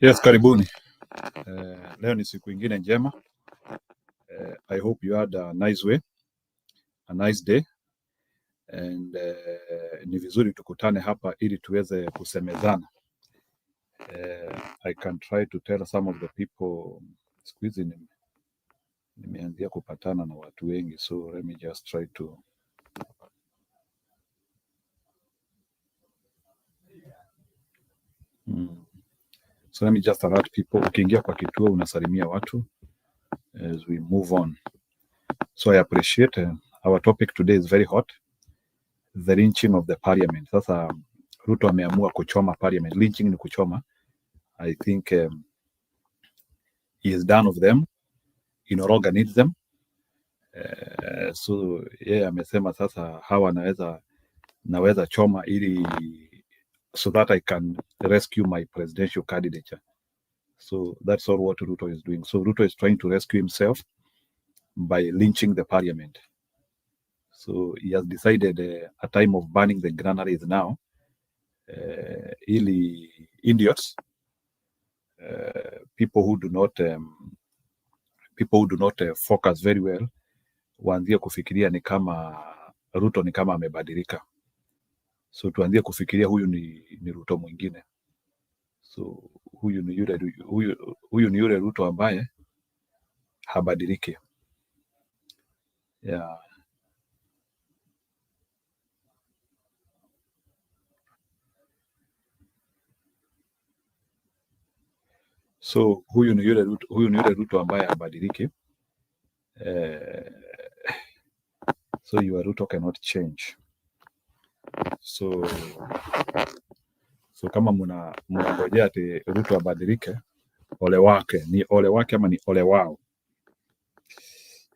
Yes, karibuni. Leo ni siku ingine njema. I hope you had a nice day. And ni vizuri tukutane hapa ili tuweze kusemezana. I can try to tell some of the people, siku hizi nimeanzia kupatana na watu wengi, so let me just try to So let me just alert people. Ukiingia kwa kituo unasalimia watu as we move on. So I appreciate our topic today is very hot. The lynching of the parliament. Sasa Ruto ameamua kuchoma parliament. Lynching ni kuchoma. I think he is done of them. Inoroga needs them. So amesema sasa hawa naweza choma ili so that I can rescue my presidential candidature. So that's all what Ruto is doing. So Ruto is trying to rescue himself by lynching the parliament. So he has decided a time of burning the granaries now. Ili idiots, people who do not focus very well, waanzie kufikiria ni kama Ruto ni kama amebadilika. So tuanzie kufikiria huyu ni Ruto mwingine. So huyu ni yule Ruto ambaye habadiliki. Yeah. So huyu ni yule Ruto ambaye habadiliki. So your Ruto cannot change. So kama mnangojea ati Ruto abadilike, ole wake, ni ole wake ama ni ole wao.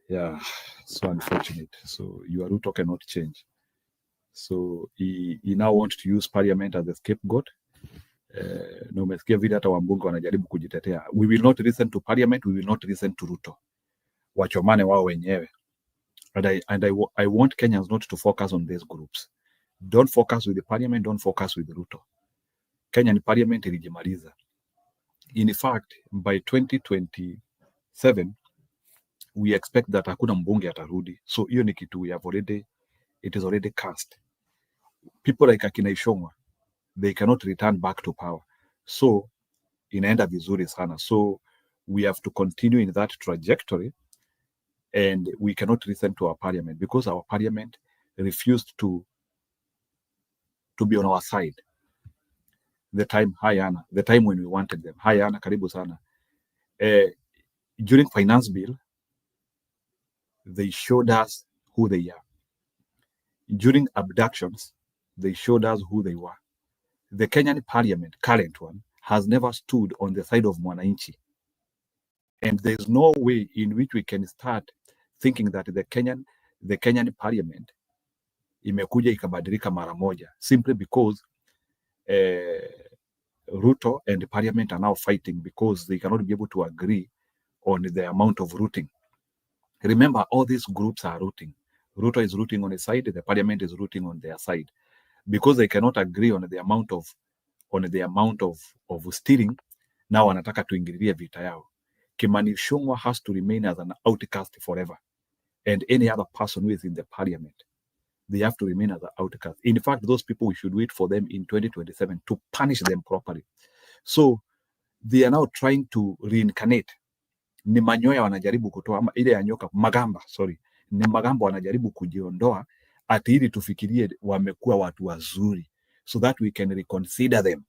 Yeah, so unfortunate. So your Ruto cannot change. So he now wants to use parliament as a scapegoat. Na umesikia vile hata wambunge wanajaribu kujitetea. We will not listen to parliament, we will not listen to Ruto. Wachomane wao wenyewe. And I want Kenyans not to focus on these groups. Don't focus with the parliament, don't focus with Ruto. Kenyan parliament ilijimaliza. In fact, by 2027, we expect that hakuna mbunge atarudi. So hiyo ni kitu it is already cast. People like akina Ishongwa, they cannot return back to power. So inaenda vizuri sana. So we have to continue in that trajectory, and we cannot listen to our parliament because our parliament refused to be on our side. The time when we wanted them. Hayana, karibu sana. During finance bill, they showed us who they are. During abductions, they showed us who they were. The Kenyan parliament, current one, has never stood on the side of mwananchi. And there's no way in which we can start thinking that the Kenyan parliament imekuja ikabadilika mara moja, simply because Ruto and the parliament are now fighting because they cannot be able to agree on the amount of routing. Remember, all these groups are routing. Ruto is routing on a side, the parliament is routing on their side. Because they cannot agree on the amount of stealing, now wanataka tuingililie vita yao. Kimani Ichung'wah has to remain as an outcast forever. And any other person who is in the parliament, they have to remain as an outcast. In fact, those people, we should wait for them in 2027 to punish them properly. So they are now trying to reincarnate. Ni manyoya wanajaribu kutoa, ama ile ya nyoka, magamba, ni magamba wanajaribu kujiondoa ati ili tufikirie wamekuwa watu wazuri, so that we can reconsider them,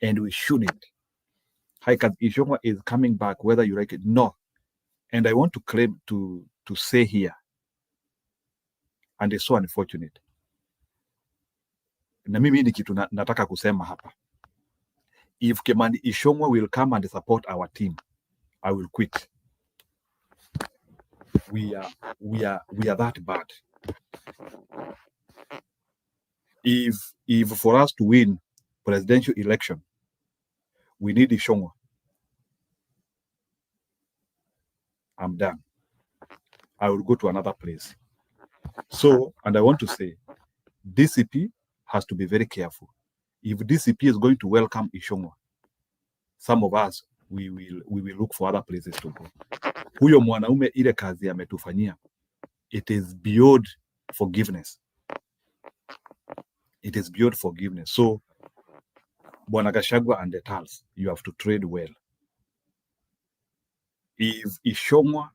and we shouldn't. Ichung'wah is coming back whether you like it. No. And I want to claim to say here, and it's so unfortunate, na mimi ni kitu nataka kusema hapa. If Kimani Ichung'wah will come and support our team, I will quit. We are that bad. If for us to win presidential election, we need Ichung'wah, I'm done. I will go to another place. So, and I want to say, DCP has to be very careful. If DCP is going to welcome Ichung'wah, some of us we will look for other places to go. Huyo mwanaume ile kazi ametufanyia, it is beyond forgiveness. It is beyond forgiveness. So Bwana Gachagua and the TALs, you have to trade well. If Ishongwa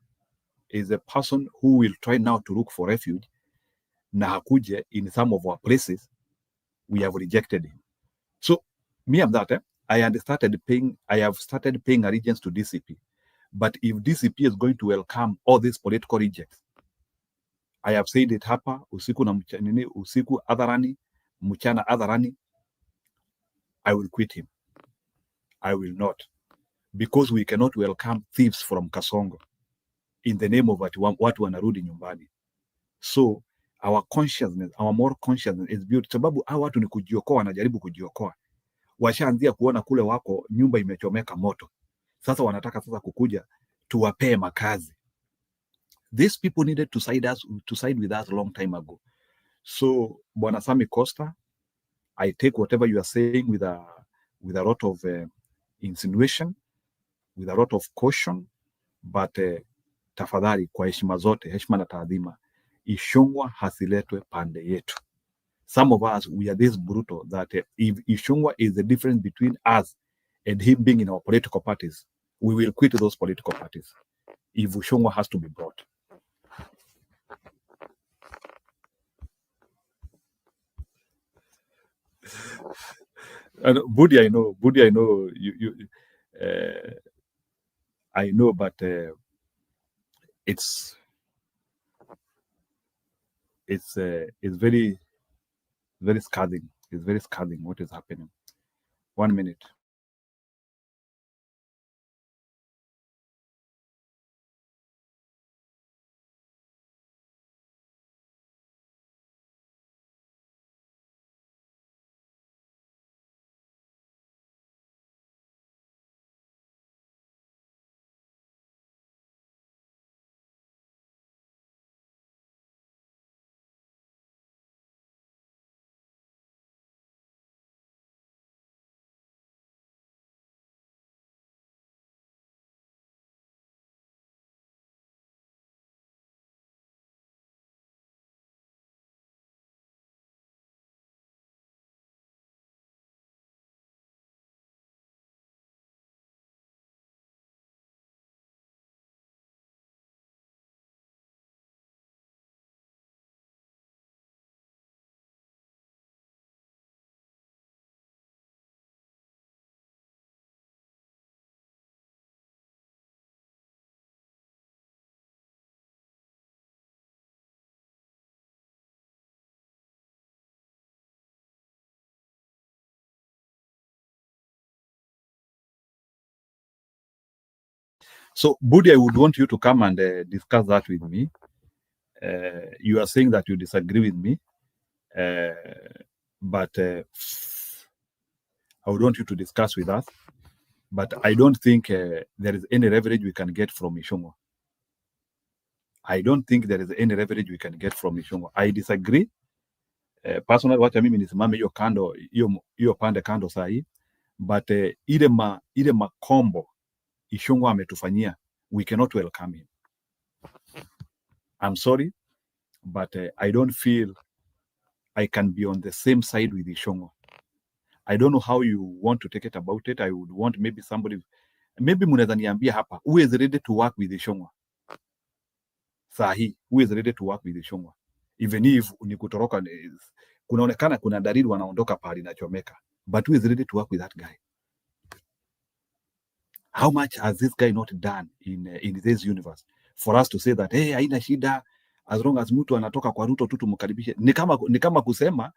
is a person who will try now to look for refuge, na hakuje in some of our places, we have rejected him. So me of that, I have started paying allegiance to DCP. But if DCP is going to welcome all these political rejects, I have said it hapa, usiku na mchana, usiku hadharani, mchana hadharani, I will quit him. I will not. Because we cannot welcome thieves from Kasongo in the name of watu wanarudi nyumbani. So our consciousness, our moral consciousness is built. Sababu hao watu ni kujiokoa, wanajaribu kujiokoa. Washaanzia kuona kule wako nyumba imechomeka moto. Sasa wanataka sasa kukuja tuwapee makazi. These people needed to side with us a long time ago. So Bwana Sami Costa, I take whatever you are saying with a lot of insinuation, with a lot of caution, but tafadhali kwa heshima zote, heshima na taadhima, Ishongwa hasiletwe pande yetu. Some of us, we are this brutal that if Ishongwa is the difference between us and him being in our political parties, we will quit those political parties if Ishongwa has to be brought. Budi, I know, I know, but it's very, very scathing. It's very scathing what is happening. 1 minute. So, Budi, I would want you to come and discuss that with me. You are saying that you disagree with me, but I would want you to discuss with us. But I don't think there is any leverage we can get from Ishongwa. I don't think there is any leverage we can get from Ishongwa. I disagree. Personally, wacha mimi nisimame hiyo kando, hiyo pande kando saa hii, but ile makombo Ishongwa ametufanyia, we cannot welcome him. I'm sorry, but I don't feel I can be on the same side with Ishongwa. I don't know how you want to take it about it. I would want maybe somebody, maybe mnaweza niambia hapa, who is ready to work with Ishongwa? Sahi, who is ready to work with Ishongwa? Even if ni kutoroka, kunaonekana kuna dalili wanaondoka pahali nachomeka, but who is ready to work with that guy? How much has this guy not done in this universe for us to say that hey, haina shida as long as mtu anatoka kwa Ruto tu tumkaribishe? Ni kama kusema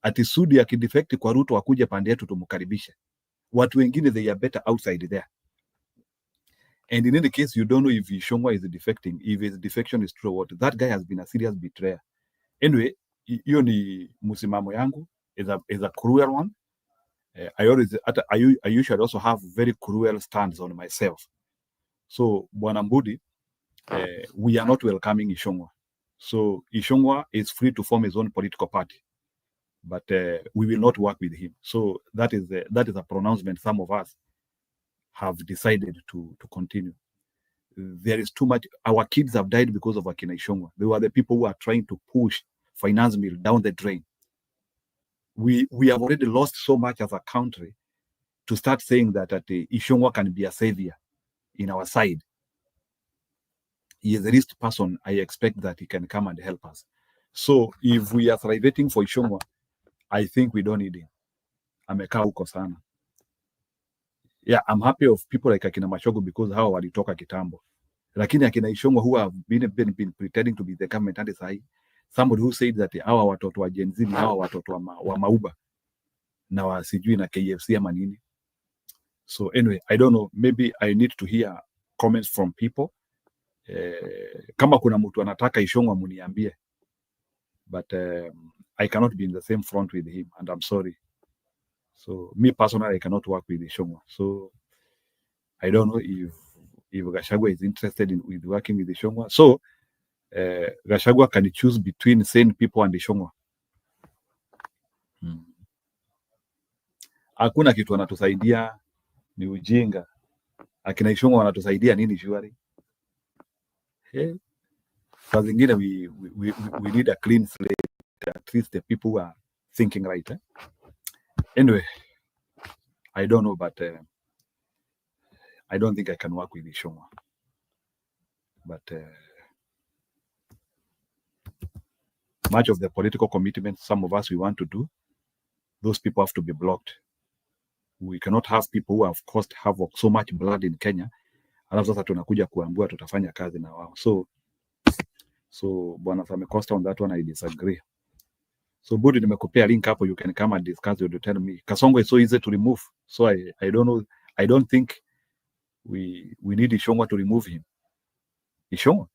ati Sudi akidefect kwa Ruto akuje pande yetu tumkaribishe. Watu wengine they are better outside there. And in any case, you don't know if Ishongwa is defecting, if his defection is true or what. That guy has been a serious betrayer. Anyway, hiyo ni msimamo yangu, is a cruel one. I usually also have very cruel stands on myself. So, Bwana Mbudi, we are not welcoming Ishongwa. So, Ishongwa is free to form his own political party, but we will not work with him. So, that is a pronouncement some of us have decided to continue. There is too much. Our kids have died because of Akina Ishongwa. They were the people who are trying to push finance bill down the drain. We have already lost so much as a country to start saying that Ishongwa can be a savior in our side. He is the least person I expect that he can come and help us. So if we are thriving for Ishongwa, I think we don't need him. Amekaa huko sana. Yeah, I'm happy of people like Akina Mashogo because hawa walitoka kitambo. Lakini Akina Ishongwa who have been pretending to be the government hadi sahi. Somebody who said that hawa watoto wa Gen Z ni hawa watoto wa mauba na wa sijui na KFC ama nini. So anyway, I don't know, maybe I need to hear comments from people. Kama kuna mtu anataka Ishongwa muniambie. But I cannot be in the same front with him and I'm sorry. So me personally, I cannot work with Ishongwa. So I don't know if Gachagua is interested with working with Ishongwa. So Gachagua can choose between sane people and Ishongwa. Hakuna kitu anatusaidia, ni ujinga. Akina Ishongwa wanatusaidia nini shwari? Saa zingine we need a clean slate, at least the people who are thinking right. Anyway, I don't know, but I don't think I can work with Ishongwa. But much of the political commitments some of us we want to do, those people have to be blocked. We cannot have people who have caused havoc, so much blood in Kenya, alafu sasa tunakuja kuambua tutafanya kazi na wao. So Bwana Costa, on that one I disagree. So Budi, nimekupea link hapo, you can come and discuss it. You tell me Kasongo is so easy to remove, so I don't know, I don't think we need Ishongwa to remove him. Ishongwa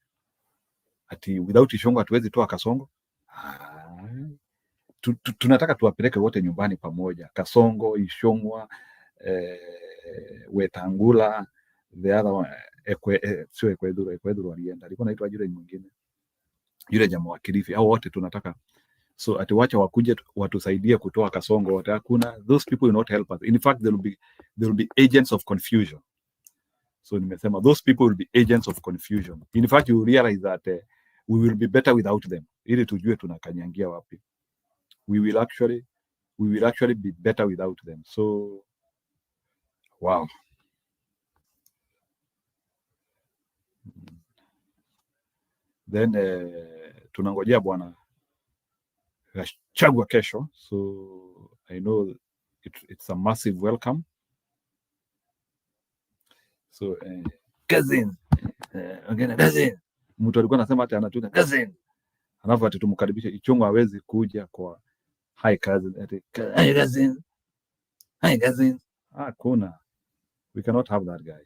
ati without Ishongwa hatuwezi toa Kasongo. Tunataka tuwapeleke wote nyumbani pamoja, Kasongo, Ishongwa, Wetangula, the other one sio Ekweduru alienda, alikuwa anaitwa yule mwingine, yule jamaa wa Kilifi. Hao wote tunataka, so atiwacha wakuje watusaidie kutoa Kasongo wote. Hakuna, those people will not help us. In fact, there will be agents of confusion. So nimesema those people will be agents of confusion. In fact, you realize that we will be better without them, ili tujue tunakanyangia wapi. We will actually be better without them. So wow. Then tunangojea Bwana Gachagua kesho. So I know it's a massive welcome. So cousin again cousin, mtu alikuwa anasema hata anatuka cousin, alafu ati tumkaribishe Ishongwa hawezi kuja kwa hi cousin, ati hi cousin, hi cousin. Kuna, we cannot have that guy.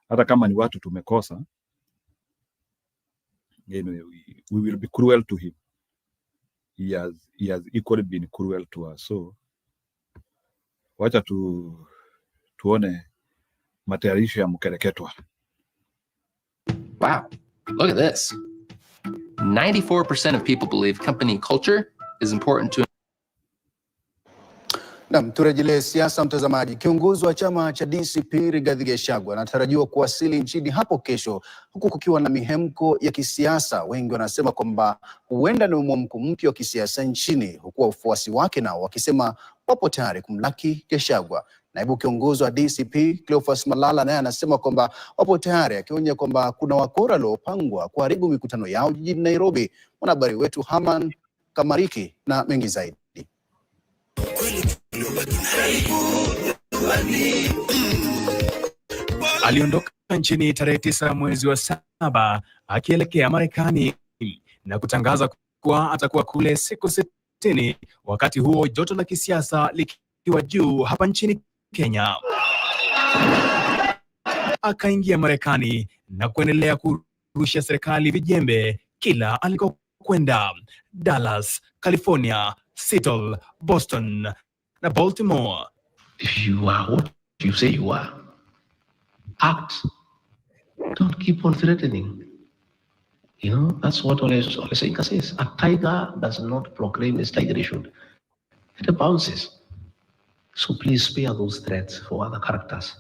Hata kama ni watu tumekosa, anyway, we will be cruel to him. He has equally been cruel to us. So wacha tuone matayarisho ya mkereketwa. Wow, look at this. 94% of people believe company culture is important to. Naam, turejelee siasa mtazamaji. Kiongozi wa chama cha DCP Rigathi Gachagua anatarajiwa kuwasili nchini hapo kesho, huku kukiwa na mihemko ya kisiasa. Wengi wanasema kwamba huenda ni mwamko mpya wa kisiasa nchini, huku wafuasi wake nao wakisema wapo tayari kumlaki Gachagua. Naibu kiongozi wa DCP Cleophas Malala naye anasema kwamba wapo tayari, akionya kwamba kuna wakora waliopangwa kuharibu mikutano yao jijini Nairobi. Mwanahabari wetu Haman Kamariki na mengi zaidi. Aliondoka nchini tarehe 9 mwezi wa 7 akielekea Marekani na kutangaza kuwa atakuwa kule siku 60, wakati huo joto la kisiasa likiwa juu hapa nchini Kenya. Akaingia Marekani na kuendelea kurusha serikali vijembe kila alikokwenda: Dallas, California, Seattle, Boston na Baltimore. If you are what you say you are, act. Don't keep on threatening. You know, that's what Ole Soyinka says. A tiger does not proclaim its tigeration. It bounces. So please spare those threats for other characters.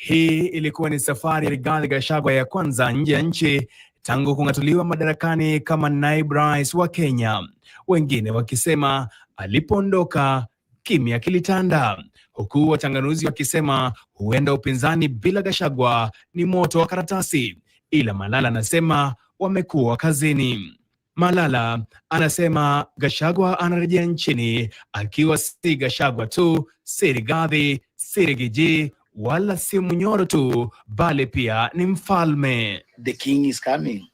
Hii ilikuwa ni safari ya Rigathi Gachagua ya kwanza nje ya nchi tangu kung'atuliwa madarakani kama naibu rais wa Kenya. Wengine wakisema alipoondoka kimya kilitanda, huku wachanganuzi wakisema huenda upinzani bila Gachagua ni moto wa karatasi. Ila Malala anasema wamekuwa kazini. Malala anasema Gachagua anarejea nchini akiwa si Gachagua tu, si Rigathi, si Rigiji wala si Munyoro tu, bali pia ni mfalme. The king is coming.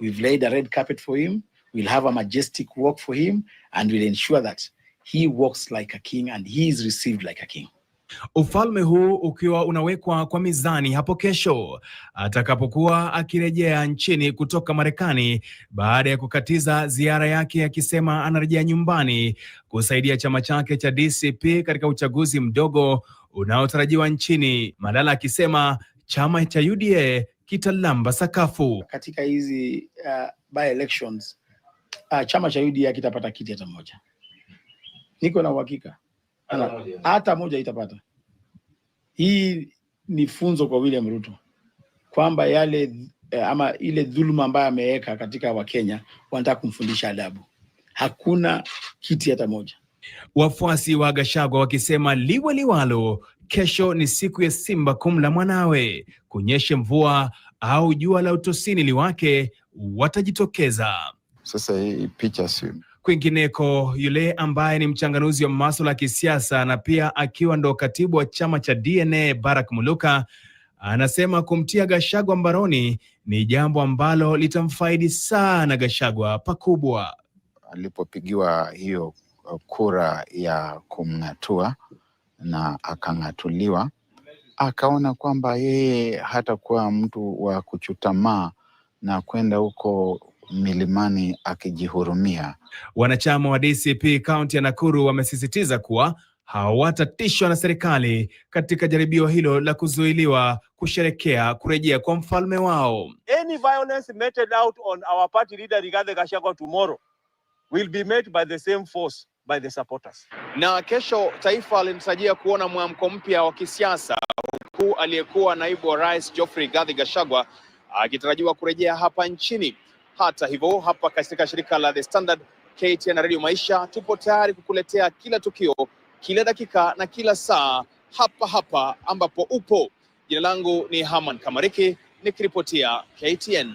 We've laid a red carpet for him. We'll have a majestic walk for him, and we'll ensure that he walks like a king and he is received like a king. Ufalme huu ukiwa unawekwa kwa mizani hapo kesho atakapokuwa akirejea nchini kutoka Marekani baada ya kukatiza ziara yake, akisema anarejea nyumbani kusaidia chama chake cha DCP katika uchaguzi mdogo unaotarajiwa nchini. Malala akisema chama cha UDA kitalamba sakafu. Katika hizi by elections chama cha UDA kitapata kiti hata moja. Niko na uhakika hata moja itapata. Hii ni funzo kwa William Ruto kwamba yale ama ile dhuluma ambayo ameweka katika Wakenya wanataka kumfundisha adabu. Hakuna kiti hata moja. Wafuasi wa Gachagua wakisema liwe liwalo, kesho ni siku ya simba kumla mwanawe. Kunyeshe mvua au jua la utosini liwake, watajitokeza. Sasa hii picha si. Kwingineko, yule ambaye ni mchanganuzi wa masuala ya kisiasa na pia akiwa ndo katibu wa chama cha DNA Barack Muluka anasema kumtia Gachagua mbaroni ni jambo ambalo litamfaidi sana Gachagua pakubwa. Alipopigiwa hiyo kura ya kumng'atua na akang'atuliwa, akaona kwamba yeye hatakuwa mtu wa kuchutamaa na kwenda huko milimani akijihurumia. Wanachama wa DCP kaunti ya Nakuru wamesisitiza kuwa hawatatishwa na serikali katika jaribio hilo la kuzuiliwa kusherekea kurejea kwa mfalme wao. Any violence meted out on our party leader Rigathi Gachagua tomorrow will be met by the same force, by the supporters. Na kesho taifa linatarajia kuona mwamko mpya wa kisiasa, huku aliyekuwa naibu wa rais Geoffrey Rigathi Gachagua akitarajiwa kurejea hapa nchini. Hata hivyo, hapa katika shirika la The Standard, KTN na Radio Maisha tupo tayari kukuletea kila tukio, kila dakika na kila saa hapa ambapo upo. Jina langu ni Haman Kamariki nikiripotia KTN.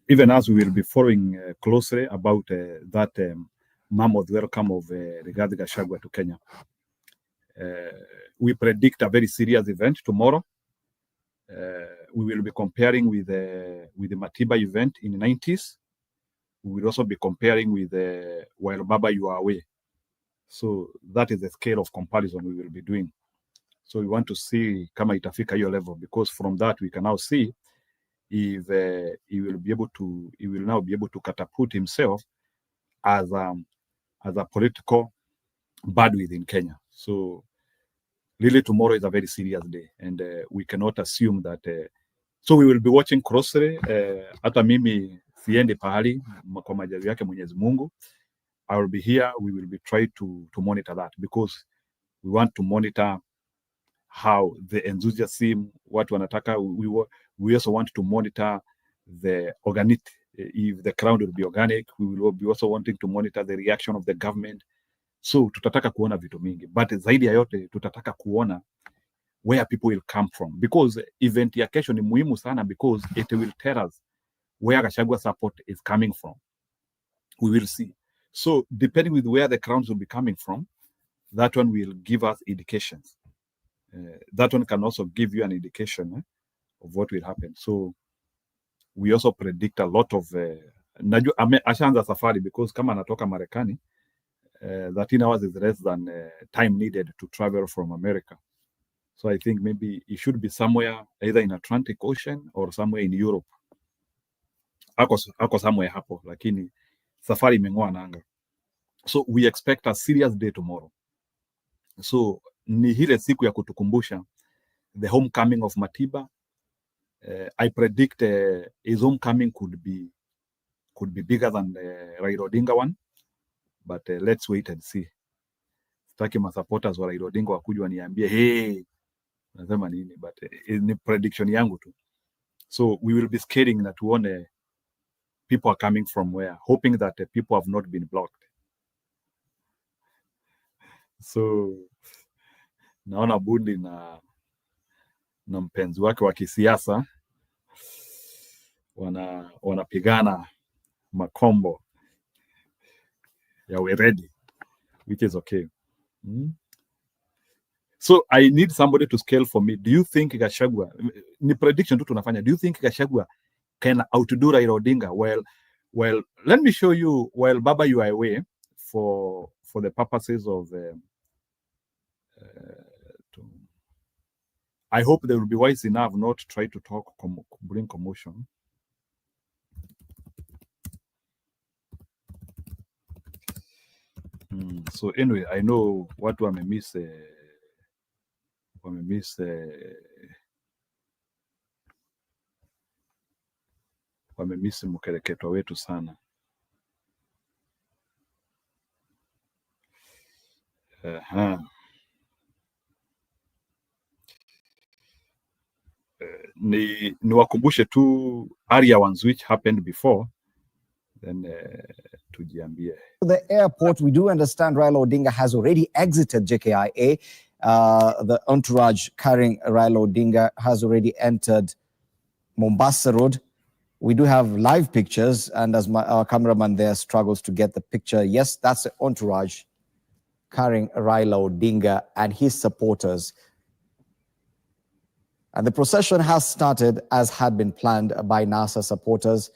Even as we will be following closely about that mammoth welcome of Rigathi Gachagua to Kenya. We predict a very serious event tomorrow. We will be comparing with the Matiba event in the 90s. We will also be comparing with While Baba You Are Away. So that is the scale of comparison we will be doing. So we want to see kama itafika hiyo level, because from that we can now see if he will now be able to catapult himself as a political bandwidth in Kenya. So really tomorrow is a very serious day, and we cannot assume that so we will be watching closely. Hata mimi siendi pahali kwa majaliwa yake Mwenyezi Mungu. I will be here. We will be trying to monitor that, because we want to monitor how the enthusiasm, what wanataka. We also want to monitor the organic, if the crowd will be organic. We will be also wanting to monitor the reaction of the government. So tutataka kuona vitu mingi, but zaidi ya yote tutataka kuona where people will come from, because event ya kesho ni muhimu sana, because it will tell us where Gachagua support is coming from. We will see. So depending with where the crowds will be coming from, that one will give us indications. That one can also give you an indication of what will happen. So we also predict a lot of ashaanza safari, because kama anatoka Marekani 13 hours is less than time needed to travel from America. So I think maybe it should be somewhere either in Atlantic Ocean or somewhere in Europe. Ako somewhere hapo, lakini safari imeng'oa nanga. So we expect a serious day tomorrow. So ni ile siku ya kutukumbusha the homecoming of Matiba. I predict his homecoming could be bigger than the Raila Odinga one, but let's wait and see. Sitaki masupporters wa Raila Odinga wakuja waniambie hey nasema nini, but ni prediction yangu tu. So we will be scaring na tuone people are coming from where, hoping that people have not been blocked. So naona Bundi na mpenzi wake wa kisiasa wanapigana makombo ya we ready, which is okay. So I need somebody to scale for me. Do you think Gachagua, ni prediction tu tunafanya, do you think Gachagua can outdo Raila Odinga? Well, let me show you, while Baba you are away for the purposes of I hope they will be wise enough not to try to bring commotion. So anyway, I know what wamemiss mkereketwa wetu sana. Ni wakumbushe tu area ones which happened before, then tujiambie. The airport, we do understand Raila Odinga has already exited JKIA. The entourage carrying Raila Odinga has already entered Mombasa Road. We do have live pictures, and as our cameraman there struggles to get the picture, yes, that's the entourage carrying Raila Odinga and his supporters. And the procession has started as had been planned by NASA supporters,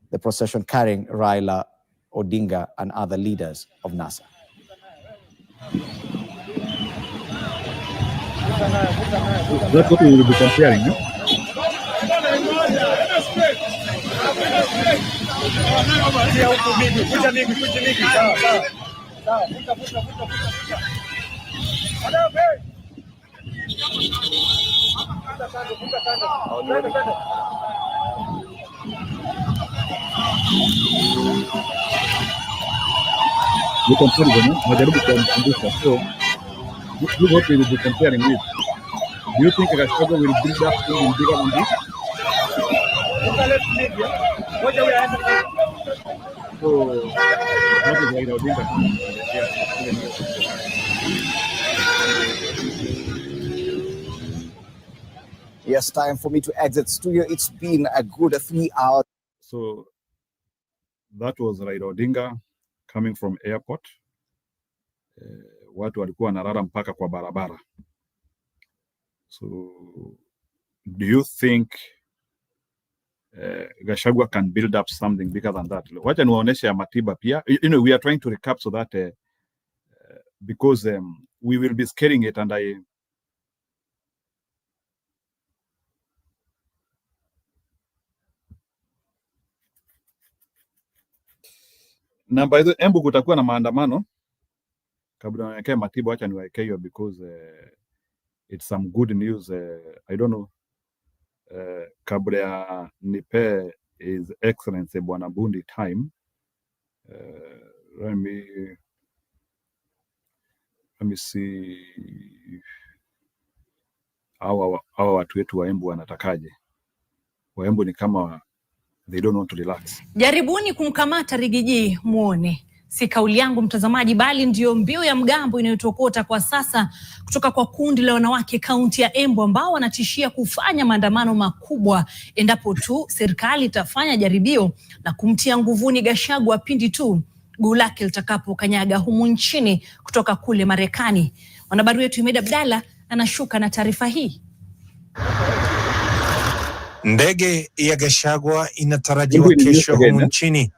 the procession carrying Raila Odinga and other leaders of NASA. That's what we will be comparing, no? We compare them, so this is what we will be comparing with. Do you think Gachagua will build up something bigger than this? So what is Raila Odinga? Yes, time for me to exit studio. It's been a good 3 hours. So that was Raila Odinga coming from airport. Watu walikuwa wanalala mpaka kwa barabara. So do you think Gachagua can build up something bigger than that? Wacha niwaoneshe ya Matiba pia. You know, we are trying to recap so that because we will be scaring it, and na by the embu kutakuwa na maandamano kabla niwekee Matiba. Wacha niwekee hiyo because it's some good news. I don't know, kabla ya nipe His Excellency Bwana Bundi time, let me see hawa watu wetu wa Embu wanatakaje. Wa Embu ni kama they don't want to relax. Jaribuni kumkamata Rigiji muone. Si kauli yangu mtazamaji, bali ndio mbiu ya mgambo inayotokota kwa sasa kutoka kwa kundi la wanawake kaunti ya Embu ambao wanatishia kufanya maandamano makubwa endapo tu serikali itafanya jaribio la kumtia nguvuni Gachagua pindi tu guu lake litakapokanyaga humu nchini kutoka kule Marekani. Mwanahabari wetu Imeda Abdalla anashuka na taarifa hii. Ndege ya Gachagua inatarajiwa kesho humu nchini,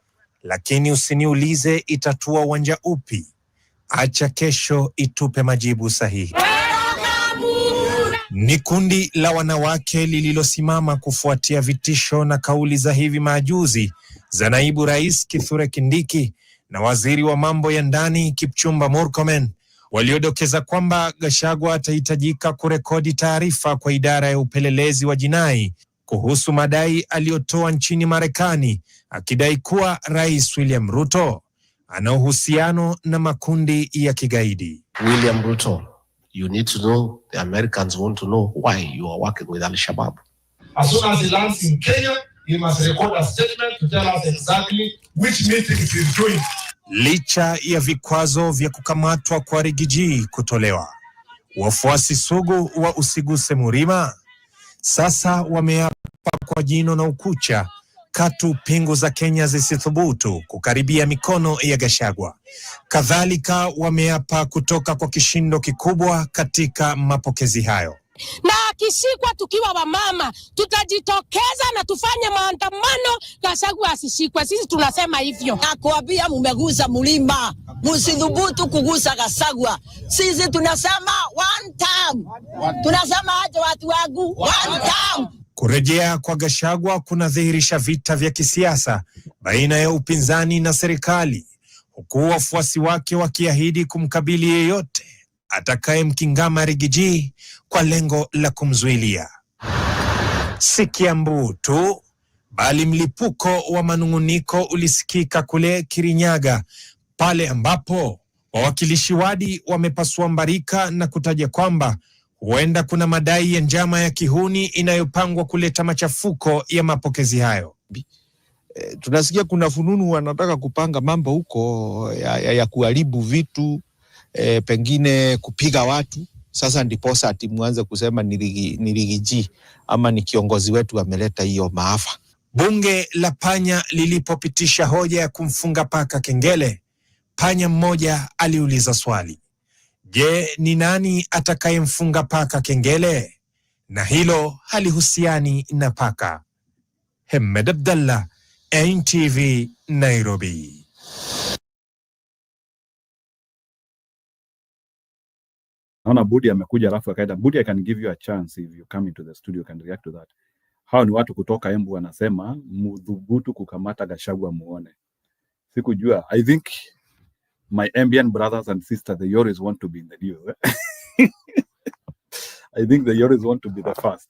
lakini usiniulize itatua uwanja upi. Acha kesho itupe majibu sahihi. Ni kundi la wanawake lililosimama kufuatia vitisho na kauli za hivi majuzi za naibu rais Kithure Kindiki na waziri wa mambo ya ndani Kipchumba Murkomen, waliodokeza kwamba Gachagua atahitajika kurekodi taarifa kwa idara ya upelelezi wa jinai kuhusu madai aliyotoa nchini Marekani akidai kuwa Rais William Ruto ana uhusiano na makundi ya kigaidi. William Ruto, you need to know, the Americans want to know why you are working with Al-Shabaab. As soon as he lands in Kenya, he must record a statement to tell us exactly which meetings he's doing. Licha ya vikwazo vya kukamatwa kwa Rigiji kutolewa, wafuasi sugu wa Usiguse Murima sasa wameapa kwa jino na ukucha katu pingu za Kenya zisithubutu kukaribia mikono ya Gachagua. Kadhalika wameapa kutoka kwa kishindo kikubwa katika mapokezi hayo. Na akishikwa tukiwa wamama, tutajitokeza na tufanye maandamano, Gachagua asishikwe. Sisi tunasema hivyo. Nakuambia mumegusa mlima, msithubutu kugusa Gachagua. Sisi tunasema one time. Tunasema aje watu wangu, one time. Kurejea kwa Gachagua kunadhihirisha vita vya kisiasa baina ya upinzani na serikali, huku wafuasi wake wakiahidi kumkabili yeyote atakayemkingama Rigiji kwa lengo la kumzuilia. Si Kiambu tu, bali mlipuko wa manunguniko ulisikika kule Kirinyaga, pale ambapo wawakilishi wadi wamepasua mbarika na kutaja kwamba huenda kuna madai ya njama ya kihuni inayopangwa kuleta machafuko ya mapokezi hayo. Tunasikia kuna fununu wanataka kupanga mambo huko ya kuharibu vitu, pengine kupiga watu. Sasa ndiposa ati muanze kusema ni Rigiji ama ni kiongozi wetu ameleta hiyo maafa. Bunge la Panya lilipopitisha hoja ya kumfunga paka kengele, panya mmoja aliuliza swali: je, ni nani atakayemfunga paka kengele? Na hilo halihusiani na paka. Hemed Abdallah, NTV, Nairobi. Naona Budi amekuja alafu akaenda. Budi, I can give you a chance if you come into the studio, can react to that. Hao ni watu kutoka Embu wanasema mudhubutu kukamata Gachagua muone. Sikujua. I think my Embian brothers and sisters, they always want to be in the news. I think they always want to be the first.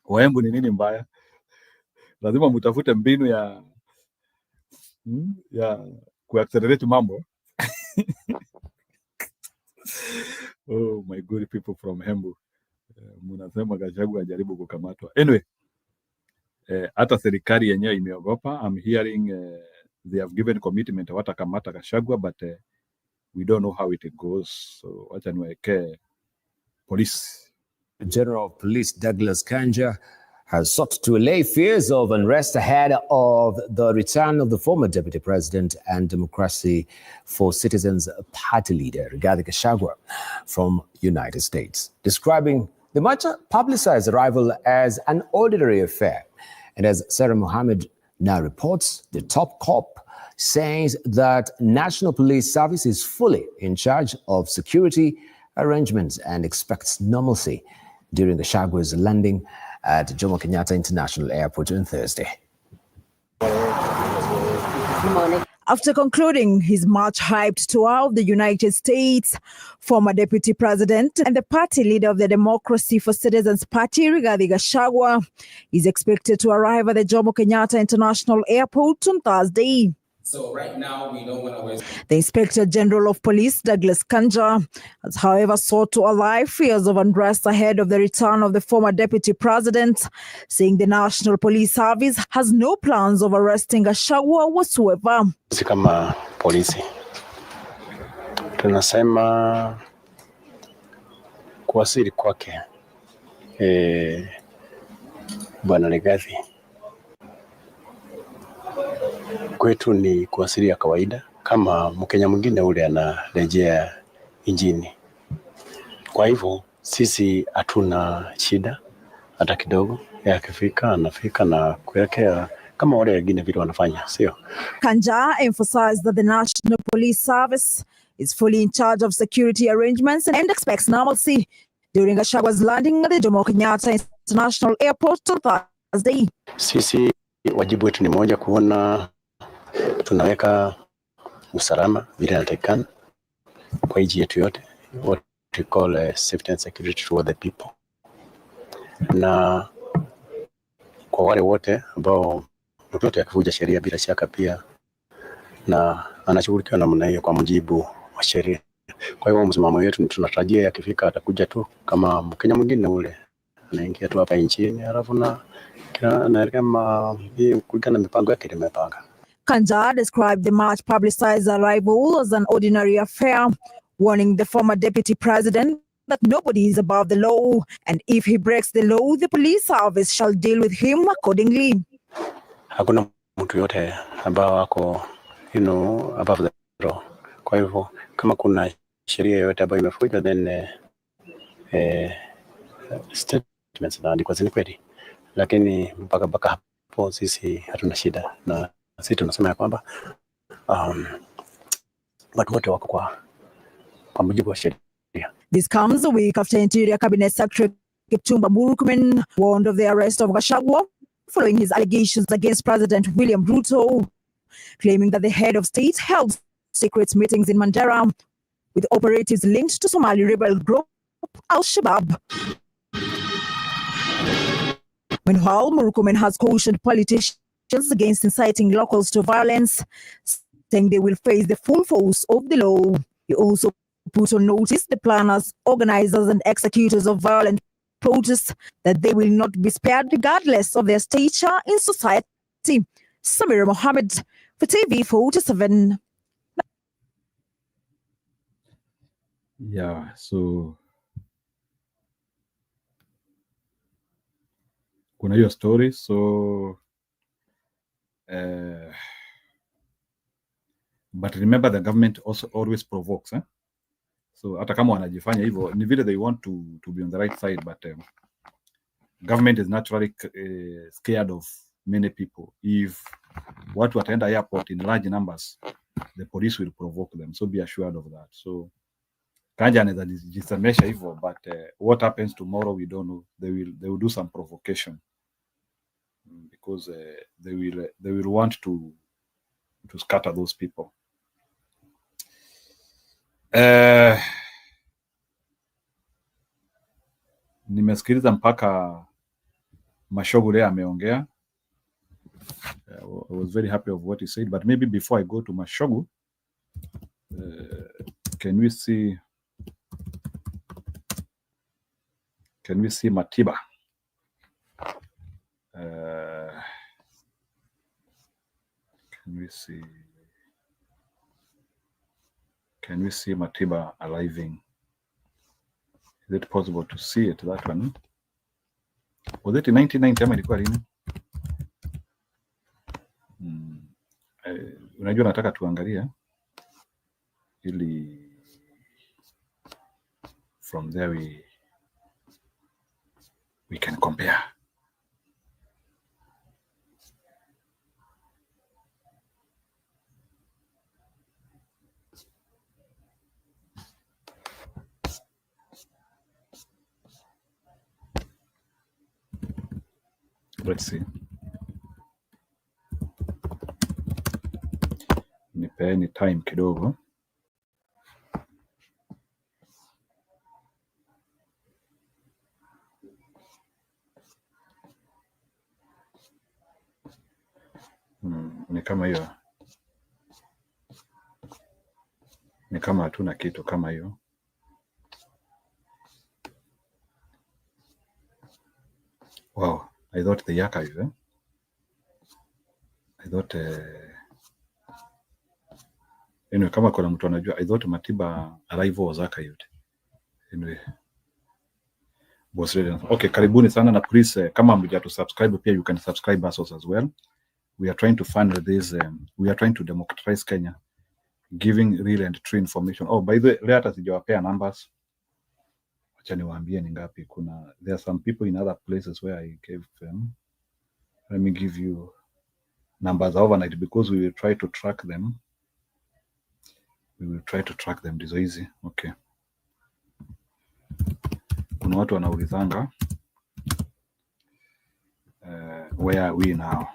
Waembu ni nini mbaya? Lazima mutafute mbinu ya kuaccelerate mambo. Oh my good people from Embu. Munasema Gachagua ajaribu kukamatwa. Anyway, hata serikali yenyewe imeogopa. I'm hearing they have given commitment watakamata Gachagua, but we don't know how it goes. So wacha niweke police. General of Police Douglas Kanja has sought to allay fears of unrest ahead of the return of the former Deputy President and Democracy for Citizens Party leader, Rigathi Gachagua, from United States, describing the much publicized arrival as an ordinary affair. And as Sarah Mohammed now reports, the top cop says that National Police Service is fully in charge of security arrangements and expects normalcy during Gachagua's landing at Jomo Kenyatta International Airport on Thursday. After concluding his much-hyped tour of the United States, former Deputy President and the party leader of the Democracy for Citizens Party, Rigathi Gachagua, is expected to arrive at the Jomo Kenyatta International Airport on Thursday. So right now, we don't want to waste. The Inspector General of Police, Douglas Kanja, has however sought to allay fears of unrest ahead of the return of the former Deputy President, saying the National Police Service has no plans of arresting Gachagua whatsoever. Sisi kama polisi tunasema kuwasili kwake Bwana Rigathi kwetu ni kuwasili ya kawaida kama Mkenya mwingine ule anarejea injini. Kwa hivyo sisi hatuna shida hata kidogo. Yakifika anafika na kuelekea kama wale wengine vile wanafanya, sio? Kanja emphasized that the National Police Service is fully in charge of security arrangements and expects normalcy during Gachagua's landing at the Jomo Kenyatta International Airport on Thursday. Sisi wajibu wetu ni moja, kuona tunaweka usalama vile inatakikana, kwa nchi yetu yote, what we call safety and security to the people. Na kwa wale wote ambao mtu yote akivuja sheria bila shaka pia na anashughulikiwa namna hiyo kwa mujibu wa sheria. Kwa hiyo msimamo wetu tunatarajia yakifika atakuja tu kama Mkenya mwingine ule, anaingia tu hapa nchini alafu na kama kulingana na mipango yake imepanga. Kanja described the much publicized arrival as an ordinary affair, warning the former deputy president that nobody is above the law, and if he breaks the law, the police service shall deal with him accordingly. Hakuna mtu yote ambao wako above the law. Kwa hivyo kama kuna sheria yote ambayo imevunjwa, then statements na ndiko zini kweli, lakini mpaka hapo sisi hatuna shida, na sisi tunasema ya kwamba watu wote wako kwa mujibu wa sheria. This comes a week after Interior Cabinet Secretary Kipchumba Murkomen warned of the arrest of Gachagua following his allegations against President William Ruto, claiming that the head of state held secret meetings in Mandera with operatives linked to Somali rebel group Al-Shabaab. Meanwhile, Murkomen has cautioned politicians against inciting locals to violence, saying they will face the full force of the law. He also put on notice the planners, organizers, and executors of violent protests that they will not be spared regardless of their stature in society. Samira Mohammed for TV 47. Yeah, so kuna hiyo story, so but remember the government also always provokes, eh? So hata kama wanajifanya hivyo ni vile they want to be on the right side, but government is naturally scared of many people. If watu wataenda airport in large numbers, the police will provoke them, so be assured of that. So Kanja anaweza jisemesha hivyo, but what happens tomorrow we don't know. They will do some provocation because they will want to scatter those people. Nimesikiliza mpaka Mashogure ameongea. I was very happy of what he said, but maybe before I go to Mashogu, can we see Matiba? Can we see Matiba arriving? Is it possible to see it, that one? Was it in 1990 ama ilikuwa lini? Unajua nataka tuangalia ili from there we can compare. Let's see. Nipeni time kidogo. Ni kama hiyo. Ni kama hatuna kitu kama hiyo. Wow, I thought the archive, eh? I thought anyway, kama kuna mtu anajua, I thought Matiba arrival was archived. Anyway. Boss ready. Okay, karibuni sana na please kama mja to subscribe pia you can subscribe us as well. We are trying to fund this we are trying to democratize Kenya, giving real and true information. Oh, by the way, leo hata sijawapea numbers. Acha niwaambie ni ngapi. There are some people in other places where I gave them. Let me give you numbers overnight because we will try to track them. We will try to track them. This is easy. Okay. Kuna watu wanaulizanga where are we now?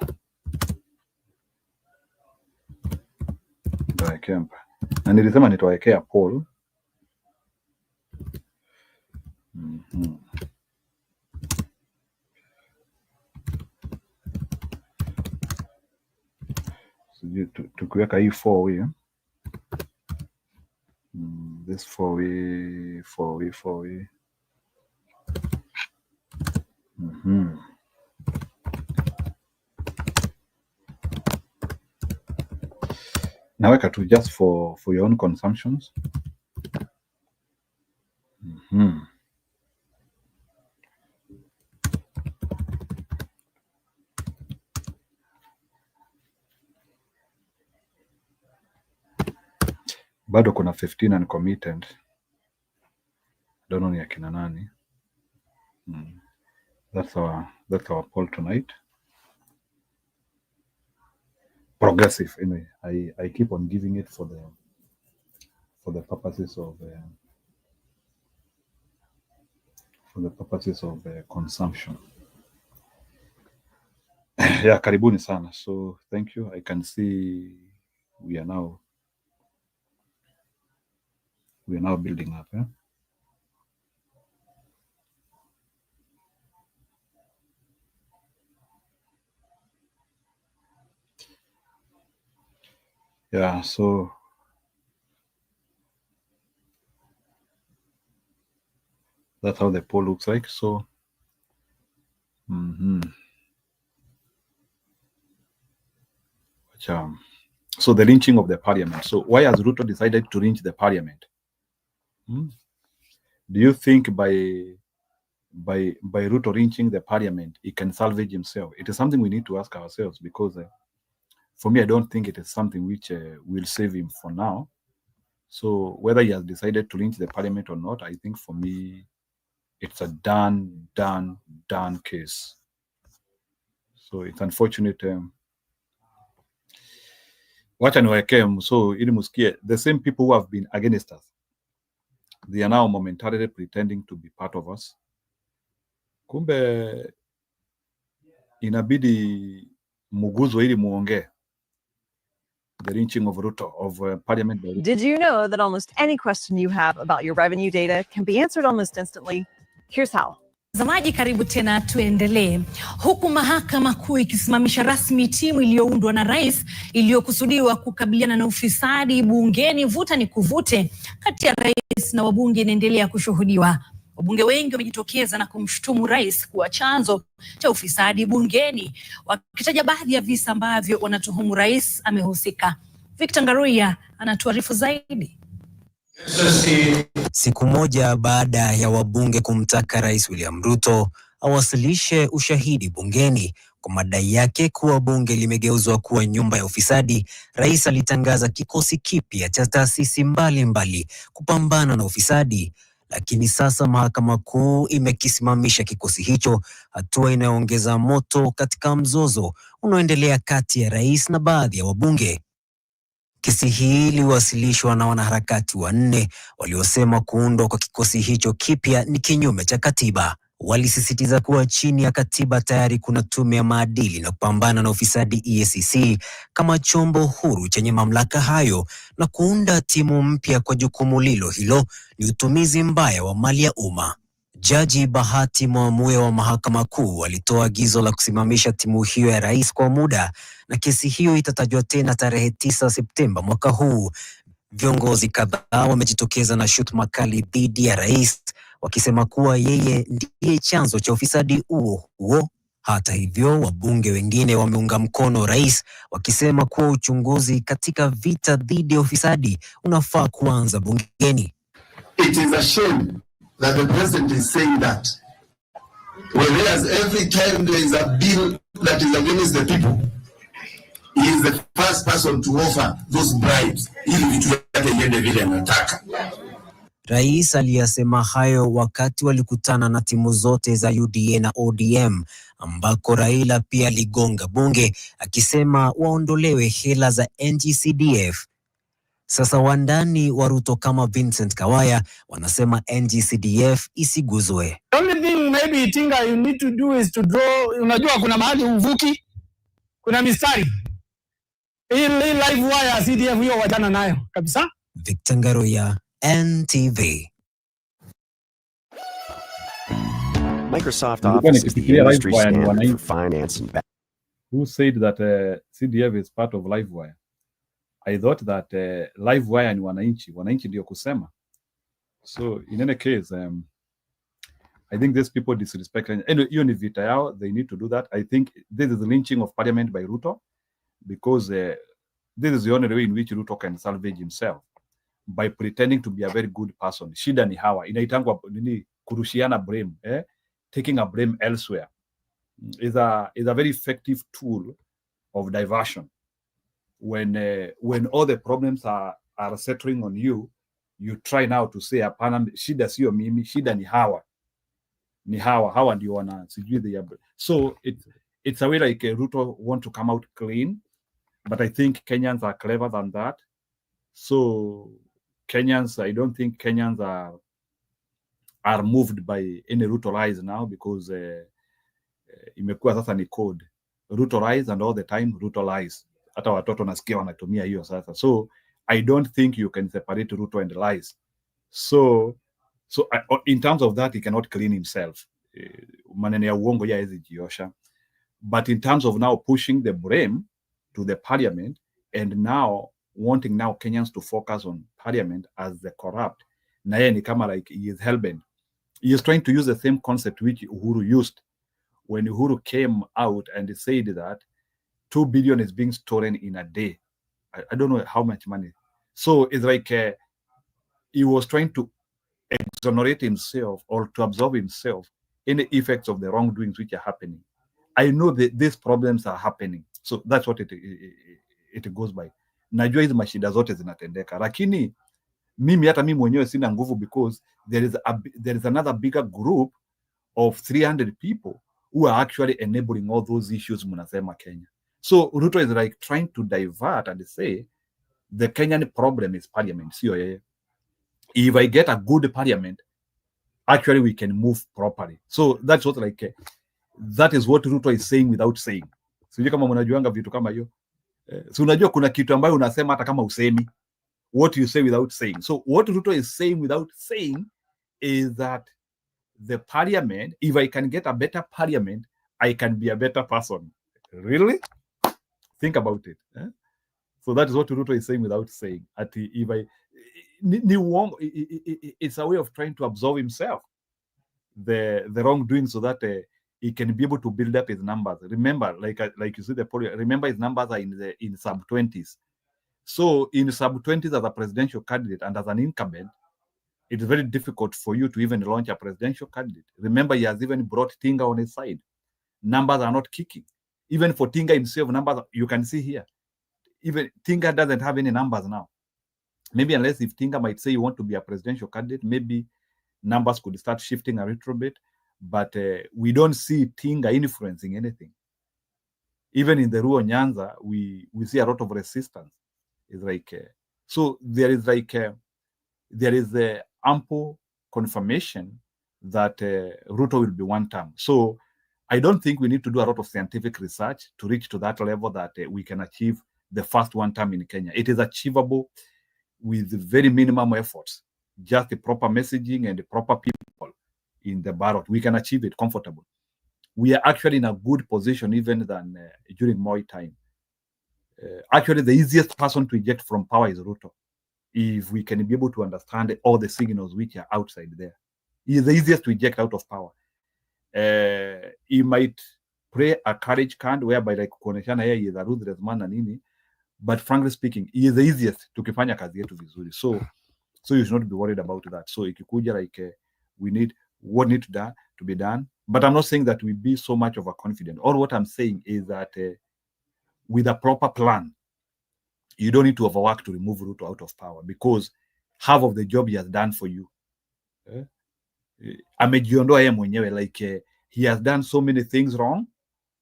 Na nilisema nitawekea poll Tukiweka hii 4-way, this 4-way. Naweka tu just for your own consumptions. Bado kuna 15 uncommitted. Don't know ni akina nani. That's our poll tonight. Progressive, anyway. I keep on giving it for the purposes of consumption. Yeah, karibuni sana. So thank you. I can see we are now building up. Yeah, so that's how the poll looks like. So so the lynching of the parliament. So why has Ruto decided to lynch the parliament? Do you think by Ruto lynching the parliament, he can salvage himself? It is something we need to ask ourselves, because for me, I don't think it is something which will save him for now. So whether he has decided to lynch the parliament or not, I think for me, it's a done case. So it's unfortunate. Wacha niweke so ili musikie, the same people who have been against us, they are now momentarily pretending to be part of us. Kumbe inabidi muguzwe ili muongee. The lynching of Ruto, of parliament. Did you know that almost any question you have about your revenue data can be answered almost instantly? Here's how. Mtazamaji, karibu tena, tuendelee. Huku mahakama kuu ikisimamisha rasmi timu iliyoundwa na rais iliyokusudiwa kukabiliana na ufisadi bungeni, vuta ni kuvute kati ya rais na wabunge inaendelea kushuhudiwa. Wabunge wengi wamejitokeza na kumshutumu rais kuwa chanzo cha ufisadi bungeni, wakitaja baadhi ya visa ambavyo wanatuhumu rais amehusika. Victor Ngaruya anatuarifu zaidi. Siku moja baada ya wabunge kumtaka Rais William Ruto awasilishe ushahidi bungeni kwa madai yake kuwa bunge limegeuzwa kuwa nyumba ya ufisadi, rais alitangaza kikosi kipya cha taasisi mbalimbali kupambana na ufisadi. Lakini sasa mahakama kuu imekisimamisha kikosi hicho, hatua inayoongeza moto katika mzozo unaoendelea kati ya rais na baadhi ya wabunge. Kesi hii iliwasilishwa na wanaharakati 4 waliosema kuundwa kwa kikosi hicho kipya ni kinyume cha katiba. Walisisitiza kuwa chini ya katiba tayari kuna tume ya maadili na kupambana na ufisadi EACC kama chombo huru chenye mamlaka hayo, na kuunda timu mpya kwa jukumu hilo ni utumizi mbaya wa mali ya umma. Jaji Bahati Mwamuye wa mahakama kuu alitoa agizo la kusimamisha timu hiyo ya rais kwa muda, na kesi hiyo itatajwa tena tarehe 9 Septemba mwaka huu. Viongozi kadhaa wamejitokeza na shutuma kali dhidi ya rais, wakisema kuwa yeye ndiye chanzo cha ufisadi huo. Hata hivyo, wabunge wengine wameunga mkono rais, wakisema kuwa uchunguzi katika vita dhidi ya ufisadi unafaa kuanza bungeni. It is a shame that the president is saying that, whereas every time there is a bill that is against the people, he is the first person to offer those bribes ili vitu yake iende vile anataka. Rais aliyasema hayo wakati walikutana na timu zote za UDA na ODM, ambako Raila pia aligonga bunge akisema waondolewe hela za NGCDF. Sasa wandani wa Ruto kama Vincent Kawaya wanasema NGCDF isiguzwe. The only thing maybe Tinga you need to do is to draw, unajua kuna mahali uvuki, kuna mistari. Hii live wire CDF hiyo wajana nayo kabisa. Victor Ngaruya, NTV. Microsoft Nilikuwa Office is the nikifikiria industry Livewire ni standard for wananchi. finance and Who said that CDF is part of Livewire? I thought that Livewire ni wananchi. Wananchi ndio kusema. So in any case, I think these people disrespect. Anyway, hiyo ni vita yao. They need to do that. I think this is the lynching of parliament by Ruto, because this is the only way in which Ruto can salvage himself, by pretending to be a very good person. Shida ni hawa. Inaitangwa nini? Kurushiana blame. Taking a blame elsewhere is a very effective tool of diversion. When all the problems are settling on you, you try now to say, hapana, shida sio mimi, shida ni hawa. Ni hawa ndio wana sijui the. So it's a way like Ruto want to come out clean, but I think Kenyans are clever than that. So Kenyans, I don't think Kenyans are moved by any Ruto lies now, because imekuwa sasa ni code. Ruto lies, and all the time Ruto lies. Hata watoto nasikia wanatumia hiyo sasa. So I don't think you can separate Ruto and lies. So in terms of that, he cannot clean himself. Maneno ya uongo ya hezi jiosha. But in terms of now pushing the blame to the parliament, and now wanting now Kenyans to focus on parliament as the corrupt, na yeye ni kama like he is hellbent. He is trying to use the same concept which Uhuru used when Uhuru came out and said that 2 billion is being stolen in a day. I don't know how much money. So it's like he was trying to exonerate himself, or to absolve himself any effects of the wrongdoings which are happening. I know that these problems are happening. So that's what it goes by. Najua hizi mashida zote zinatendeka. Lakini hata mimi mwenyewe sina nguvu, because there is another bigger group of 300 people who are actually enabling all those issues mnasema Kenya. So Ruto is like trying to divert and say the Kenyan problem is parliament. Sio yeye. If I get a good parliament, actually we can move properly. So that's what like that is what Ruto is saying without saying. Sijui kama mnajuanga vitu kama hiyo. So unajua kuna kitu ambayo unasema hata kama usemi. What you say without saying. So what Ruto is saying without saying is that the parliament, if I can get a better parliament, I can be a better person. Really? Think about it. So that is what Ruto is saying without saying. It's a way of trying to absolve himself the wrongdoing, so that he can be able to build up his numbers. Remember, like you see the poll, remember his numbers are in sub-20s. So in sub-20s as a presidential candidate and as an incumbent, it's very difficult for you to even launch a presidential candidate. Remember, he has even brought Tinga on his side. Numbers are not kicking. Even for Tinga himself, numbers, you can see here. Even Tinga doesn't have any numbers now. Maybe unless if Tinga might say you want to be a presidential candidate, maybe numbers could start shifting a little bit. But we don't see Tinga influencing anything. Even in the Ruo Nyanza, we see a lot of resistance. It's like so there is the ample confirmation that Ruto will be one term. So I don't think we need to do a lot of scientific research to reach to that level that we can achieve the first one term in Kenya. It is achievable with very minimum efforts, just the proper messaging and the proper people in the ballot. We can achieve it comfortably. We are actually in a good position even than during Moi time. Actually, the easiest person to eject from power is Ruto, if we can be able to understand all the signals which are outside there. He is the easiest to eject out of power. He might play a courage card whereby like kuoneshana yeye is a ruthless man na nini, but frankly speaking, he is the easiest tukifanya kazi yetu vizuri. So you should not be worried about that. So ikikuja like we need what needs to be done. But I'm not saying that we be so much overconfident. All what I'm saying is that with a proper plan, you don't need to overwork to remove Ruto out of power, because half of the job he has done for you. Amejiondoa yeye mwenyewe, like he has done so many things wrong.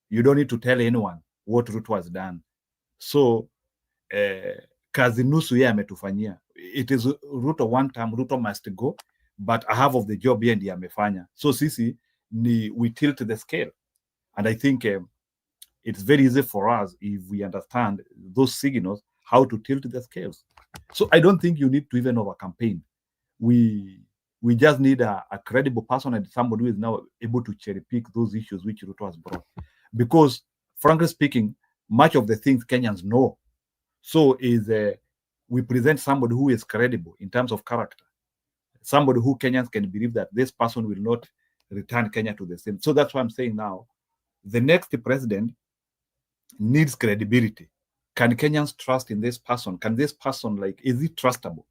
You don't need to tell anyone what Ruto has done. So kazi nusu yeye ametufanyia. It is Ruto one term, Ruto must go, but half of the job yeye ndiye amefanya. So sisi we tilt the scale, and I think it's very easy for us if we understand those signals, how to tilt the scales. So I don't think you need to even over campaign. We We just need a credible person and somebody who is now able to cherry pick those issues which Ruto has brought. Because, frankly speaking, much of the things Kenyans know. So we present somebody who is credible in terms of character. Somebody who Kenyans can believe that this person will not return Kenya to the same. So that's why I'm saying now, the next president needs credibility. Can Kenyans trust in this person? Can this person, like, is he trustable?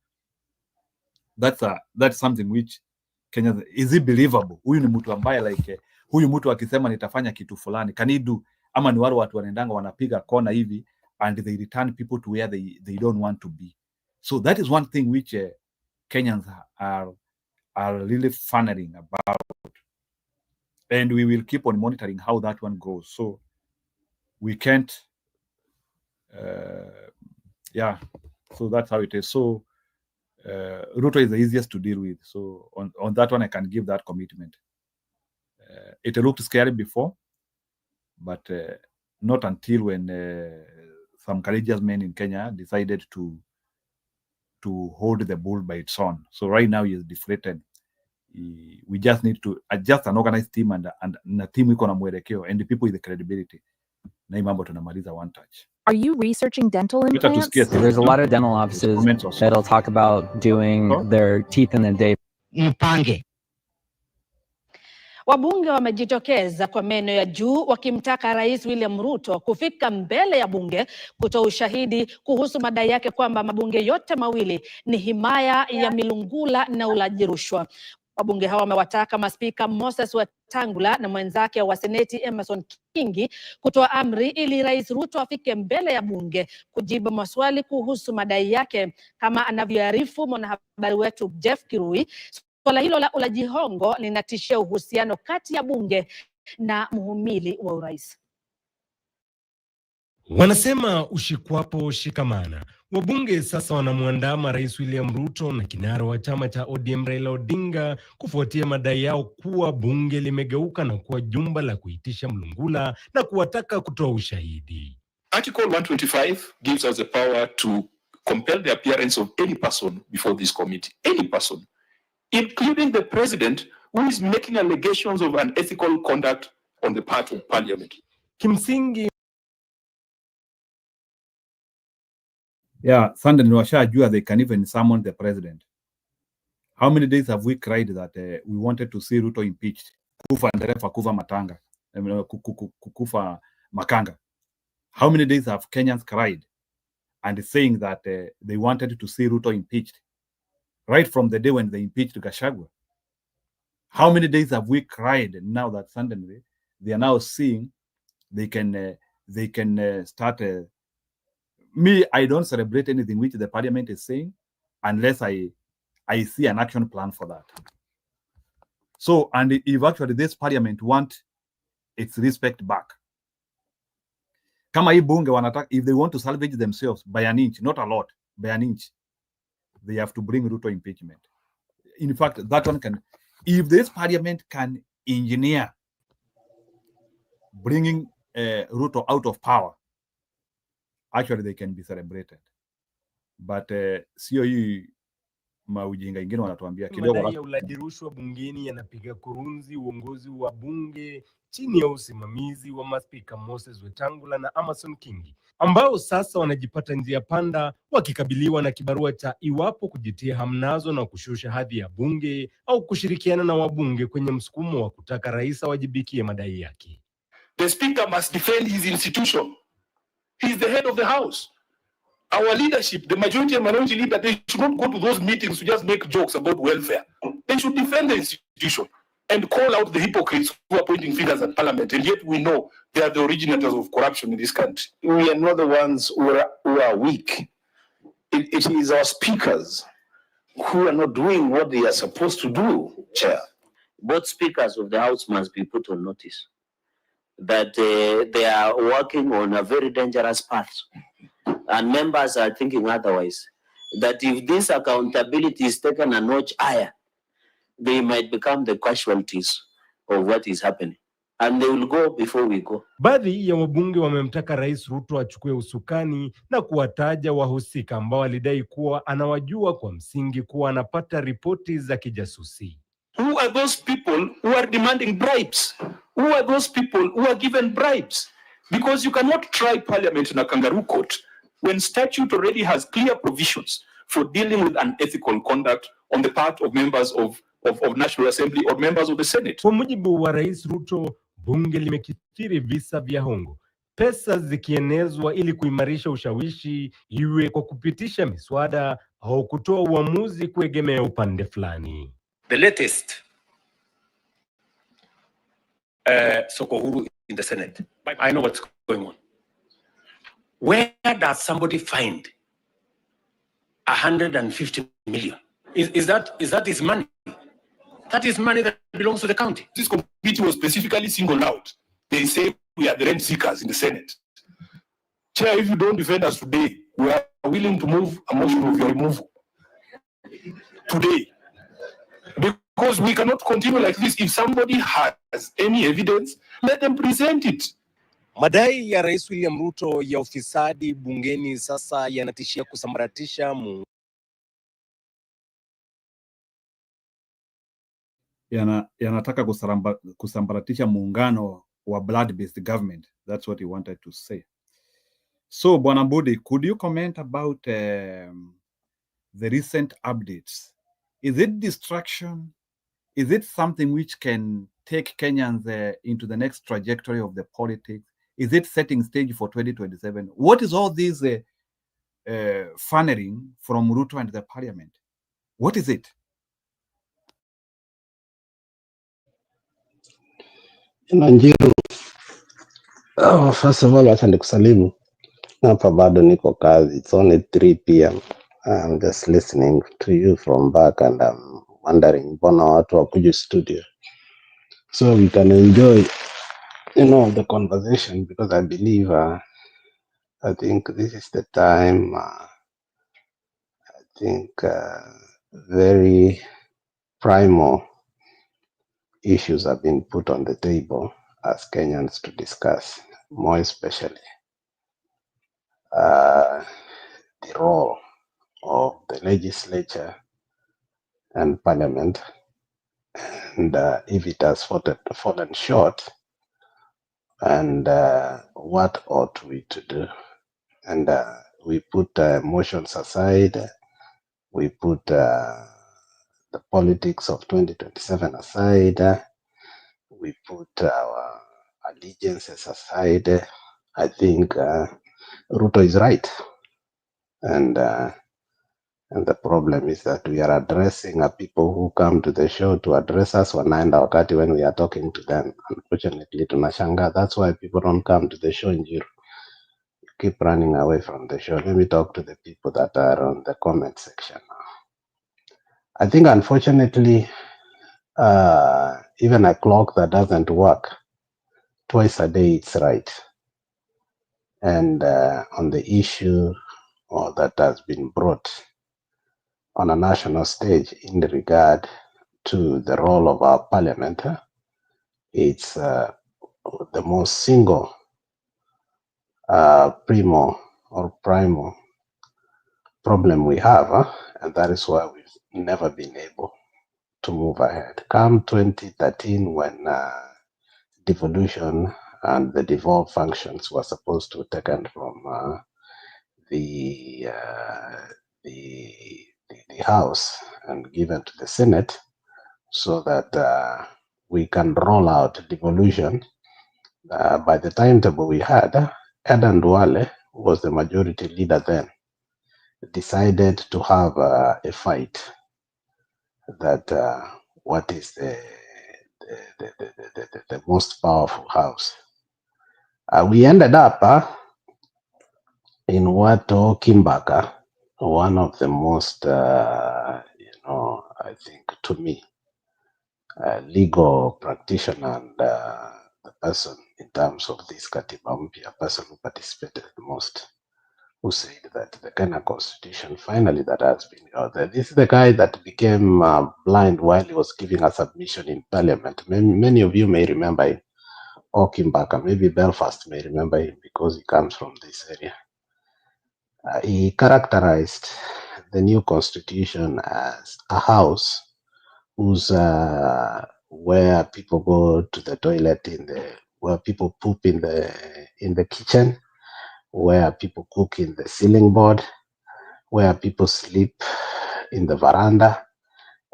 That's something which Kenyans, is he believable? Huyu ni mtu ambaye like huyu mtu akisema nitafanya kitu fulani, can he do? Ama ni wale watu wanaendanga wanapiga kona hivi and they return people to where they don't want to be. So that is one thing which Kenyans are really funneling about, and we will keep on monitoring how that one goes. So we can't so that's how it is. So Ruto is the easiest to deal with. So on that one, I can give that commitment. It looked scary before, but not until when some courageous men in Kenya decided to hold the bull by its horn. So right now he is deflated. We just need to adjust an organized team and a team iko na mwelekeo and the people with the credibility. Na hii mambo tunamaliza one touch. Are you researching dental implants? There's a lot of dental offices that'll talk about doing their teeth in a day. Mpange. Wabunge wamejitokeza kwa meno ya juu wakimtaka Rais William Ruto kufika mbele ya bunge kutoa ushahidi kuhusu madai yake kwamba mabunge yote mawili ni himaya ya milungula na ulaji rushwa. Wabunge hawa wamewataka maspika Moses Wetangula na mwenzake wa Seneti Emerson Kingi kutoa amri ili Rais Ruto afike mbele ya bunge kujibu maswali kuhusu madai yake, kama anavyoarifu mwanahabari wetu Jeff Kirui. Swala hilo la ulaji hongo linatishia uhusiano kati ya bunge na mhimili wa urais. Wanasema ushikwapo shikamana. Wabunge sasa wanamwandama Rais William Ruto na kinara wa chama cha ODM Raila Odinga kufuatia madai yao kuwa bunge limegeuka na kuwa jumba la kuitisha mlungula na kuwataka kutoa ushahidi. Article 125 gives us the power to compel the appearance of any person before this committee, any person, including the president, who is making allegations of unethical conduct on the part of parliament. Kimsingi, Sunday washajua they can even summon the president. How many days have we cried that we wanted to see Ruto impeached? Kufa nderefa, kufa matanga, kufa makanga. How many days have Kenyans cried and saying that they wanted to see Ruto impeached? Right from the day when they impeached Gachagua. How many days have we cried now that suddenly they are now seeing they can start me, I don't celebrate anything which the parliament is saying unless I see an action plan for that. So, and if actually this parliament want its respect back, kama hii bunge wanataka, if they want to salvage themselves by an inch, not a lot, by an inch, they have to bring Ruto impeachment. In fact, that one can, if this parliament can engineer bringing Ruto out of power, actually they can be celebrated. But sio hii maujinga ingine wanatuambia kidogo. Madai ya ulaji rushwa bungeni yanapiga kurunzi uongozi wa bunge chini ya usimamizi wa maspika Moses Wetangula na Emerson Kingi, ambao sasa wanajipata njia panda wakikabiliwa na kibarua cha iwapo kujitia hamnazo na kushusha hadhi ya bunge au kushirikiana na wabunge kwenye msukumo wa kutaka rais awajibikie madai yake. The speaker must defend his institution. He is the head of the house. Our leadership, the majority and minority leader, they should not go to those meetings to just make jokes about welfare. They should defend the institution and call out the hypocrites who are pointing fingers at parliament. And yet we know they are the originators of corruption in this country. We are not the ones who are weak. It is our speakers who are not doing what they are supposed to do, Chair. Both speakers of the House must be put on notice that they are working on a very dangerous path. And members are thinking otherwise, that if this accountability is taken a notch higher, they might become the casualties of what is happening. and they will go before we go. Baadhi ya wabunge wamemtaka Rais Ruto achukue usukani na kuwataja wahusika ambao walidai kuwa anawajua kwa msingi kuwa anapata ripoti za kijasusi. Who are those people who are demanding bribes? Who are those people who are given bribes? Because you cannot try parliament in a kangaroo court when statute already has clear provisions for dealing with unethical conduct on the part of members of National Assembly or members of the Senate. Kwa mujibu wa Rais Ruto, bunge limekithiri visa vya hongo, pesa zikienezwa ili kuimarisha ushawishi, iwe kwa kupitisha miswada au kutoa uamuzi kuegemea upande fulani. The latest soko huru in the Senate. I know what's going on. Where does somebody find 150 million? Is that his money? That is money that belongs to the county. This committee was specifically singled out. They say we are the rent seekers in the Senate. Chair, if you don't defend us today, we are willing to move a motion of your removal today. Because we cannot continue like this. If somebody has any evidence, let them present it. Madai ya Rais William Ruto ya ufisadi bungeni sasa yanatishia kusambaratisha yanataka kusambaratisha muungano wa blood-based government. That's what he wanted to say. So, Bwana Mbudi, could you comment about the recent updates? Is it distraction? Is it something which can take Kenyans into the next trajectory of the politics? Is it setting stage for 2027? What is all this funneling from Ruto and the parliament? What is it? Nanjiru, first of all, acha nikusalimu. Hapa bado niko kazi. It's only 3 p.m. I'm just listening to you from back and I'm wondering mbona watu wakuja studio so we can enjoy the conversation, because I believe I think this is the time I think very primal issues have been put on the table as Kenyans to discuss, more especially the role of the legislature and parliament, and if it has fallen short, and what ought we to do. And we put motions aside, we put the politics of 2027 aside, we put our allegiances aside. I think Ruto is right, and the problem is that we are addressing people who come to the show to address us wanaenda wakati when we are talking to them. Unfortunately, tunashanga. That's why people don't come to the show in Jiru. You keep running away from the show. Let me talk to the people that are on the comment section now. I think, unfortunately, even a clock that doesn't work twice a day, it's right. And on the issue that has been brought on a national stage in regard to the role of our parliament, it's the most single primal problem we have, and that is why we've never been able to move ahead. Come 2013, when devolution and the devolved functions were supposed to be taken from the House and given to the Senate, so that we can roll out devolution. By the timetable we had, Adan Duale was the majority leader then, decided to have a fight that what is the most powerful house. We ended up in Wato Kimbaka, one of the most, I think, to me, legal practitioner and the person in terms of this Katiba Mpya, person who participated the most, who said that the Kenya Constitution finally that has been out there. This is the guy that became blind while he was giving a submission in Parliament. Many of you may remember him. or Kimbaka. Maybe Belfast may remember him because he comes from this area. He characterized the new constitution as a house whose where people go to the toilet where people poop in the kitchen, where people cook in the ceiling board, where people sleep in the veranda,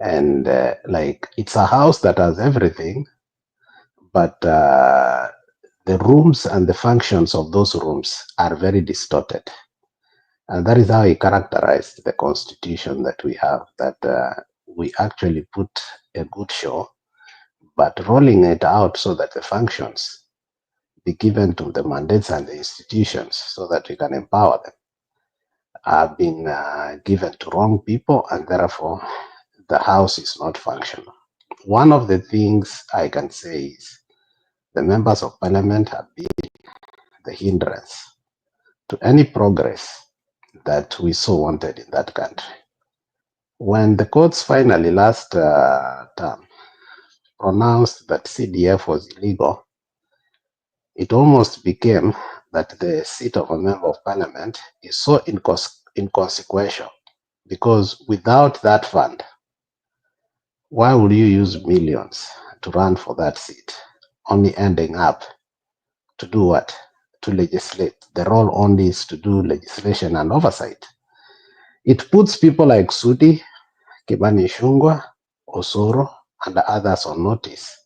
and like it's a house that has everything, but the rooms and the functions of those rooms are very distorted. And that is how he characterized the constitution that we have, that we actually put a good show, but rolling it out so that the functions be given to the mandates and the institutions so that we can empower them have been given to wrong people, and therefore the house is not functional. One of the things I can say is the members of parliament have been the hindrance to any progress that we so wanted in that country. When the courts finally last term pronounced that CDF was illegal, it almost became that the seat of a member of parliament is so inconsequential, because without that fund, why would you use millions to run for that seat, only ending up to do what? To legislate. The role only is to do legislation and oversight. It puts people like Sudi, Kibani Shungwa, Osoro, and others on notice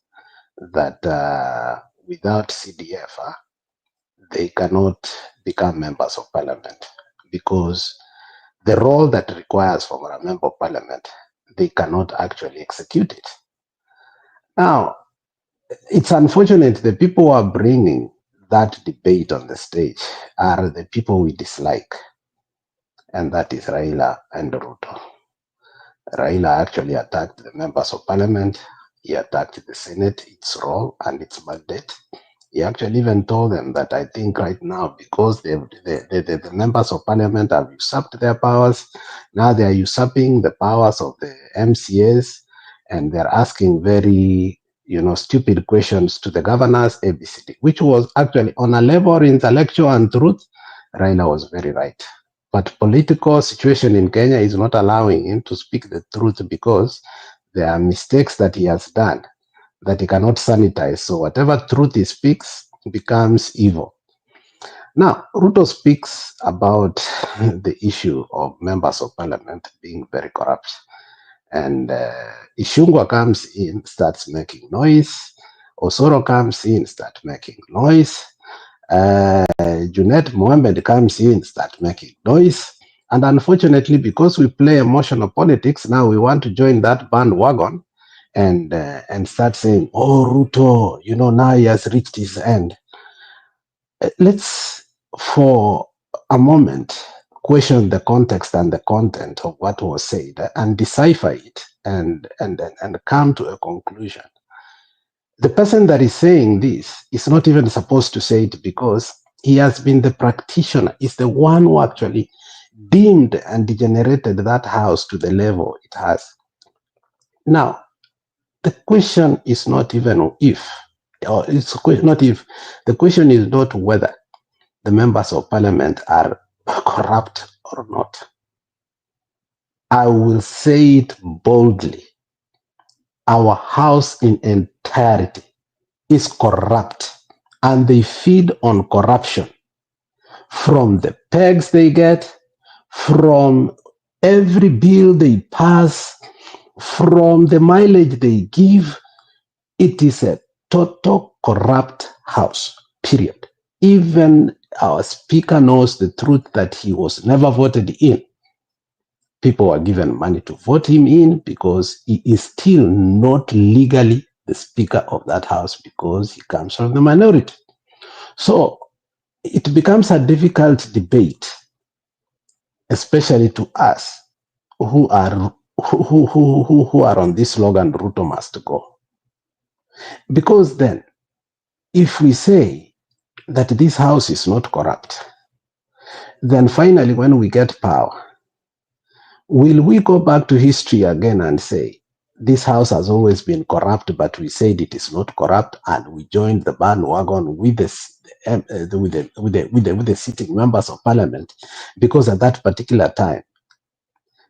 that without CDF, they cannot become members of parliament, because the role that requires from a member of parliament, they cannot actually execute it. Now, it's unfortunate the people who are bringing that debate on the stage are the people we dislike, and that is Raila and Ruto. Raila actually attacked the members of parliament. He attacked the Senate, its role and its mandate. He actually even told them that I think right now, because the members of parliament have usurped their powers, now they are usurping the powers of the MCAs, and they're asking very, stupid questions to the governors, ABCD, which was actually on a level of intellectual and truth. Raila was very right. But political situation in Kenya is not allowing him to speak the truth, because there are mistakes that he has done that he cannot sanitize. So whatever truth he speaks becomes evil. Now, Ruto speaks about the issue of members of parliament being very corrupt. And Ishungwa comes in, starts making noise. Osoro comes in, starts making noise. Junet Mohammed comes in, start making noise. And unfortunately, because we play emotional politics, now we want to join that bandwagon and start saying, oh, Ruto, now he has reached his end. Let's, for a moment, question the context and the content of what was said and decipher it and come to a conclusion. The person that is saying this is not even supposed to say it, because he has been the practitioner, is the one who actually dimmed and degenerated that house to the level it has. Now, the question is not even if, or it's not if, the question is not whether the members of parliament are corrupt or not. I will say it boldly. Our house in entirety is corrupt, and they feed on corruption from the pegs they get, from every bill they pass, from the mileage they give. It is a total corrupt house, period. Even our speaker knows the truth that he was never voted in. People were given money to vote him in because he is still not legally the speaker of that house, because he comes from the minority. So it becomes a difficult debate, especially to us who are on this slogan, Ruto must go. Because then, if we say that this house is not corrupt, then finally when we get power, will we go back to history again and say this house has always been corrupt, but we said it is not corrupt, and we joined the bandwagon with the sitting members of parliament, because at that particular time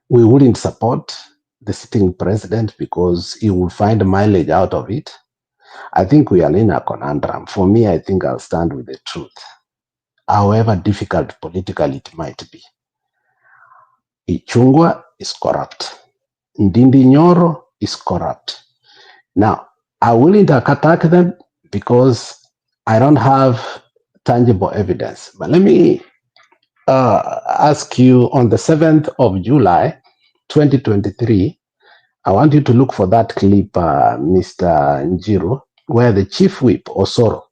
we wouldn't support the sitting president because he would find mileage out of it. I think we are in a conundrum. For me, I think I'll stand with the truth, however difficult politically it might be. Ichungwa is corrupt. Ndindi Nyoro is corrupt. Now, I wouldn't attack them because I don't have tangible evidence. But let me ask you, on the 7th of July, 2023, I want you to look for that clip, Mr. Njiru, where the Chief Whip, Osoro,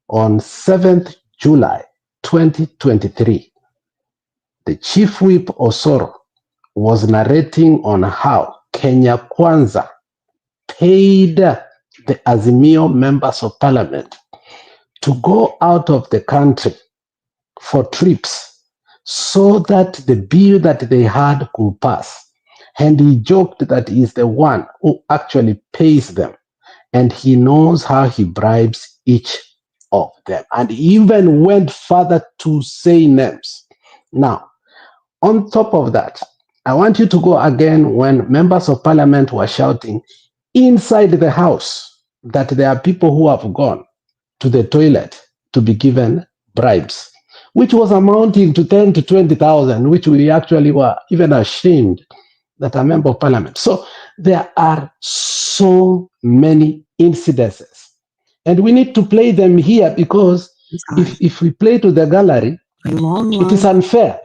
on 7th July, 2023, the Chief Whip, Osoro, was narrating on how Kenya Kwanza paid the Azimio members of parliament to go out of the country for trips so that the bill that they had could pass. And he joked that he's the one who actually pays them, and he knows how he bribes each of them. And he even went further to say names. Now, on top of that, I want you to go again when members of parliament were shouting inside the house that there are people who have gone to the toilet to be given bribes, which was amounting to 10 to 20,000, which we actually were even ashamed that a member of parliament. So there are so many incidences, and we need to play them here because if we play to the gallery, it is unfair.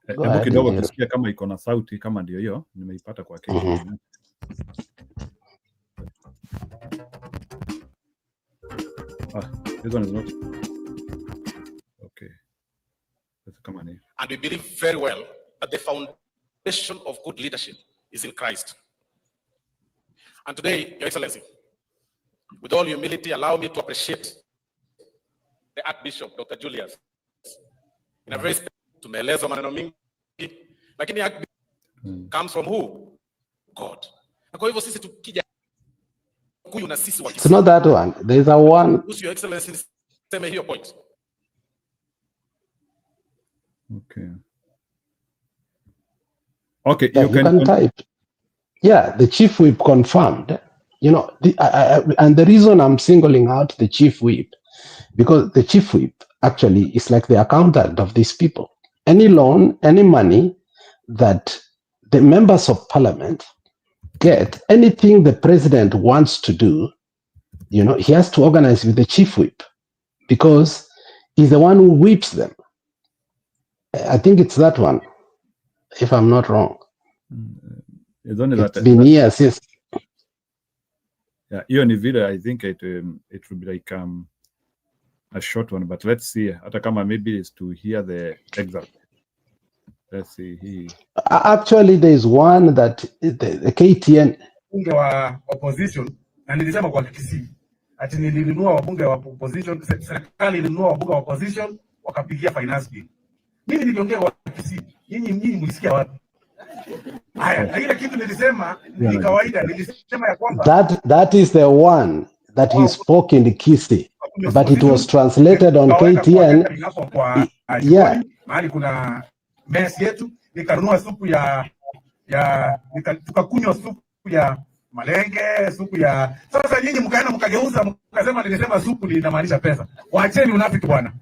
Hebu kidogo tusikie kama iko na sauti, kama ndio hiyo nimeipata kwa KTN. This one is not. Okay. Come on. And we believe very well that the foundation of good leadership is in Christ. And today, Your Excellency, with all humility, allow me to appreciate the Archbishop, Dr. Julius, in a very special tumeelezwa maneno mingi, lakini Archbishop comes from who? God. Na kwa hivyo sisi tukija kuyu na sisi It's not that one. There's a one. Your Excellency, sema hiyo point. Okay. Okay, Yeah, you can type. Yeah, the Chief Whip confirmed. You know, and the reason I'm singling out the Chief Whip, because the Chief Whip actually is like the accountant of these people. Any loan, any money that the members of parliament get, anything the president wants to do, you know, he has to organize with the Chief Whip because he's the one who whips them. I think it's that one, if I'm not wrong. It's only it's been years, yes. Yeah, hiyo ni video. I think it will be like a short one, but let's see. Hata kama maybe is to hear the excerpt. Let's see. Actually, there's one that the KTN. Bunge wa opposition, na nilisema kwa Kisii ati nilinunua wabunge wa opposition, serikali ilinunua wabunge wa opposition wakapigia finance bill. Mimi niliongea kwa Kisii, nyinyi mlisikia wapi? Haya, ile kitu nilisema ni kawaida, nilisema ya kwamba that is the one that he spoke in the Kisii, but it was translated on KTN. Yeah. Mahali kuna mess yetu, nikanunua supu tukakunywa supu ya malenge, supu ya sasa. Nyinyi mkaenda mkageuza mkasema nilisema supu linamaanisha pesa. Waacheni unafiki bwana.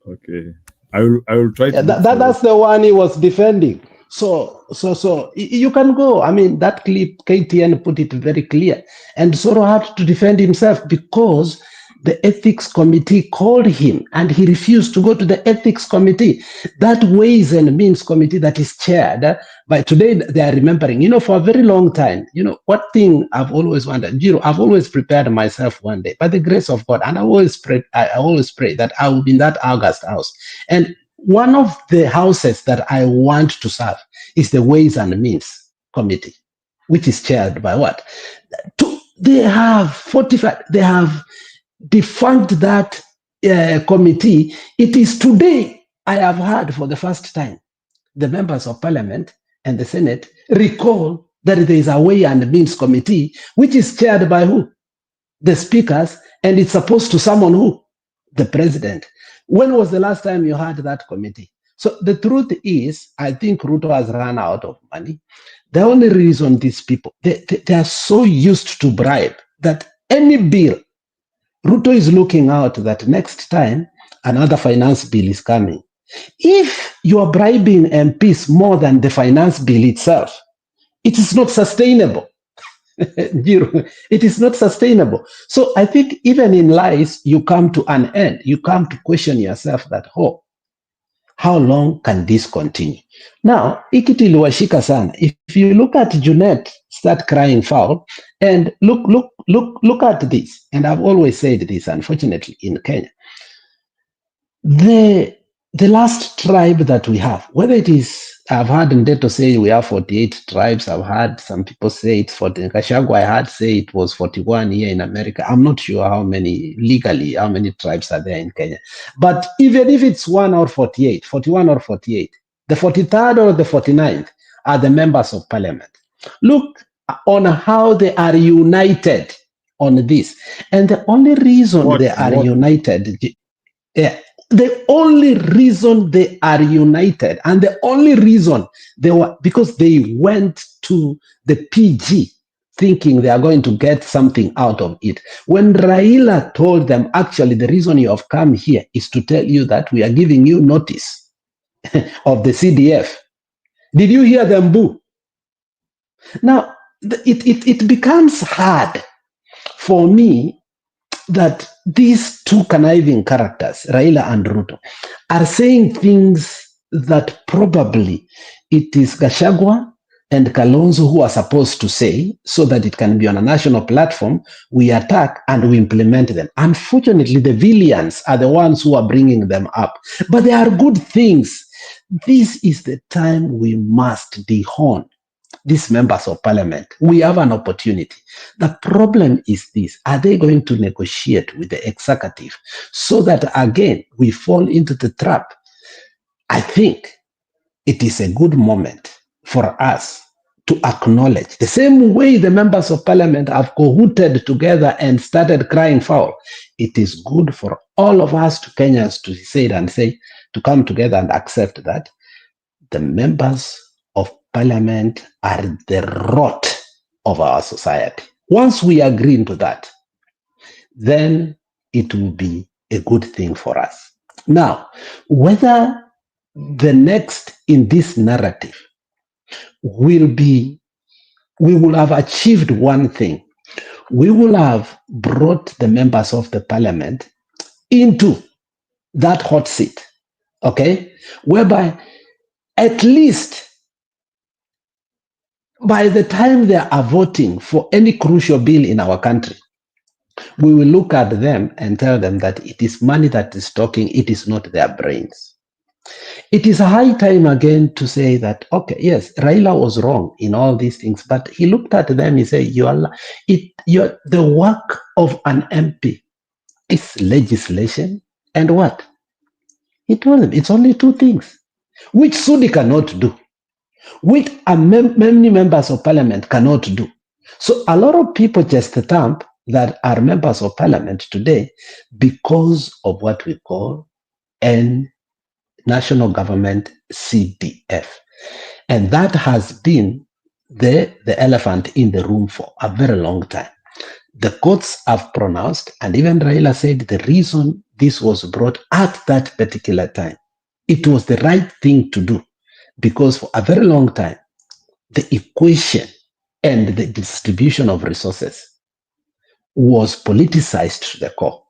Okay, I will try to. That's the one he was defending. So you can go. I mean, that clip, KTN put it very clear. And Soro had to defend himself because the ethics committee called him and he refused to go to the ethics committee. That Ways and Means committee that is chaired by, today they are remembering, you know, for a very long time, you know, what thing I've always wondered, Jiro, I've always prepared myself one day by the grace of God. And I always pray that I will be in that August house. And one of the houses that I want to serve is the Ways and Means Committee, which is chaired by what? They have defunct that committee, it is today I have heard for the first time the members of parliament and the Senate recall that there is a way and means committee, which is chaired by who? The speakers, and it's supposed to summon who? The president. When was the last time you had that committee? So the truth is, I think Ruto has run out of money. The only reason these people, they are so used to bribe that any bill, Ruto is looking out that next time another finance bill is coming. If you are bribing MPs more than the finance bill itself, it is not sustainable. It is not sustainable. So I think even in lies, you come to an end. You come to question yourself that, oh, how long can this continue? Now, ikiti iliwashika sana. If you look at Junet start crying foul, and look at this, and I've always said this, unfortunately, in Kenya, the last tribe that we have, whether it is, I've heard Ndeto say we have 48 tribes. I've heard some people say it's 40. Kashago, I heard say it was 41 here in America. I'm not sure how many, legally, how many tribes are there in Kenya. But even if it's 1 or 48, 41 or 48, the 43rd or the 49th are the members of parliament. Look on how they are united on this. And the only reason they are united, the only reason they are united, and the only reason they were, because they went to the PG thinking they are going to get something out of it. When Raila told them, actually, the reason you have come here is to tell you that we are giving you notice of the CDF. Did you hear them boo? Now, it becomes hard for me that these two conniving characters, Raila and Ruto, are saying things that probably it is Gachagua and Kalonzo who are supposed to say, so that it can be on a national platform. We attack and we implement them. Unfortunately, the villains are the ones who are bringing them up. But they are good things. This is the time we must dehorn these members of parliament. We have an opportunity. The problem is this: are they going to negotiate with the executive so that again we fall into the trap? I think it is a good moment for us to acknowledge the same way the members of parliament have cahooted together and started crying foul. It is good for all of us to Kenyans to say it and say, to come together and accept that the members of parliament are the rot of our society. Once we agree into that, then it will be a good thing for us. Now, whether the next in this narrative will be, we will have achieved one thing. We will have brought the members of the parliament into that hot seat, okay? Whereby at least by the time they are voting for any crucial bill in our country, we will look at them and tell them that it is money that is talking, it is not their brains. It is a high time again to say that, okay, yes, Raila was wrong in all these things, but he looked at them, he said, the work of an MP is legislation and what? He told them it's only two things, which Sudi cannot do, which many members of parliament cannot do. So a lot of people just thump that are members of parliament today because of what we call an national government CDF. And that has been the elephant in the room for a very long time. The courts have pronounced, and even Raila said the reason this was brought at that particular time, it was the right thing to do, because for a very long time, the equation and the distribution of resources was politicized to the core.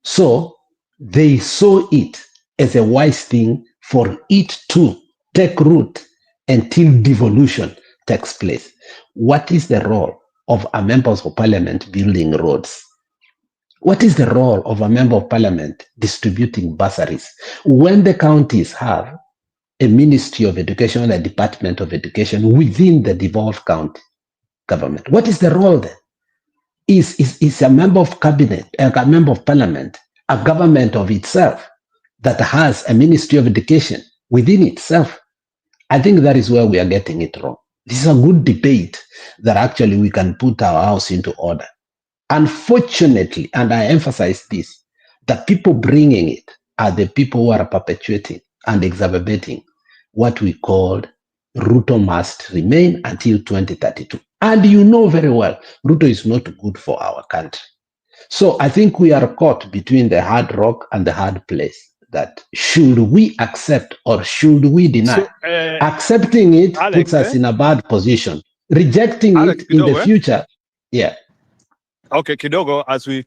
So they saw it as a wise thing for it to take root until devolution takes place. What is the role of a member of parliament building roads? What is the role of a member of parliament distributing bursaries when the counties have a Ministry of Education, a Department of Education within the devolved county government? What is the role then? Is a member of cabinet, a member of parliament, a government of itself that has a Ministry of Education within itself. I think that is where we are getting it wrong. This is a good debate that actually we can put our house into order. Unfortunately, and I emphasize this, the people bringing it are the people who are perpetuating and exacerbating what we called Ruto must remain until 2032. And you know very well, Ruto is not good for our country. So I think we are caught between the hard rock and the hard place. That should we accept or should we deny? So, Accepting it Alex, puts us in a bad position. Rejecting Alex, it in the kidogo, future, yeah. Okay, kidogo, as we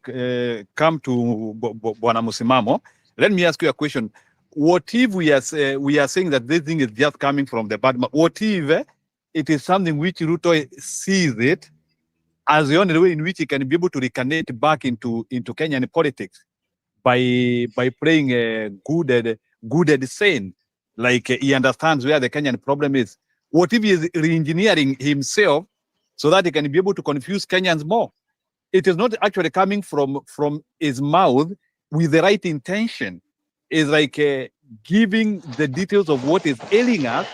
come to Bwana Musimamo, let me ask you a question. What if we are saying that this thing is just coming from the bad? What if it is something which Ruto sees it as the only way in which he can be able to reconnect back into Kenyan politics by playing a good scene, like he understands where the Kenyan problem is? What if he is re-engineering himself so that he can be able to confuse Kenyans more? It is not actually coming from his mouth with the right intention. It's like giving the details of what is ailing us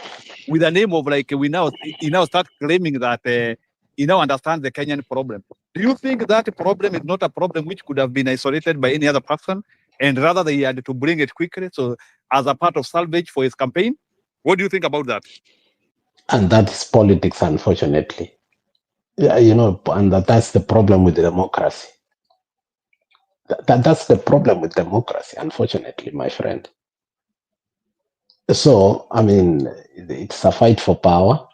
with the name of like he now start claiming that he now understands the Kenyan problem. Do you think that problem is not a problem which could have been isolated by any other person, and rather they had to bring it quickly, so as a part of salvage for his campaign? What do you think about that? And that's politics, unfortunately. Yeah, you know, and that's the problem with the democracy. That's the problem with democracy, unfortunately, my friend. So, I mean, it's a fight for power.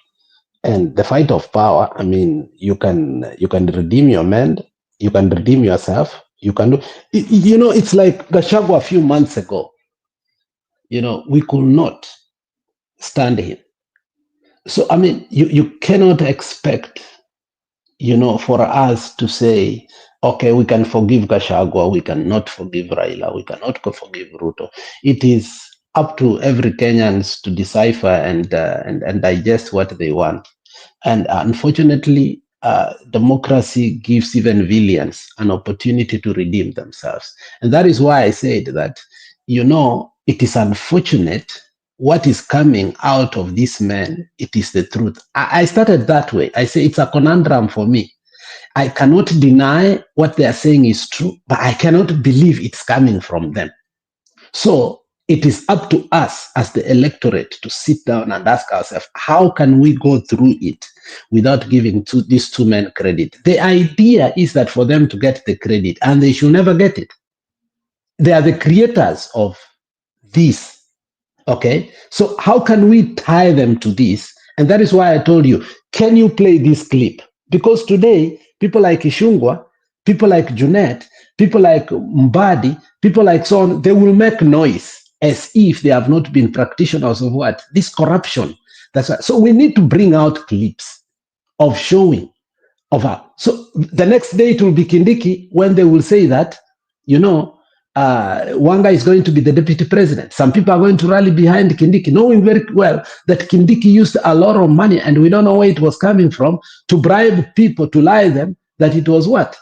And the fight of power, I mean, you can redeem your man, you can redeem yourself, you can do, you know, it's like Gachagua a few months ago. You know, we could not stand him. So, I mean, you cannot expect, you know, for us to say, okay, we can forgive Gachagua, we cannot forgive Raila, we cannot forgive Ruto. It is up to every Kenyans to decipher and digest what they want. And unfortunately, democracy gives even villains an opportunity to redeem themselves. And that is why I said that, you know, it is unfortunate what is coming out of this man. It is the truth. I started that way. I say it's a conundrum for me. I cannot deny what they are saying is true, but I cannot believe it's coming from them. So it is up to us as the electorate to sit down and ask ourselves, how can we go through it without giving these two men credit? The idea is that for them to get the credit, and they should never get it. They are the creators of this, okay? So how can we tie them to this? And that is why I told you, can you play this clip? Because today, people like Ishungwa, people like Junet, people like Mbadi, people like so on, they will make noise as if they have not been practitioners of what? This corruption. That's why. So we need to bring out clips of showing of her. So the next day it will be Kindiki when they will say that, you know, Wanga is going to be the deputy president. Some people are going to rally behind Kindiki, knowing very well that Kindiki used a lot of money, and we don't know where it was coming from, to bribe people, to lie them that it was what?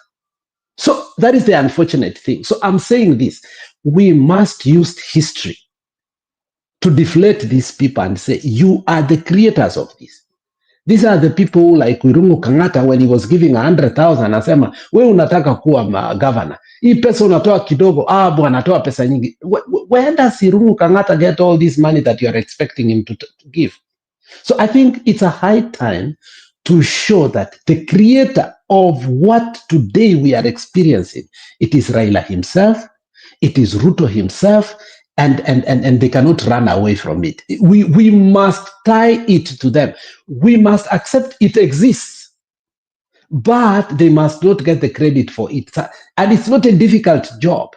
So that is the unfortunate thing. So I'm saying this, we must use history to deflate these people and say, you are the creators of this. These are the people like Wirungu Kangata, when he was giving 100,000, asema, we unataka kuwa governor. Hii pesa unatoa kidogo, bwana anatoa pesa nyingi. Where does Wirungu Kangata get all this money that you are expecting him to give? So I think it's a high time to show that the creator of what today we are experiencing, it is Raila himself, it is Ruto himself, and they cannot run away from it. We must tie it to them. We must accept it exists, but they must not get the credit for it. And it's not a difficult job.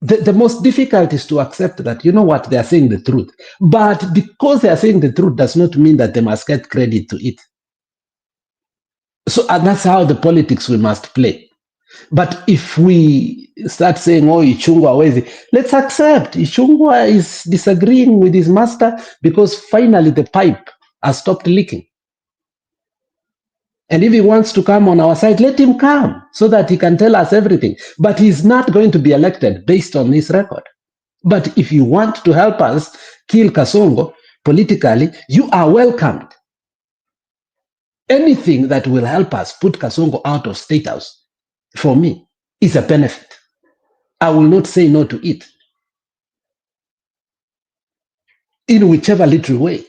The most difficult is to accept that, you know what, they are saying the truth. But because they are saying the truth does not mean that they must get credit to it. So and that's how the politics we must play. But if we start saying, oh, Ichungwa hawezi, let's accept Ichungwa is disagreeing with his master because finally the pipe has stopped leaking. And if he wants to come on our side, let him come so that he can tell us everything. But he's not going to be elected based on this record. But if you want to help us kill Kasongo politically, you are welcomed. Anything that will help us put Kasongo out of State House, for me, is a benefit. I will not say no to it in whichever little way.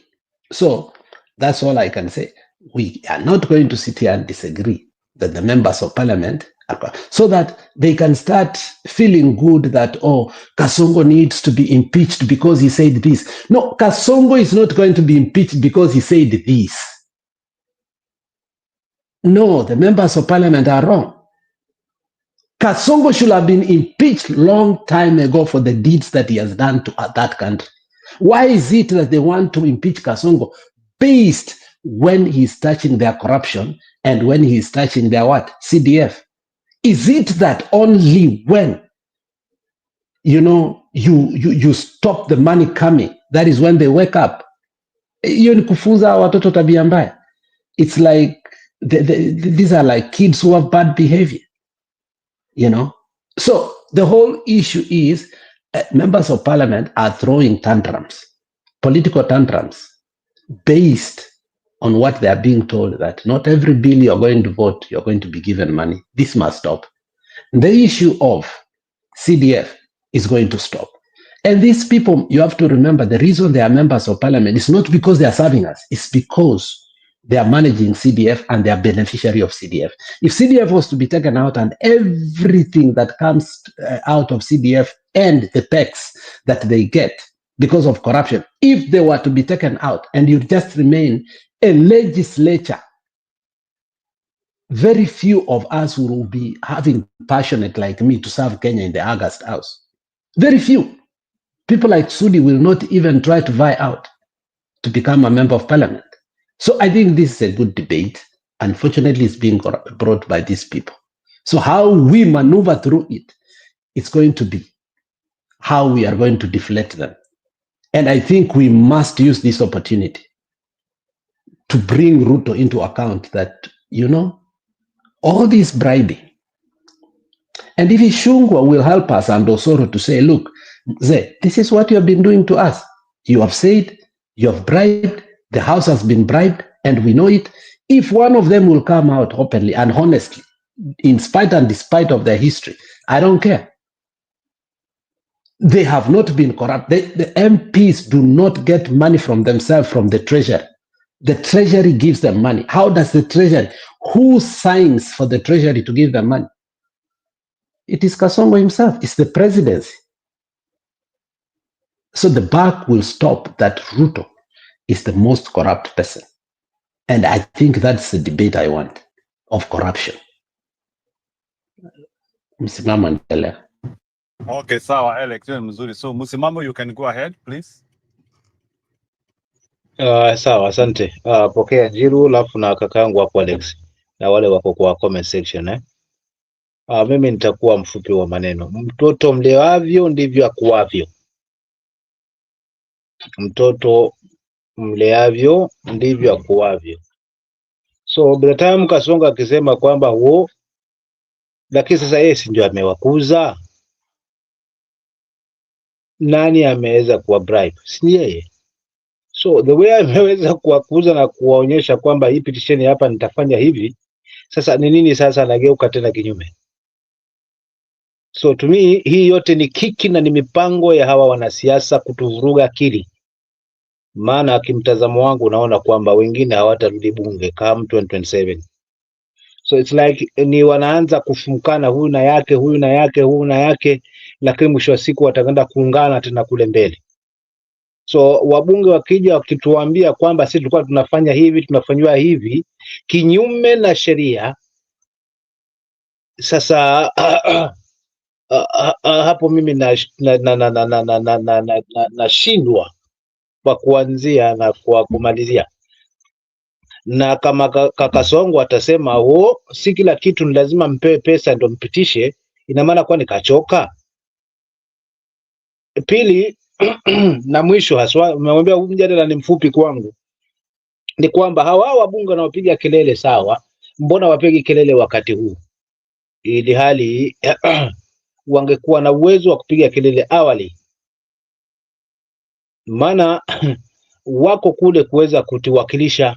So that's all I can say. We are not going to sit here and disagree that the members of parliament are, so that they can start feeling good that, oh, Kasongo needs to be impeached because he said this. No, Kasongo is not going to be impeached because he said this. No, the members of parliament are wrong. Kasongo should have been impeached long time ago for the deeds that he has done to that country. Why is it that they want to impeach Kasongo based when he's touching their corruption and when he's touching their what? CDF? Is it that only when you stop the money coming, that is when they wake up? Hiyo ni kufunza watoto tabia mbaya. It's like these are like kids who have bad behavior, So the whole issue is members of parliament are throwing tantrums, political tantrums, based on what they are being told that not every bill you're going to vote, you're going to be given money. This must stop. The issue of CDF is going to stop. And these people, you have to remember, the reason they are members of parliament is not because they are serving us, it's because they are managing CDF and they are beneficiary of CDF. If CDF was to be taken out and everything that comes out of CDF and the PECs that they get because of corruption, if they were to be taken out and you just remain a legislature, very few of us will be having passionate like me to serve Kenya in the August House. Very few. People like Sudi will not even try to vie out to become a member of parliament. So I think this is a good debate. Unfortunately, it's being brought by these people. So how we maneuver through it, it's going to be how we are going to deflate them. And I think we must use this opportunity to bring Ruto into account that, all this bribing. And if Ishungwa will help us and Osoro to say, look, Zé, this is what you have been doing to us. You have said, you have bribed, the house has been bribed, and we know it. If one of them will come out openly and honestly, in spite and despite of their history, I don't care. They have not been corrupt. The MPs do not get money from themselves from the treasury. The treasury gives them money. How does the treasury? Who signs for the treasury to give them money? It is Kasongo himself. It's the presidency. So the buck will stop that Ruto is the most corrupt person. And I think that's the debate I want, of corruption. Msimamo endelea. Okay, sawa, Alex, you're mzuri. So Musimamo, you can go ahead, please. Sawa, asante. Pokea Jiru alafu na kakaangu hapo Alex na wale wako kwa comment section mimi nitakuwa mfupi wa maneno. Mtoto mlewavyo ndivyo akuavyo. Mtoto mleavyo ndivyo akuavyo. So by the time Kasongo akisema kwamba lakini sasa yeye si ndio amewakuza? Nani ameweza kuwa bribe? Si yeye. So the way ameweza kuwakuza na kuwaonyesha kwamba hii petition hapa nitafanya hivi, sasa ni nini sasa anageuka tena kinyume? So to me hii yote ni kiki na ni mipango ya hawa wanasiasa kutuvuruga akili. Maana kimtazamo wangu naona kwamba wengine hawatarudi bunge kama 2027. So it's like ni wanaanza kufumkana huyu na yake, huyu na yake, huyu na yake, lakini mwisho wa siku watakwenda kuungana tena kule mbele. So wabunge wakija wakituambia kwamba sisi tulikuwa tunafanya hivi, tunafanywa hivi kinyume na sheria, sasa hapo mimi nashindwa kwa kuanzia na kwa kumalizia. Na kama Kasongo atasema si kila kitu ni lazima mpewe pesa ndio mpitishe, ina maana kwani kachoka? Pili na mwisho haswa, nimemwambia mjadala ni mfupi kwangu, ni kwamba hawa wabunge wanaopiga kelele sawa, mbona wapigi kelele wakati huu, ili hali wangekuwa na uwezo wa kupiga kelele awali, maana wako kule kuweza kutuwakilisha,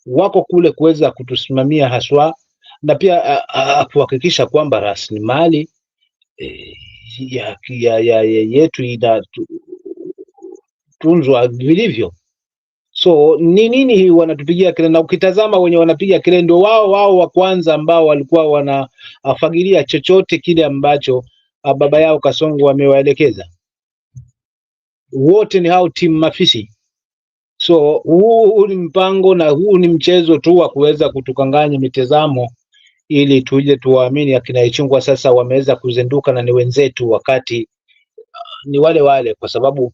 wako kule kuweza kutusimamia haswa, na pia kuhakikisha kwamba rasilimali yetu inatunzwa vilivyo. So ni nini wanatupigia kelele? Na ukitazama wenye wanapiga kelele ndio wao wa kwanza ambao walikuwa wanafagilia chochote kile ambacho baba yao Kasongo wamewaelekeza. Wote ni hao timu mafisi. So huu ni mpango na huu ni mchezo tu wa kuweza kutukanganya mitazamo ili tuje tuwaamini akina Ichungwa sasa wameweza kuzenduka na ni wenzetu, wakati ni wale wale, kwa sababu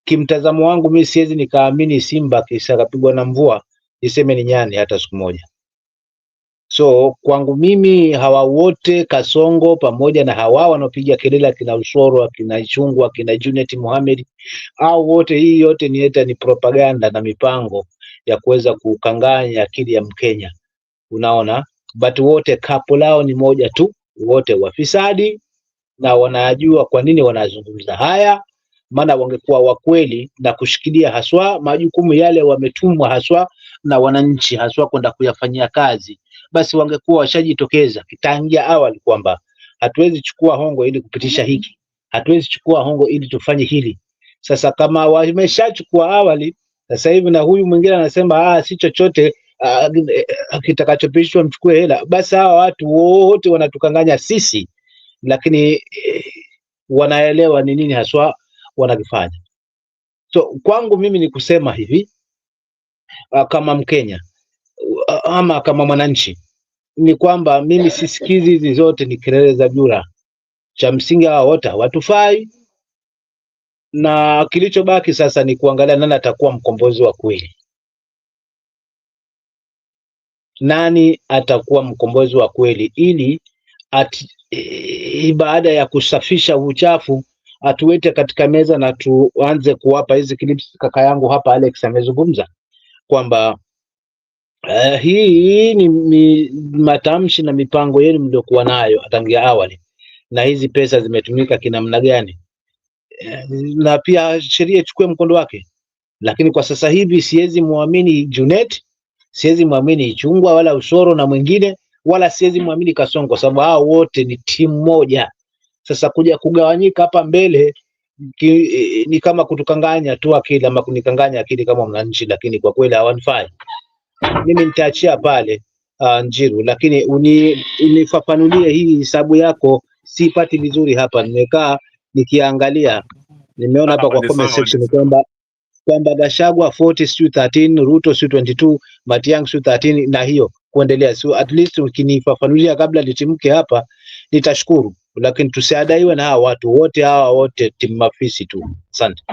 kimtazamo wangu mimi siwezi nikaamini Simba kisha kapigwa na mvua niseme ni nyani hata siku moja. So kwangu mimi hawa wote Kasongo pamoja na hawa wanaopiga kelele akina Usoro, akina Ichungwa, akina Junet Mohamed, au wote, hii yote ni propaganda na mipango ya kuweza kukanganya akili ya Mkenya, unaona. But wote kapo lao ni moja tu, wote wafisadi, na wanajua kwa nini wanazungumza haya. Maana wangekuwa wakweli na kushikilia haswa majukumu yale wametumwa haswa na wananchi haswa kwenda kuyafanyia kazi, basi wangekuwa washajitokeza kitangia awali kwamba hatuwezi chukua hongo ili kupitisha hiki, hatuwezi chukua hongo ili tufanye hili. Sasa kama wameshachukua awali, sasa hivi na huyu mwingine anasema si chochote kitakachopishwa mchukue hela, basi hawa watu wote wanatukanganya sisi, lakini wanaelewa ni nini haswa wanakifanya. So kwangu mimi ni kusema hivi, kama Mkenya ama kama mwananchi, ni kwamba mimi sisikizi hizi zote ni kelele za jura. Cha msingi hawa wote hawatufai, na kilichobaki sasa ni kuangalia nani atakuwa mkombozi wa kweli, nani atakuwa mkombozi wa kweli, ili baada ya kusafisha uchafu atuwete katika meza na tuanze kuwapa hizi clips. Kaka yangu hapa Alex amezungumza kwamba hii ni matamshi na mipango yenu mliokuwa nayo tangia awali, na hizi pesa zimetumika kinamna gani, na pia sheria ichukue mkondo wake. Lakini kwa sasa hivi siwezi muamini Junet, siwezi muamini Ichungwa wala Usoro na mwingine, wala siwezi muamini Kasongo, kwa sababu hao wote ni timu moja. Sasa kuja kugawanyika hapa mbele ni kama kutukanganya tu akili, ama kunikanganya akili kama mwananchi, lakini kwa kweli hawanifai. Mimi nitaachia pale Njiru, lakini unifafanulie hii hesabu yako, sipati vizuri hapa. Nimekaa nikiangalia, nimeona hapa kwa comment section kwamba Gachagua 40-13, Ruto 22, Matiang'i 13 na hiyo kuendelea. So at least ukinifafanulia kabla litimke hapa nitashukuru, lakini tusiadaiwe na hawa wote timu mafisi tu. Asante.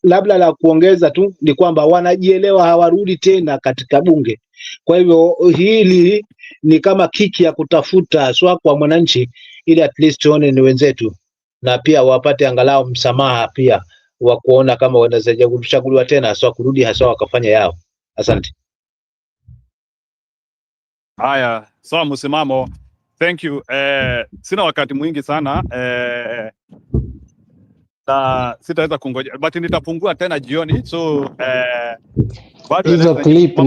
Labda la kuongeza tu ni kwamba wanajielewa, hawarudi tena katika bunge. Kwa hivyo hili ni kama kiki ya kutafuta swa kwa mwananchi, ili at least tuone ni wenzetu, na pia wapate angalau msamaha pia wa kuona kama wanaweza kuchaguliwa tena, swa kurudi haswa wakafanya yao. Asante. Haya, sawa, msimamo. Thank you. Sina wakati mwingi sana na sitaweza kungoja, but nitapungua tena jioni. So hizo clip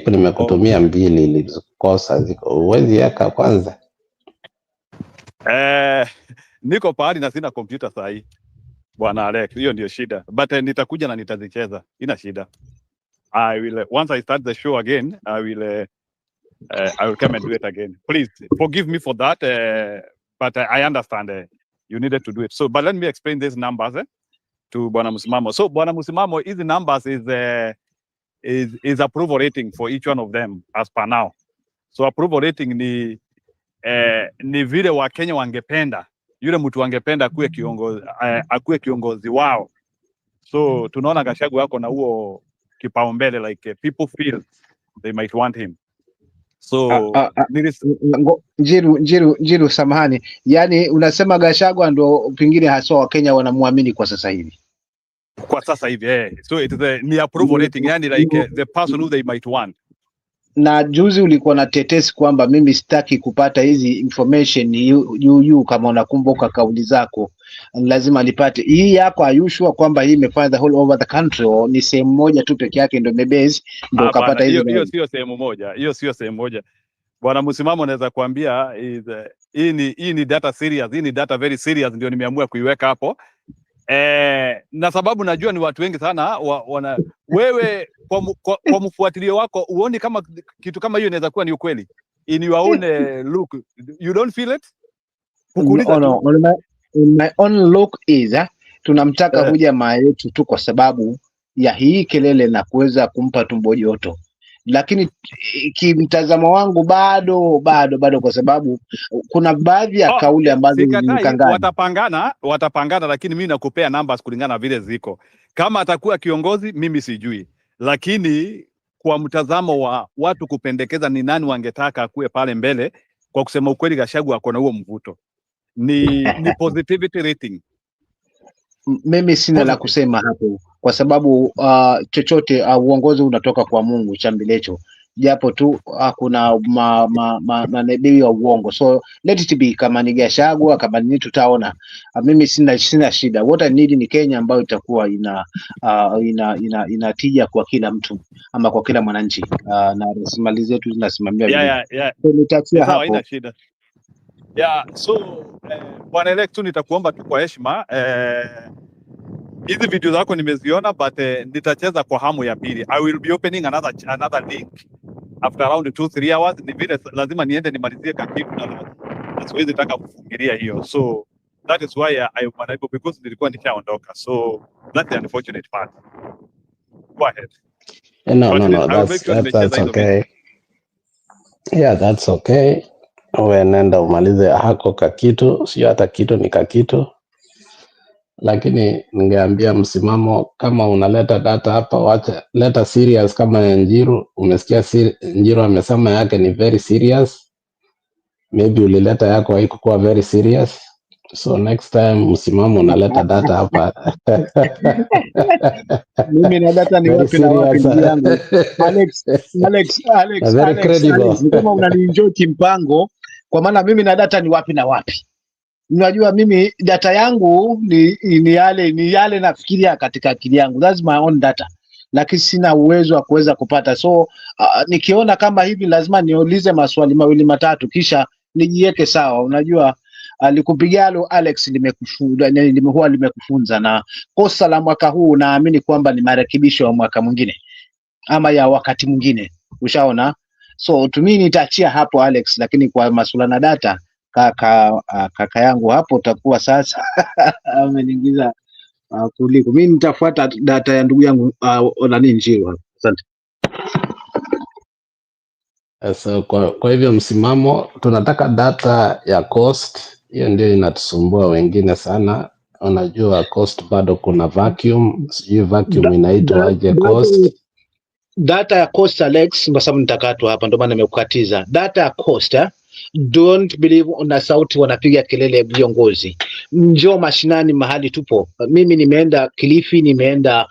nimekutumia mbili ilikosa ziko, uwezi yaka kwanza. Niko pahali na sina kompyuta saa hii bwana Alex, hiyo ndio shida, but nitakuja na nitazicheza, ina shida. I will once I start the show again, I will come and do it again. Please forgive me for that, but I understand you needed to do it. So, but let me explain these numbers to Bwana Msimamo. So, Bwana Msimamo, these numbers is approval rating for each one of them as per now. So, approval rating ni vile wa Kenya wangependa, yule mtu wangependa akuwe kiongozi wao. So, tunaona Gachagua yako na huo kipaumbele, like people feel they might want him. So Njiru, samahani, yani unasema Gachagua ndo pengine haswa wa Kenya wanamwamini kwa sasa hivi? kwa sasa hivi so it is ni approval rating, yani like the person who they might want. Na juzi ulikuwa na tetesi kwamba mimi sitaki kupata hizi information yu kama unakumbuka kauli zako, lazima nipate hii yako. Ayushua kwamba hii imefanya the whole over the country, or ni sehemu moja tu peke yake ndio imebase ndio ukapata hizo? Hiyo sio sehemu moja, hiyo sio sehemu moja bwana. Msimamo naweza kuambia hii ni data serious, hii ni data very serious, ndio nimeamua kuiweka hapo. Na sababu najua ni watu wengi sana wewe kwa mfuatilio wako uoni kama kitu kama hiyo inaweza kuwa ni ukweli in your own look, you don't feel it? No, on my own look is tunamtaka huyu jamaa yetu tu kwa sababu ya hii kelele na kuweza kumpa tumbo joto, lakini kimtazamo wangu bado kwa sababu kuna baadhi ya kauli ambazo watapangana, lakini mimi nakupea numbers kulingana na vile ziko. Kama atakuwa kiongozi mimi sijui, lakini kwa mtazamo wa watu kupendekeza ni nani wangetaka akuwe pale mbele, kwa kusema ukweli Gachagua ako na huo mvuto, ni positivity rating. Mimi sina la kusema hapo kwa sababu chochote uongozi unatoka kwa Mungu chambilecho, japo tu kuna manebii wa uongo, so let it be. Kama ni Gachagua, kama ni tutaona. Mimi sina shida. What I need ni Kenya ambayo itakuwa ina tija kwa kila mtu ama kwa kila mwananchi, na rasilimali zetu zinasimamia so nitachia hapo. Haina shida. So bwana elect tu nitakuomba tu kwa heshima, hizi video zako nimeziona, but nitacheza kwa hamu ya pili. I will be opening another link after around 2-3 hours. Ni vile lazima niende nimalizie kitu na siwezi taka kufungilia hiyo, so that is why I am unable, because nilikuwa nishaondoka, so that's the unfortunate part. Go ahead. No, that's okay. Yeah, that's okay. Wewe nenda umalize hako kakitu, sio hata kitu ni kakitu. Lakini ningeambia msimamo, kama unaleta data hapa, wacha leta serious kama ya Njiru. Umesikia Njiru amesema yake ni very serious, maybe ulileta yako haikuwa very serious, so next time msimamo unaleta data hapa. Mimi na data ni wapi na wapi ndugu yangu Alex, ni kama unanienjoy kimpango, kwa maana mimi na data ni wapi na wapi. Unajua mimi data yangu ni yale nafikiria katika akili yangu, that's my own data, lakini sina uwezo wa kuweza kupata. So nikiona kama hivi lazima niulize maswali mawili matatu kisha nijiweke sawa. Unajua alikupigalo Alex limekufunza, na kosa la mwaka huu naamini kwamba ni marekebisho ya mwaka mwingine ama ya wakati mwingine, ushaona. So tumi nitaachia hapo Alex, lakini kwa masuala na data kaka yangu hapo utakuwa sasa ameniingiza kuliko mimi. Nitafuata data ya ndugu yangu nani Njiru. Asante. So kwa hivyo msimamo, tunataka data ya cost. Hiyo ndio inatusumbua wengine sana. Unajua cost bado kuna vacuum, sijui vacuum inaitwa aje cost. Data ya cost Alex, kwa sababu nitakatwa hapa ndio maana nimekukatiza. Data ya cost don't believe una sauti wanapiga kelele viongozi. Njoo mashinani mahali tupo. Mimi nimeenda Kilifi, nimeenda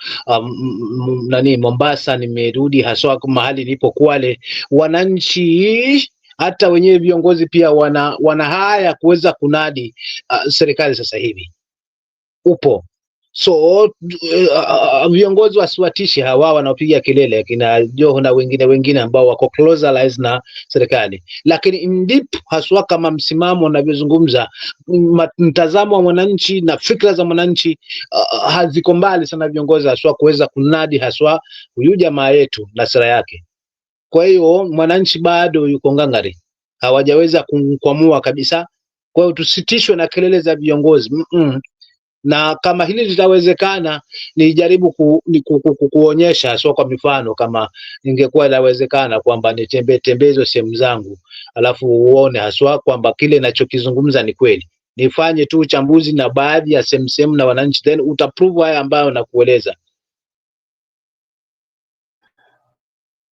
Mombasa, nimerudi haswa mahali nipo Kwale. Wananchi hata wenyewe viongozi pia wana haya kuweza kunadi serikali sasa hivi upo. So viongozi wasiwatishi hawa wanaopiga kelele kina Joho na wengine ambao wako closer na serikali, lakini ndipo haswa kama msimamo unavyozungumza, mtazamo wa mwananchi na fikra za mwananchi haziko mbali sana viongozi haswa kuweza kunadi haswa huyu jamaa yetu na sera yake. Kwa hiyo mwananchi bado yuko ngangari, hawajaweza kumkwamua kabisa. Kwa hiyo tusitishwe na kelele za viongozi. Na kama hili litawezekana, nijaribu kuonyesha haswa kwa mifano, kama ingekuwa inawezekana kwamba nitembee hizo sehemu zangu, alafu uone haswa kwamba kile ninachokizungumza ni kweli. Nifanye tu uchambuzi na baadhi ya sehemu na wananchi, then utaprove haya ambayo nakueleza.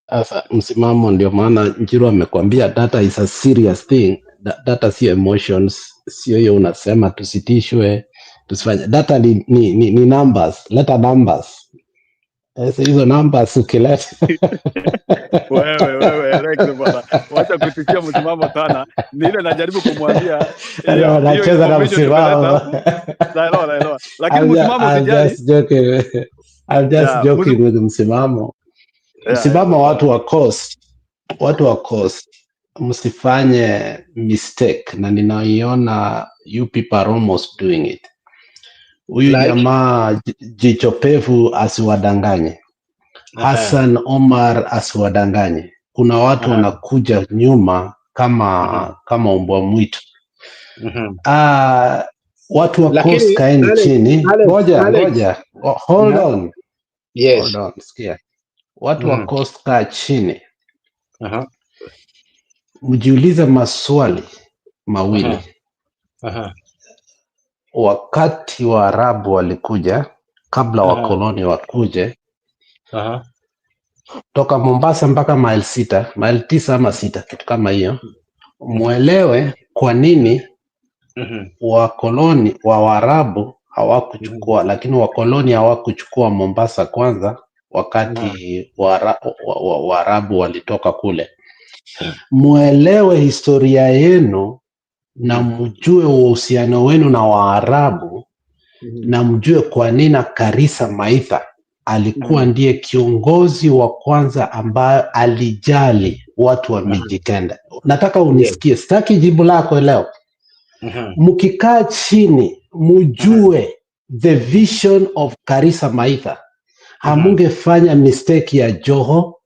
Sasa msimamo, ndio maana Njiru amekwambia data is a serious thing. Data si emotions, sio hiyo unasema tusitishwe Tusifanye data ni numbers, leta numbers. Hizo numbers ukileta Wewe Alex bwana, wacha kutishia msimamo sana. Ni ile najaribu kumwambia hiyo nacheza na information tumeleta msimamo. hapo. Naelewa. Lakini msimamo I'm usijali. just joking. I'm just joking with msimamo. Msimamo watu wa coast. Msifanye mistake na ninaiona you people are almost doing it. Huyu jamaa jicho pevu asiwadanganye. Hassan Omar asiwadanganye. Kuna watu wanakuja nyuma kama umbwa mwitu. Watu wa coast kaeni chini. Ngoja. Hold on. Yes. Hold on. Sikia. Watu wa coast kaa chini. Mjiulize maswali mawili. Wakati wa Arabu walikuja kabla wakoloni wakuje, toka Mombasa mpaka mile 9 ama 6, kitu kama hiyo. Muelewe kwa nini wakoloni wa Waarabu hawakuchukua, lakini wakoloni hawakuchukua Mombasa kwanza wakati Waarabu walitoka kule. Muelewe historia yenu na mjue uhusiano wenu na Waarabu na mjue kwa nini Karisa Maitha alikuwa ndiye kiongozi wa kwanza ambaye alijali watu wa Mijikenda. Nataka unisikie, sitaki jibu lako leo. Mkikaa chini mjue the vision of Karisa Maitha, hamungefanya mistake ya Joho,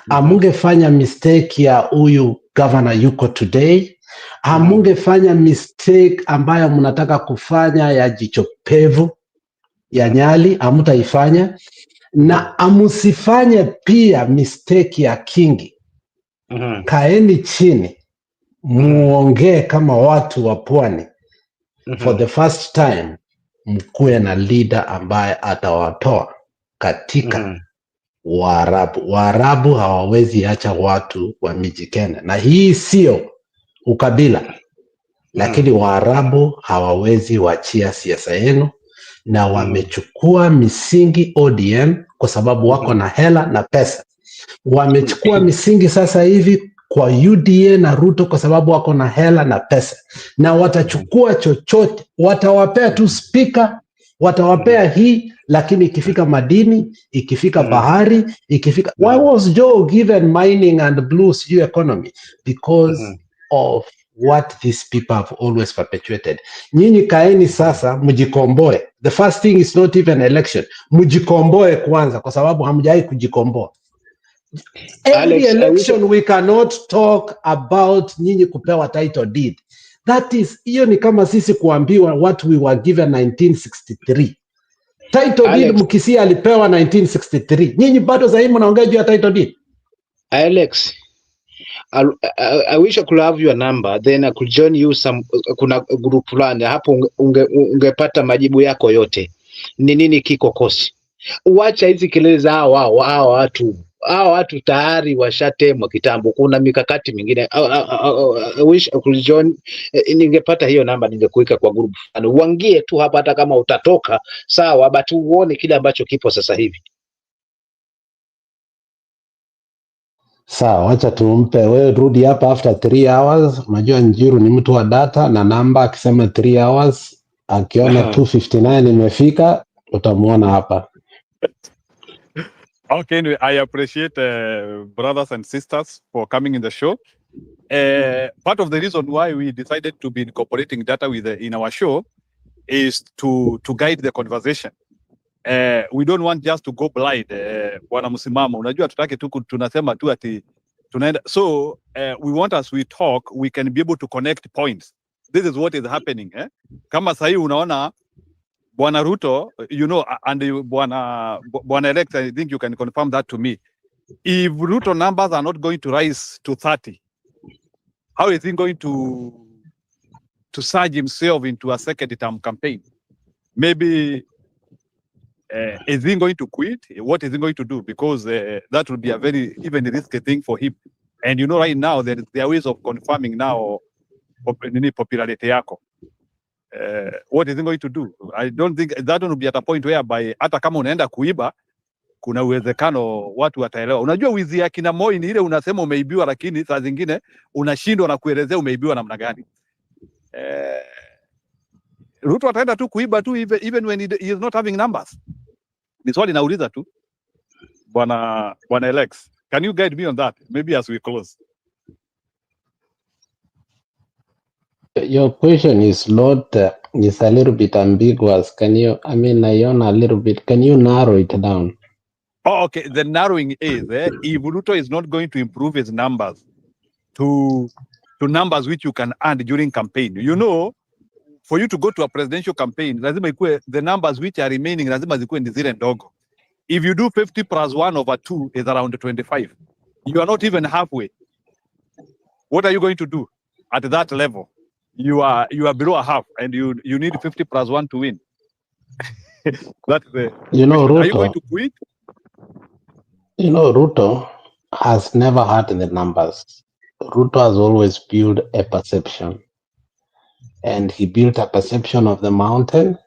hamungefanya mistake ya huyu governor yuko today, hamungefanya mistake ambayo mnataka kufanya ya jicho pevu ya Nyali, hamutaifanya. Na amusifanye pia mistake ya Kingi. Kaeni chini muongee kama watu wa pwani. For the first time mkuwe na leader ambaye atawatoa katika Waarabu. Waarabu hawawezi acha watu wa Mijikenda, na hii sio ukabila, lakini Waarabu hawawezi wachia siasa yenu, na wamechukua misingi ODM kwa sababu wako na hela na pesa. Wamechukua misingi sasa hivi kwa UDA na Ruto kwa sababu wako na hela na pesa, na watachukua chochote. Watawapea tu speaker, watawapea hii, lakini ikifika madini, ikifika bahari, ikifika why was Joe given mining and blues economy? Because of what these people have always perpetuated. Nyinyi kaeni sasa mjikomboe. The first thing is not even election. Mjikomboe kwanza kwa sababu hamjai kujikomboa. Every election we cannot talk about nyinyi kupewa title deed. That is, hiyo ni kama sisi kuambiwa what we were given 1963. Title deed Mkisia alipewa 1963. Nyinyi bado sasa hivi mnaongea juu ya title deed. Alex, I wish I could have your number, then I could join you kuna group fulani hapo ungepata majibu yako yote. Ni nini kiko kosi? Uacha hizi kelele za hao watu tayari washatemwa kitambo. Kuna mikakati mingine. I wish I could join. Ningepata hiyo namba ningekuweka kwa group fulani. Uangie tu hapa, hata kama utatoka sawa, but uone kile ambacho kipo sasa hivi. Sawa, acha tumpe wewe, rudi hapa after 3 hours. Unajua Njiru ni mtu wa data na namba, akisema 3 hours akiona 259 imefika utamuona hapa. Okay, anyway, I appreciate brothers and sisters for coming in the show. Part of the reason why we decided to be incorporating data in our show is to guide the conversation. We don't want just to go blind. Bwana msimamo, unajua tutake tu tunasema tu ati tunaenda. So we want, as we talk, we can be able to connect points. This is what is happening. Kama sahi unaona Bwana Ruto, you know, and Bwana Alex, I think you can confirm that to me. If Ruto numbers are not going to rise to 30, how is he going to surge himself into a second term campaign? Maybe is he going to quit? What is he going to do? Because that would be a very even risky thing for him. And you know, right now there are ways of confirming now popularity yako. what is it going to do? I don't think that will be at a point whereby hata kama unaenda kuiba kuna uwezekano watu wataelewa. Unajua wizi ya kina Moi ni ile unasema umeibiwa, lakini saa zingine unashindwa na kuelezea umeibiwa namna gani. Ruto ataenda tu kuiba tu even when he is not having numbers. Ni swali nauliza tu. Bwana Alex, can you guide me on that? Maybe as we close. Your question is not is a little bit ambiguous. Can you, I mean, Iona, a little bit, can you narrow it down? Oh, okay. The narrowing is if Ruto is not going to improve his numbers to numbers which you can earn during campaign. You know, for you to go to a presidential campaign, lazima ikue, the numbers which are remaining lazima zikuwe ni zile ndogo. If you do 50 plus 1/2 is around 25. You are not even halfway. What are you going to do at that level? You are below a half, and you need 50 plus 1 to win. That's the. You know, question. Ruto. Are you going to quit? You know, Ruto has never had the numbers. Ruto has always built a perception. And he built a perception of the mountain.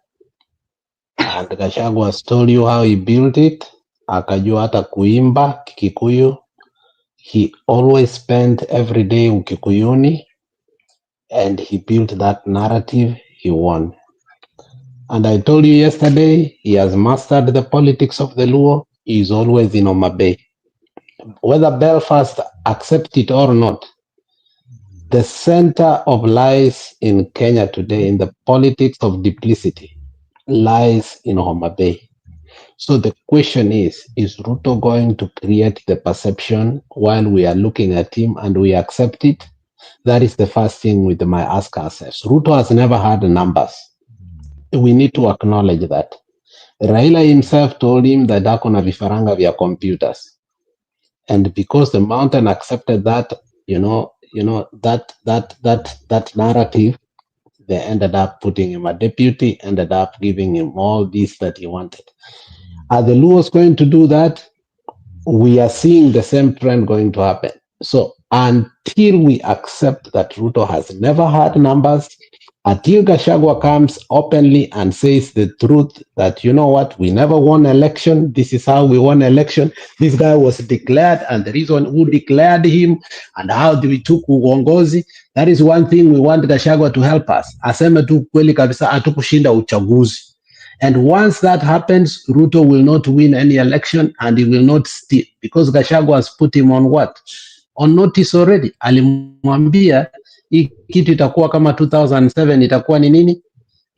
And Gachagua has told you how he built it. Akajua hata kuimba Kikuyu. He always spent every day Ukikuyuni. And he built that narrative. He won. And I told you yesterday, he has mastered the politics of the Luo. He is always in Homa Bay. Whether Belfast accept it or not, the center of lies in Kenya today, in the politics of duplicity, lies in Homa Bay. So the question is Ruto going to create the perception while we are looking at him and we accept it? That is the first thing we might ask ourselves. Ruto has never had numbers. We need to acknowledge that. Raila himself told him that hakuna vifaranga vya computers. And because the mountain accepted that, that narrative, they ended up putting him a deputy, ended up giving him all this that he wanted. Are the Luos going to do that? We are seeing the same trend going to happen. So until we accept that Ruto has never had numbers, until Gachagua comes openly and says the truth that, you know what, we never won election, this is how we won election, this guy was declared, and the reason who declared him, and how we took uongozi, that is one thing we want Gachagua to help us. Aseme tu kweli kabisa hatukushinda uchaguzi. And once that happens, Ruto will not win any election and he will not steal, because Gachagua has put him on what? On notice already. Alimwambia hii kitu itakuwa kama 2007 itakuwa ni nini?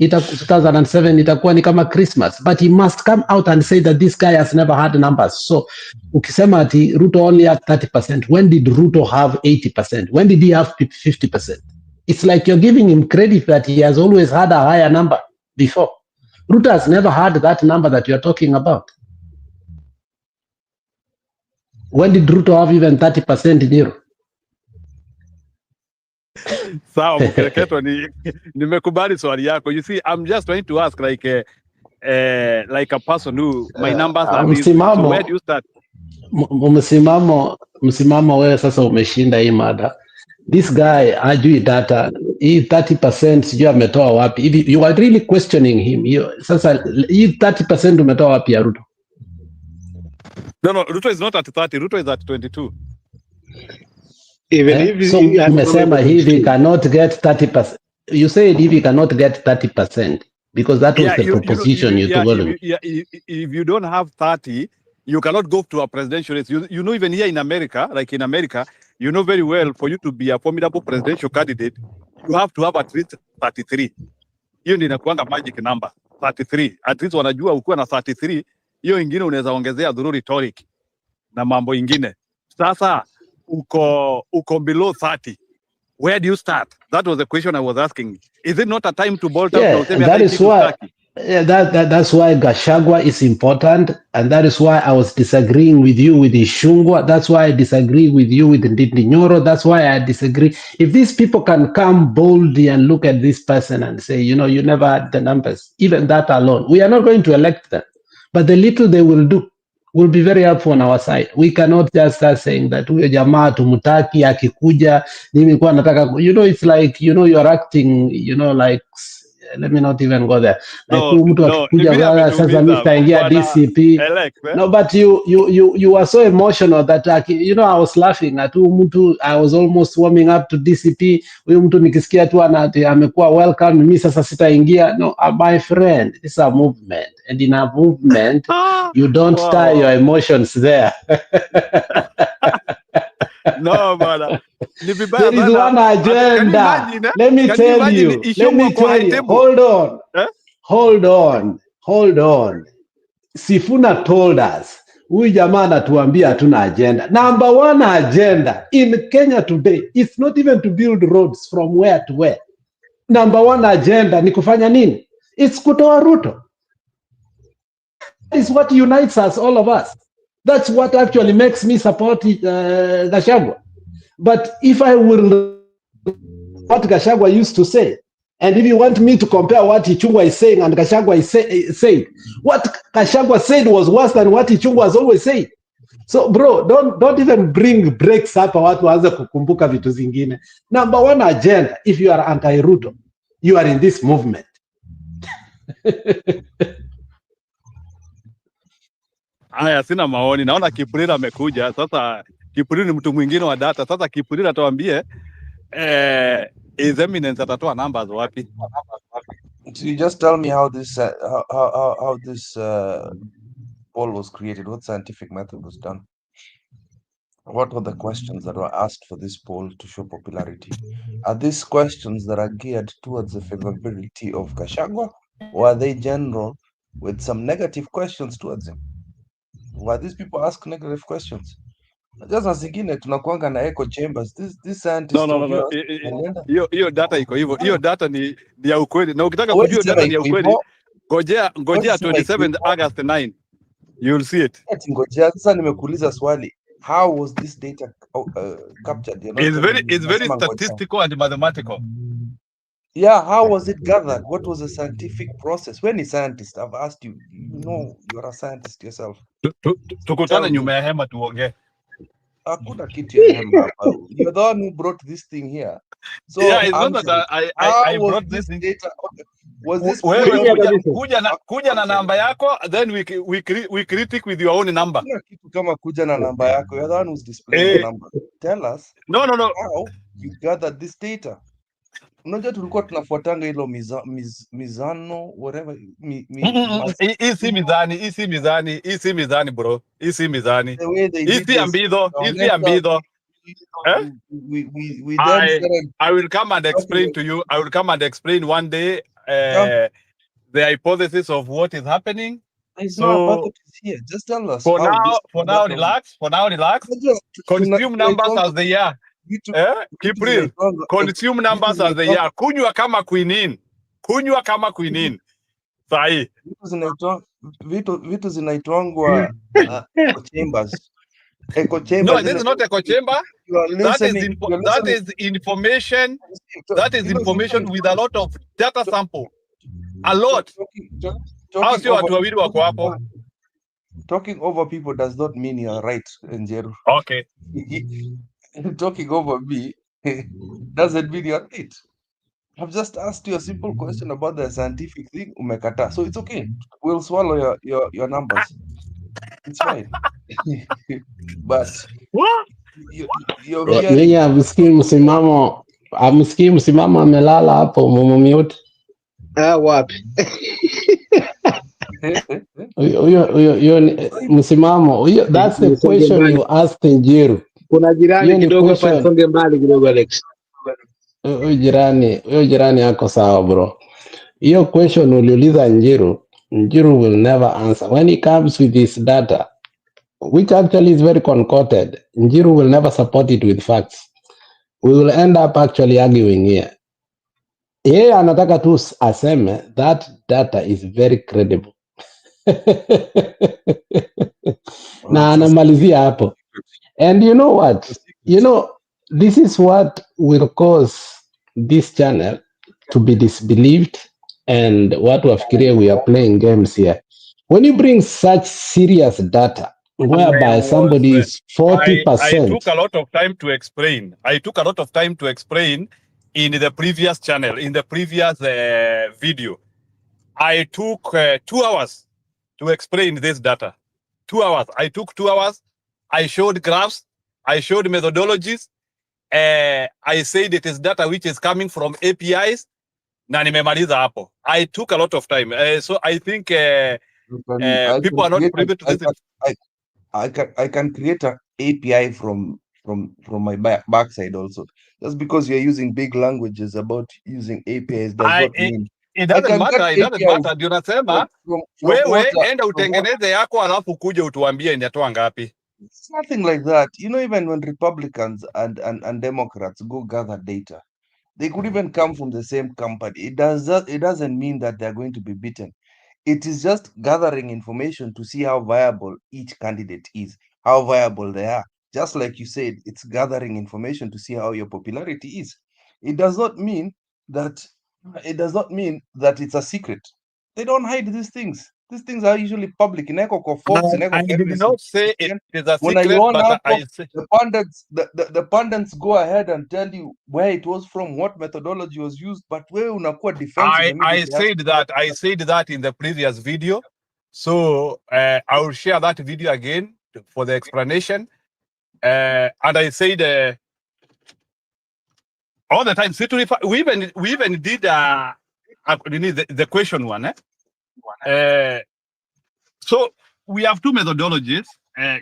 2007 itakuwa ni kama Christmas. But he must come out and say that this guy has never had numbers. So ukisema ati Ruto only had 30%, when did Ruto have 80%? When did he have 50%? It's like you're giving him credit that he has always had a higher number before. Ruto has never had that number that you're talking about. When did Ruto have even 30% Nero? Sawa Mkereketo, nimekubali swali yako. You see, I'm just trying to ask like a person who my numbers are these. So where do you start? Msimamo wewe sasa umeshinda hii mada. This guy hajui data. Hii 30% sijui ametoa wapi. You are really questioning him. Sasa hii 30% umetoa wapi ya Ruto? No, Ruto is not at 30. Ruto is at 22. Even if so umesema hivi cannot get 30%. You said if he cannot get 30% because that was the proposition you told him. If you don't have 30, you cannot go to a presidential race. You know, even here in America, like in America, you know very well, for you to be a formidable presidential candidate, you have to have at least 33. Hiyo ndio inakuanga magic number, 33. At least wanajua ukiwa na 33, hiyo ingine unaweza ongezea through rhetoric na mambo ingine. Sasa uko below 30. Where do you start? That was the question I was asking. Is it not a time to bolt up? That is why. Yeah, that's why Gachagua is important, and that is why I was disagreeing with you with Ishungwa. That's why I disagree with you with Ndindi Nyoro. That's why I disagree. If these people can come boldly and look at this person and say, you never had the numbers, even that alone, we are not going to elect them. But the little they will do will be very helpful on our side. We cannot just start saying that huyo jamaa tumutaki akikuja nilikuwa nataka, it's like, you're acting, like let me not even go there. Like No, huyu mtu no, akikuja vile bwana, sasa mimi ametuumiza sitaingia bwana DCP. Alex, No, but you were so emotional that you know, I was laughing at huyu mtu. I was almost warming up to DCP. Huyu mtu nikisikia tu amekuwa welcome, mimi sasa sitaingia. No, my friend, it's a movement, and in a movement you don't tie your emotions there. No bwana, ni vibaya There is sana. one Can you agenda. imagine, eh? Let me Can you tell imagine you. Ishungwa kwa high table? Hold on. Eh? Hold on. Sifuna told us, huyu jamaa anatuambia hatuna agenda. Number one agenda in Kenya today is not even to build roads from where to where. Number one agenda ni kufanya nini? It's kutoa Ruto. That is what unites us, all of us. That's what actually makes me support Gachagua. But if I will, what Gachagua used to say, and if you want me to compare what Ichungwa is saying and Gachagua is saying, what Gachagua said was worse than what Ichungwa has always said. So bro, don't even bring breaks hapa watu waanze kukumbuka vitu zingine. Number one agenda, if you are anti-Ruto, you are in this movement. Haya, sina maoni. Naona Kipurira amekuja. Sasa Kipurira ni mtu mwingine wa data. Sasa Kipurira tuambie His Eminence atatoa numbers wapi? So you just tell me how this how this poll was created, what scientific method was done. What were the questions that were asked for this poll to show popularity? Are these questions that are geared towards the favorability of Gachagua, or are they general with some negative questions towards him? Why these people ask negative questions? Just as zingine tunakuanga na echo chambers. This scientist of yours. Hiyo data iko hivyo. Hiyo data ni ya ukweli. Na ukitaka kujua data ni ya ukweli, ngojea 27th August 9. You'll see it. Ngojea sasa nimekuuliza swali. How was this data captured? It's very statistical and mathematical. Yeah, how was it gathered? What was the scientific process? When a scientist, I've asked you, you know, you're a scientist yourself. Tukutane nyuma ya hema tuongee. Hakuna kitu ya hema hapa. You're the one who brought this thing here. So yeah, it's not that I brought this data. Was this kuja na namba yako, then we critic with your own number. Kitu kama kuja na namba yako. You're the one who's displaying the number. Tell us. No. How you gathered this data. Unajua tulikuwa tunafuatanga hilo mizano whatever hii si mizani bro, hii si mizani, hii si ambidho. I will come and explain to you. I will come and explain one day the hypothesis of what is happening. So here, just tell us. For now, relax. Consume numbers as they are. Keep real. Consume numbers as they are. Kunywa kama queenin. Sahi. Vitu zinaitwangwa echo chambers. Echo chamber. No, this is not echo chamber. That is information. That is information with a lot of data sample. A lot. Talking over people does not mean you're right, Njeru. Okay. Talking over me doesn't mean you're right. I've just asked you a simple question about the scientific thing, umekata. So it's okay. We'll swallow your numbers. It's fine. But nyinyi hamsikii msimamo amelala hapo mumute. Wapi? Huyo msimamo. That's the question you asked Njiru. Kuna jirani kidogo hapa, songe mbali kidogo Alex. Huyo jirani yako sawa bro. Hiyo question uliuliza Njiru will never answer. When he comes with this data, which actually is very concocted, Njiru will never support it with facts. We will end up actually arguing here. Yeye anataka tu aseme that data is very credible. Na anamalizia hapo. And you know what? This is what will cause this channel to be disbelieved and watu wafikirie we are playing games here. When you bring such serious data whereby somebody is 40%. I took a lot of time to explain. in the previous channel, in the previous video, I took 2 hours to explain this data. 2 hours. I took 2 hours. I showed graphs. I showed methodologies. I said it is data which is coming from APIs. Na nimemaliza hapo. I took a lot of time. So I think people are not privy to this. I can create an API from my backside also. Just because you're using big languages about using APIs does not mean it doesn't matter. It doesn't matter. Ndio nasema wewe enda utengeneze yako alafu kuje utuambie inatoa ngapi. It's nothing like that. You know, even when Republicans and Democrats go gather data, they could even come from the same company. It doesn't mean that they're going to be beaten. It is just gathering information to see how viable each candidate is, how viable they are. Just like you said, it's gathering information to see how your popularity is. It does not mean that it's a secret. They don't hide these things. These things are usually public. Ineko kwa Fox, ineko I kwa did not say it is a secret, unaiona but hapo, I say the pundits go ahead and tell you where it was from, what methodology was used, but wewe unakuwa defensive I immediately. said that in the previous video. So I will share that video again for the explanation. And I said all the time. We even did the question one. So we have two methodologies.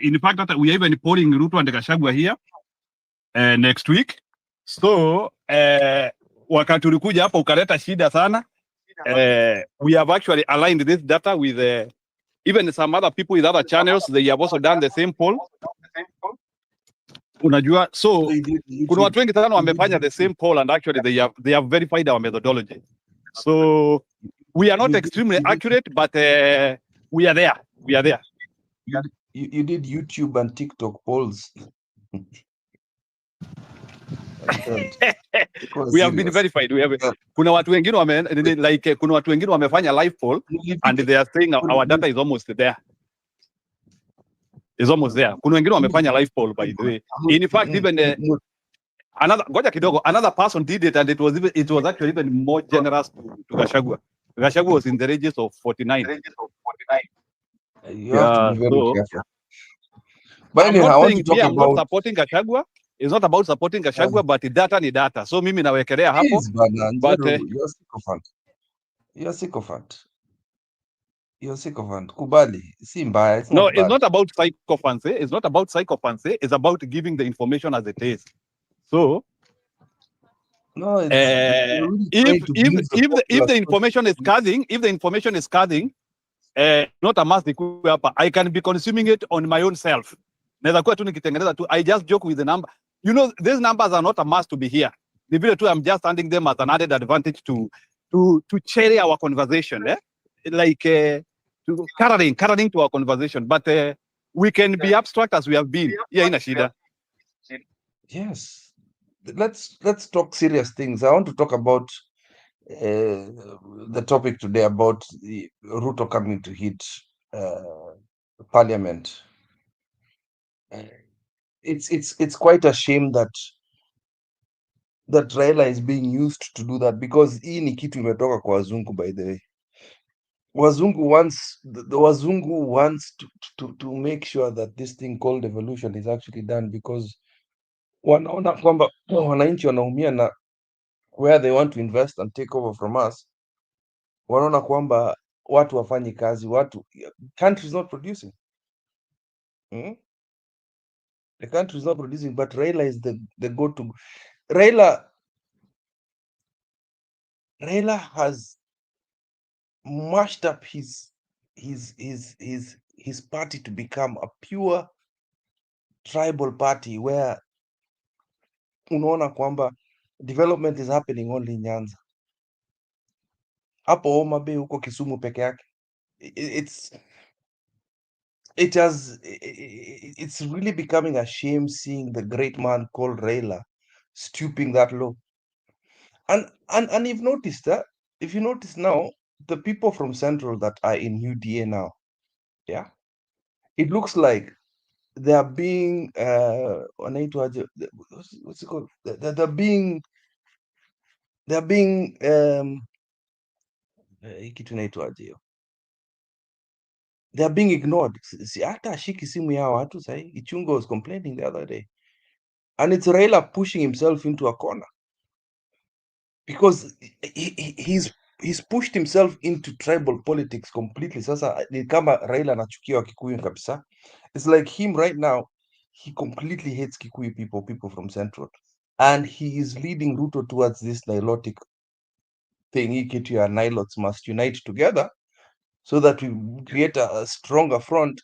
In fact, that we are even polling Ruto and Gachagua here next week. So wakati ulikuja hapa ukaleta shida sana. We have actually aligned this data with even some other people with other channels. They have also done the same poll. Unajua, so kuna watu wengi sana wamefanya the same poll, and actually they have verified our methodology. So we are not extremely accurate, but we are there. We are there. You did YouTube and TikTok polls. We have been verified. Kuna watu wengine kuna watu wengine wamefanya live poll and they are saying our data is almost there. Is almost there. Kuna wengine wamefanya live poll, by the way. In fact, even another person did it, and it was actually even more generous to Gachagua. Gachagua was in the ranges of 49. You have to be very careful. But I'm anyhow, not I want saying to talk I'm about not supporting Gachagua. It's not about supporting Gachagua, but data ni data. So mimi nawekelea hapo. Please, bana, But you're a sycophant. You're a sycophant. You're a sycophant. Kubali. Si mbaya. It's no, not it's bad. not about sycophancy. It's not about sycophancy. It's about giving the information as it is. So No, it's you're really trying to use the if the information is scathing, not a must ikuwe hapa. I can be consuming it on my own self. Naweza kuwa tu nikitengeneza tu. I just joke with the number. You know, these numbers are not a must to be here. The video too, I'm just standing them as an added advantage to cherry our conversation. Like to coloring to our conversation. But we can be abstract as we have been. Yeah, ina shida. Yes. Let's talk serious things. I want to talk about the topic today about the Ruto coming to hit Parliament. It's quite a shame that Raila is being used to do that, because hii ni kitu imetoka kwa wazungu, by the way. Wazungu wants to make sure that this thing called evolution is actually done, because wanaona kwamba wananchi wanaumia, na where they want to invest and take over from us, wanaona kwamba watu wafanyi kazi, country is not producing. The country is not producing, but Raila is the go-to. Raila has mashed up his party to become a pure tribal party, where unaona kwamba development is happening only in Nyanza, hapo Homa Bay, huko Kisumu peke yake. It's really becoming a shame seeing the great man called Raila stooping that low. And you've noticed that, if you notice now, the people from Central that are in UDA now, yeah, it looks like they are being what's it called? They're being they are being hii kitu inaitwaje hiyo? They are being ignored. Hata ashiki simu ya watu sahi. Ichungo was complaining the other day. And it's Raila pushing himself into a corner because he's pushed himself into tribal politics completely. Sasa ni kama Raila anachukia Wakikuyu kabisa. It's like him right now, he completely hates Kikuyu people from Central. And he is leading Ruto towards this nilotic thing. Hii kitu ya nilots must unite together so that we create a stronger front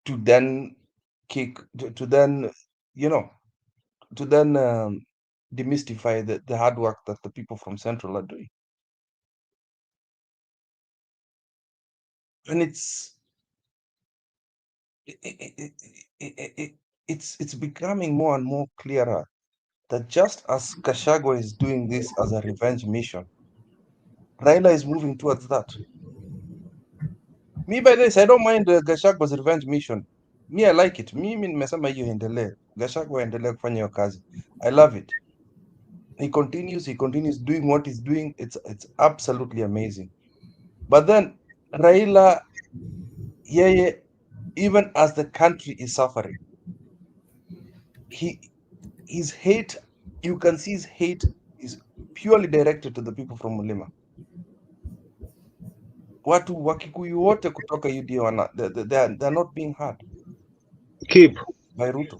to then to then, you know, to then demystify the hard work that the people from Central are doing. And it's becoming more and more clearer that just as Gachagua is doing this as a revenge mission, Raila is moving towards that. Me by this, I don't mind Gachagua's revenge mission. Me, I like it. Mimi nimesema hiyo endelee. Gachagua endelee kufanya hiyo kazi. I love it. He continues doing what he's doing. It's absolutely amazing. But then Raila, yeah, even as the country is suffering, his hate, you can see his hate is purely directed to the people from Mulima. Watu Wakikuyu wote kutoka UDA they're not being heard by Ruto.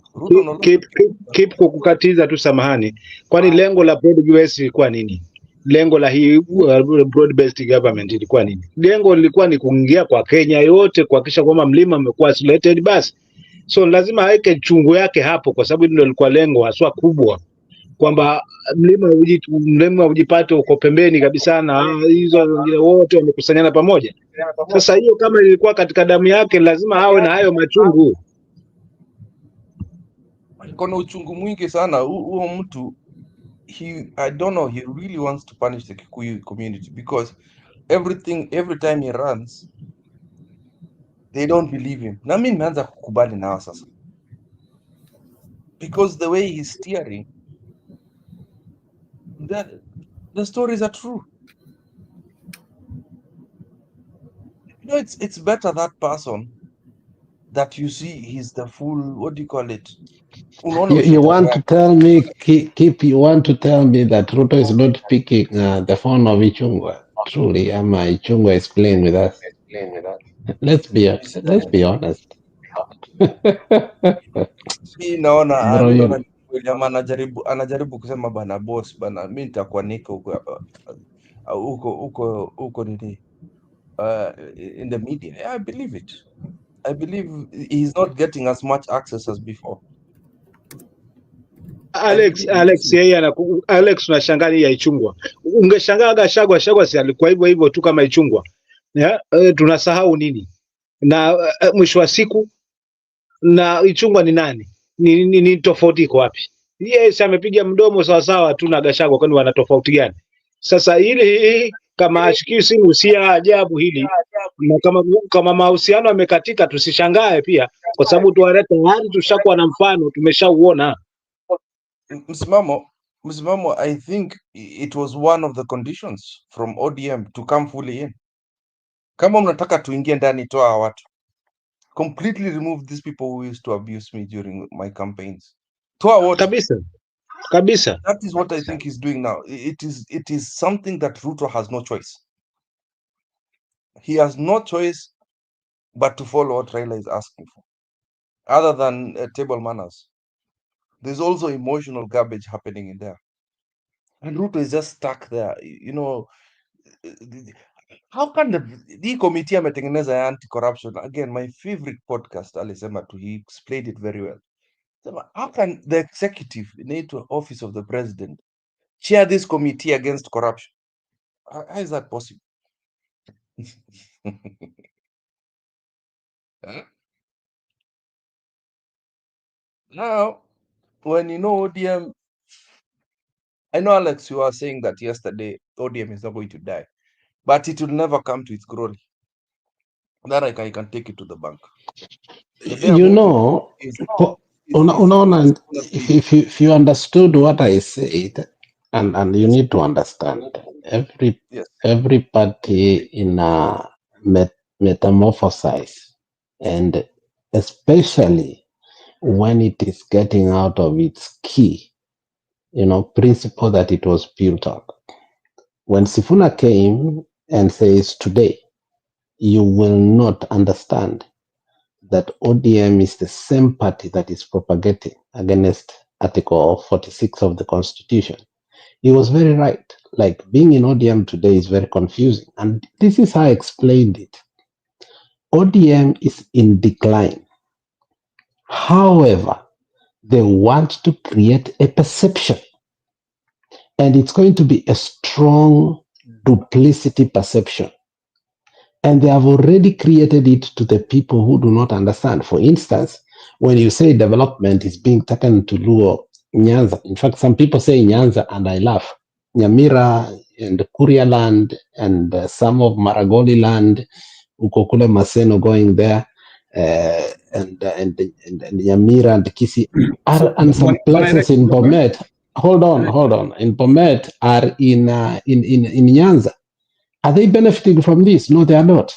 Keep kukukatiza tu, samahani. Kwani lengo la broad-based ilikuwa nini? Lengo la hii broad-based government ilikuwa nini? Lengo lilikuwa ni kuingia kwa Kenya yote, kuhakikisha kwamba mlima umekuwa isolated basi. So lazima aweke chungu yake hapo, kwa sababu ndio lilikuwa lengo haswa kubwa, kwamba mlima ujipate uko pembeni kabisa na hizo wengine wote wamekusanyana pamoja. Sasa hiyo kama ilikuwa katika damu yake, lazima awe na hayo machungu. Kuna uchungu mwingi sana huo mtu. I don't know, he really wants to punish the Kikuyu community because every time he runs, they don't believe him. Na mimi nimeanza kukubali nao sasa, because the way he's steering, the stories are true. You know, it's better that person that you see he's the full, what do you call it? You want to tell me, you want to tell me that Ruto is not picking the phone of Ichungwa? Truly, Ichungwa is playing with us. Let's be honest. Si naona anajaribu kusema bana boss bana, mimi nitakuwa niko huko nini in the media. Yeah, I believe it. I believe he's not getting as much access as before. Alex unashangaa ya Ichungwa. Ungeshangaa Gachagua si alikuwa hivyo tu kama Ichungwa. Tunasahau nini? Na mwisho wa siku na Ichungwa ni nani? Ni tofauti iko wapi? Yes, amepiga mdomo sawa sawa tu na Gachagua, kwani wana tofauti gani? Sasa ile kama ashikii simu si ajabu hili, na kama mahusiano yamekatika tusishangae pia, kwa sababu tayari tushakuwa na mfano, tumeshauona. Msimamo, I think it was one of the conditions from ODM to come fully in. Kama mnataka tuingie ndani, toa watu. Completely remove these people who used to abuse me during my campaigns. Toa wote. Kabisa. That is what I think he's doing now. It is something that Ruto has no choice. He has no choice but to follow what Raila is asking for. Other than table manners, there's also emotional garbage happening in there. And Ruto is just stuck there. You know, how can the committee ametengeneza anti-corruption? Again, my favorite podcast, alisema tu, he explained it very well. How can the executive, NATO office of the president, chair this committee against corruption? How is that possible? Now, when you know ODM, I know, Alex, you are saying that yesterday ODM is not going to die, but it will never come to its glory. That I can take it to the bank. You know, if you understood what I said, And you need to understand every party in a metamorphosize, and especially when it is getting out of its key, principle that it was built on. When Sifuna came and says today, you will not understand that ODM is the same party that is propagating against Article 46 of the Constitution. He was very right. Like, being in ODM today is very confusing. And this is how I explained it. ODM is in decline. However, they want to create a perception. And it's going to be a strong duplicity perception. And they have already created it to the people who do not understand. For instance, when you say development is being taken to Luo, Nyanza. In fact, some people say Nyanza, and I laugh. Nyamira and Kuria land and some of Maragoli land, Ukokule Maseno going there, and Nyamira and Kisi are, and some places in Bomet. Hold on. In Bomet are in Nyanza. Are they benefiting from this? No, they are not.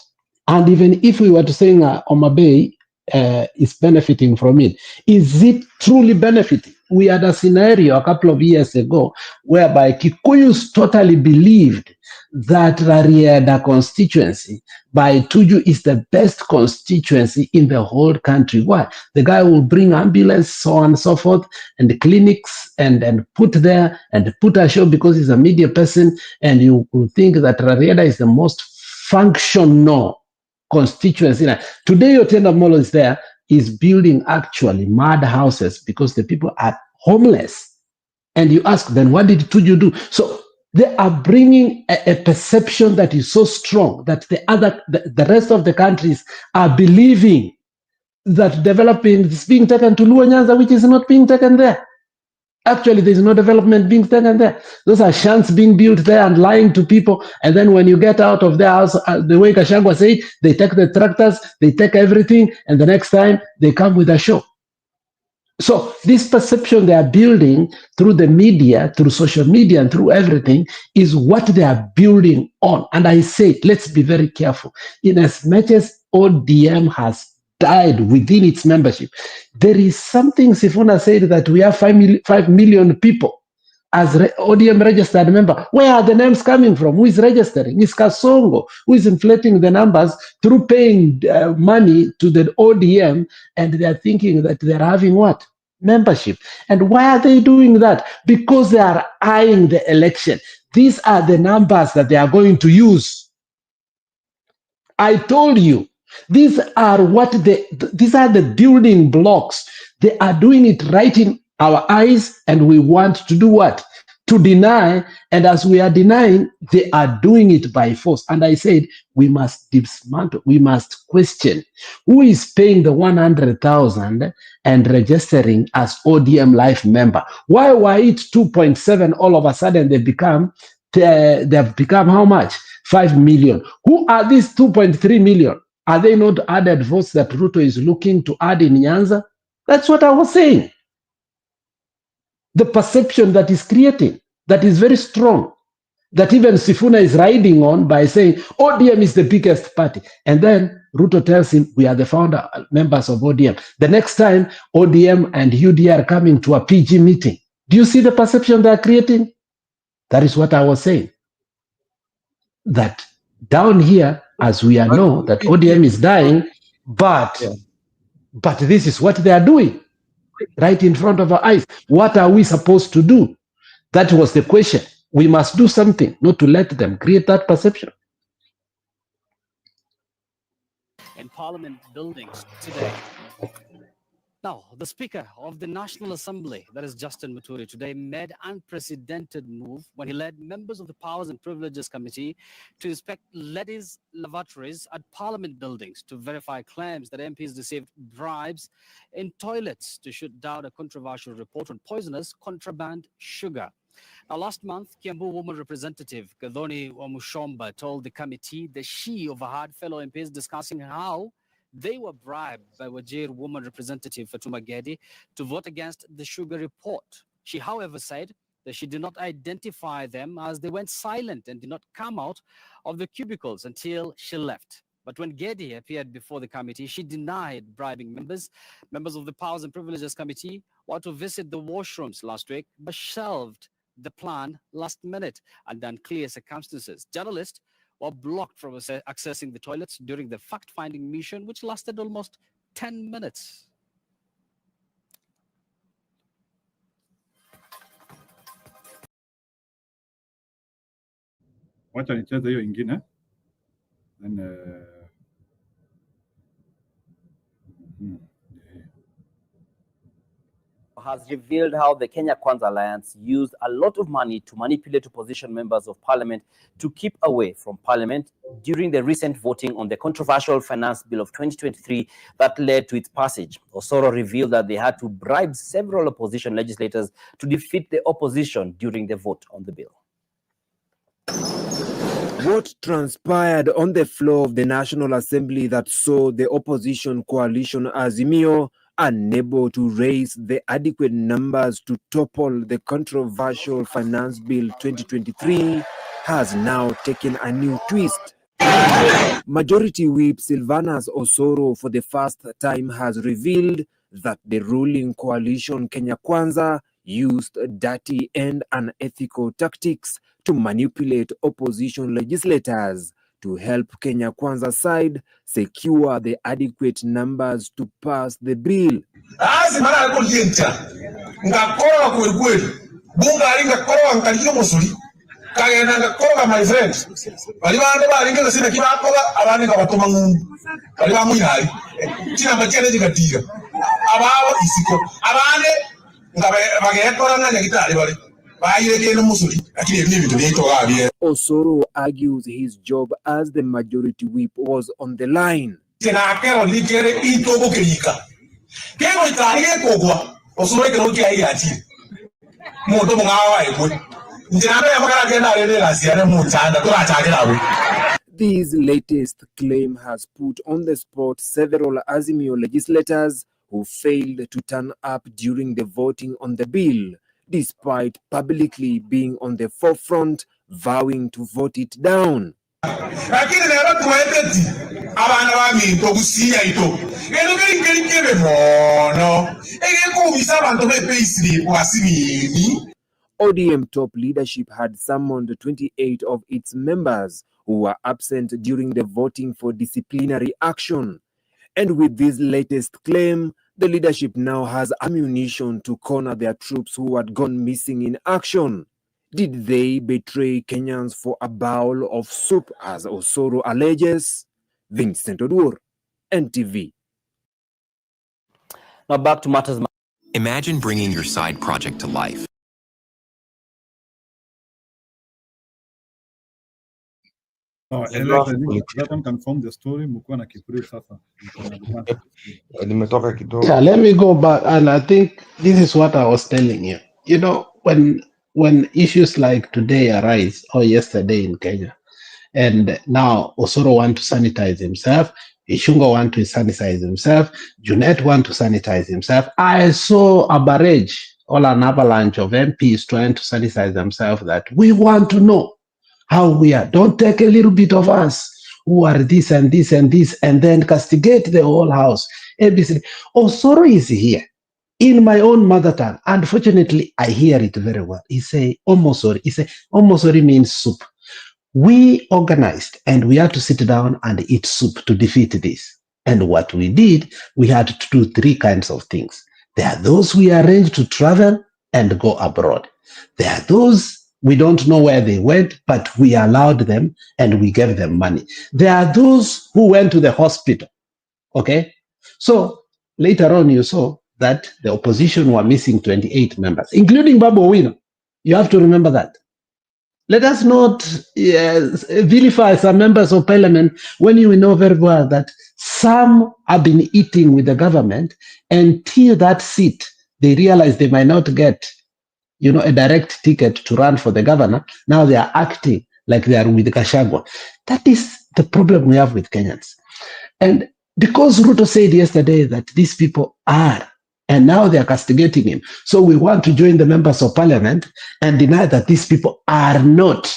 And even if we were to say Oma Bay is benefiting from it, is it truly benefiting? We had a scenario a couple of years ago whereby Kikuyus totally believed that Rarieda constituency by Tuju is the best constituency in the whole country. Why? The guy will bring ambulance, so on and so forth, and the clinics and put there and put a show because he's a media person, and you will think that Rarieda is the most functional constituency. Today, Otenda Molo is there, is building actually mad houses because the people are homeless. And you ask, then what did Tuju do? So they are bringing a perception that is so strong that the rest of the countries are believing that development is being taken to Luo Nyanza, which is not being taken there. Actually, there's no development being taken there. Those are shants being built there and lying to people. And then when you get out of their house, the way Kashagwa said, they take the tractors, they take everything, and the next time they come with a show. So this perception they are building through the media, through social media, and through everything is what they are building on. And I say, let's be very careful. In as much as ODM has died within its membership, there is something Sifuna said that we have 5 million people as ODM registered member. Where are the names coming from? Who is registering? It's Kasongo who is inflating the numbers through paying money to the ODM, and they are thinking that they're having what? Membership. And why are they doing that? Because they are eyeing the election. These are the numbers that they are going to use. I told you, these are the building blocks. They are doing it right in our eyes, and we want to do what? To deny, and as we are denying, they are doing it by force. And I said, we must dismantle, we must question who is paying the 100,000 and registering as ODM life member. Why were it 2.7 all of a sudden they have become how much? 5 million. Who are these 2.3 million? Are they not added votes that Ruto is looking to add in Nyanza? That's what I was saying. The perception that is creating, that is very strong, that even Sifuna is riding on by saying ODM is the biggest party. And then Ruto tells him, we are the founder members of ODM. The next time ODM and UDR are coming to a PG meeting, do you see the perception they are creating? That is what I was saying. That down here, as we know that ODM is dying, but this is what they are doing right in front of our eyes. What are we supposed to do? That was the question. We must do something, not to let them create that perception. In Parliament buildings today. Now, the Speaker of the National Assembly, that is Justin Muturi, today made unprecedented move when he led members of the Powers and Privileges Committee to inspect ladies' lavatories at Parliament buildings to verify claims that MPs received bribes in toilets to shoot down a controversial report on poisonous contraband sugar. Now, last month, Kiambu woman representative Gathoni Wamushomba told the committee that she overheard fellow MPs discussing how they were bribed by Wajir woman representative Fatuma Gedi to vote against the sugar report. She, however, said that she did not identify them as they went silent and did not come out of the cubicles until she left. But when Getty appeared before the committee, she denied bribing members. Members of the Powers and Privileges Committee were to visit the washrooms last week, but shelved the plan last minute under unclear circumstances. Journalists were blocked from accessing the toilets during the fact-finding mission, which lasted almost 10 minutes. Wacha nicheze hiyo ingine. Then has revealed how the Kenya Kwanza Alliance used a lot of money to manipulate opposition members of parliament to keep away from parliament during the recent voting on the controversial finance bill of 2023 that led to its passage. Osoro revealed that they had to bribe several opposition legislators to defeat the opposition during the vote on the bill. What transpired on the floor of the National Assembly that saw the opposition coalition Azimio unable to raise the adequate numbers to topple the controversial Finance Bill 2023 has now taken a new twist. Majority Whip Sylvanus Osoro for the first time has revealed that the ruling coalition Kenya Kwanza used dirty and unethical tactics to manipulate opposition legislators to help Kenya Kwanza side secure the adequate numbers to pass the bill. My friend, Osoro argues his job as the majority whip was on the line. This latest claim has put on the spot several Azimio legislators who failed to turn up during the voting on the bill, despite publicly being on the forefront, vowing to vote it down. ODM top leadership had summoned 28 of its members who were absent during the voting for disciplinary action. And with this latest claim, the leadership now has ammunition to corner their troops who had gone missing in action. Did they betray Kenyans for a bowl of soup, as Osoro alleges? Vincent Odur, NTV. Now back to matters. Imagine bringing your side project to life. Alex, I think that one confirm the story. Mukua na kipuri sasa. Yeah, let me go back, and I think this is what I was telling you. You know, when issues like today arise or yesterday in Kenya, and now Osoro want to sanitize himself, Ishunga want to sanitize himself, Junet want to sanitize himself. I saw a barrage or an avalanche of MPs trying to sanitize themselves that we want to know how we are. Don't take a little bit of us who are this and this and this and then castigate the whole house. ABC. Osoro is here in my own mother tongue. Unfortunately, I hear it very well. He say, Omosori. He say, Omosori means soup. We organized and we had to sit down and eat soup to defeat this. And what we did, we had to do three kinds of things. There are those we arranged to travel and go abroad. There are those we don't know where they went, but we allowed them and we gave them money. There are those who went to the hospital. Okay? So later on, you saw that the opposition were missing 28 members, including Babu Owino. You have to remember that. Let us not vilify some members of parliament when you know very well that some have been eating with the government until that seat, they realize they might not get, a direct ticket to run for the governor. Now they are acting like they are with Gachagua. That is the problem we have with Kenyans. And because Ruto said yesterday that these people are And now they are castigating him. So we want to join the members of parliament and deny that these people are not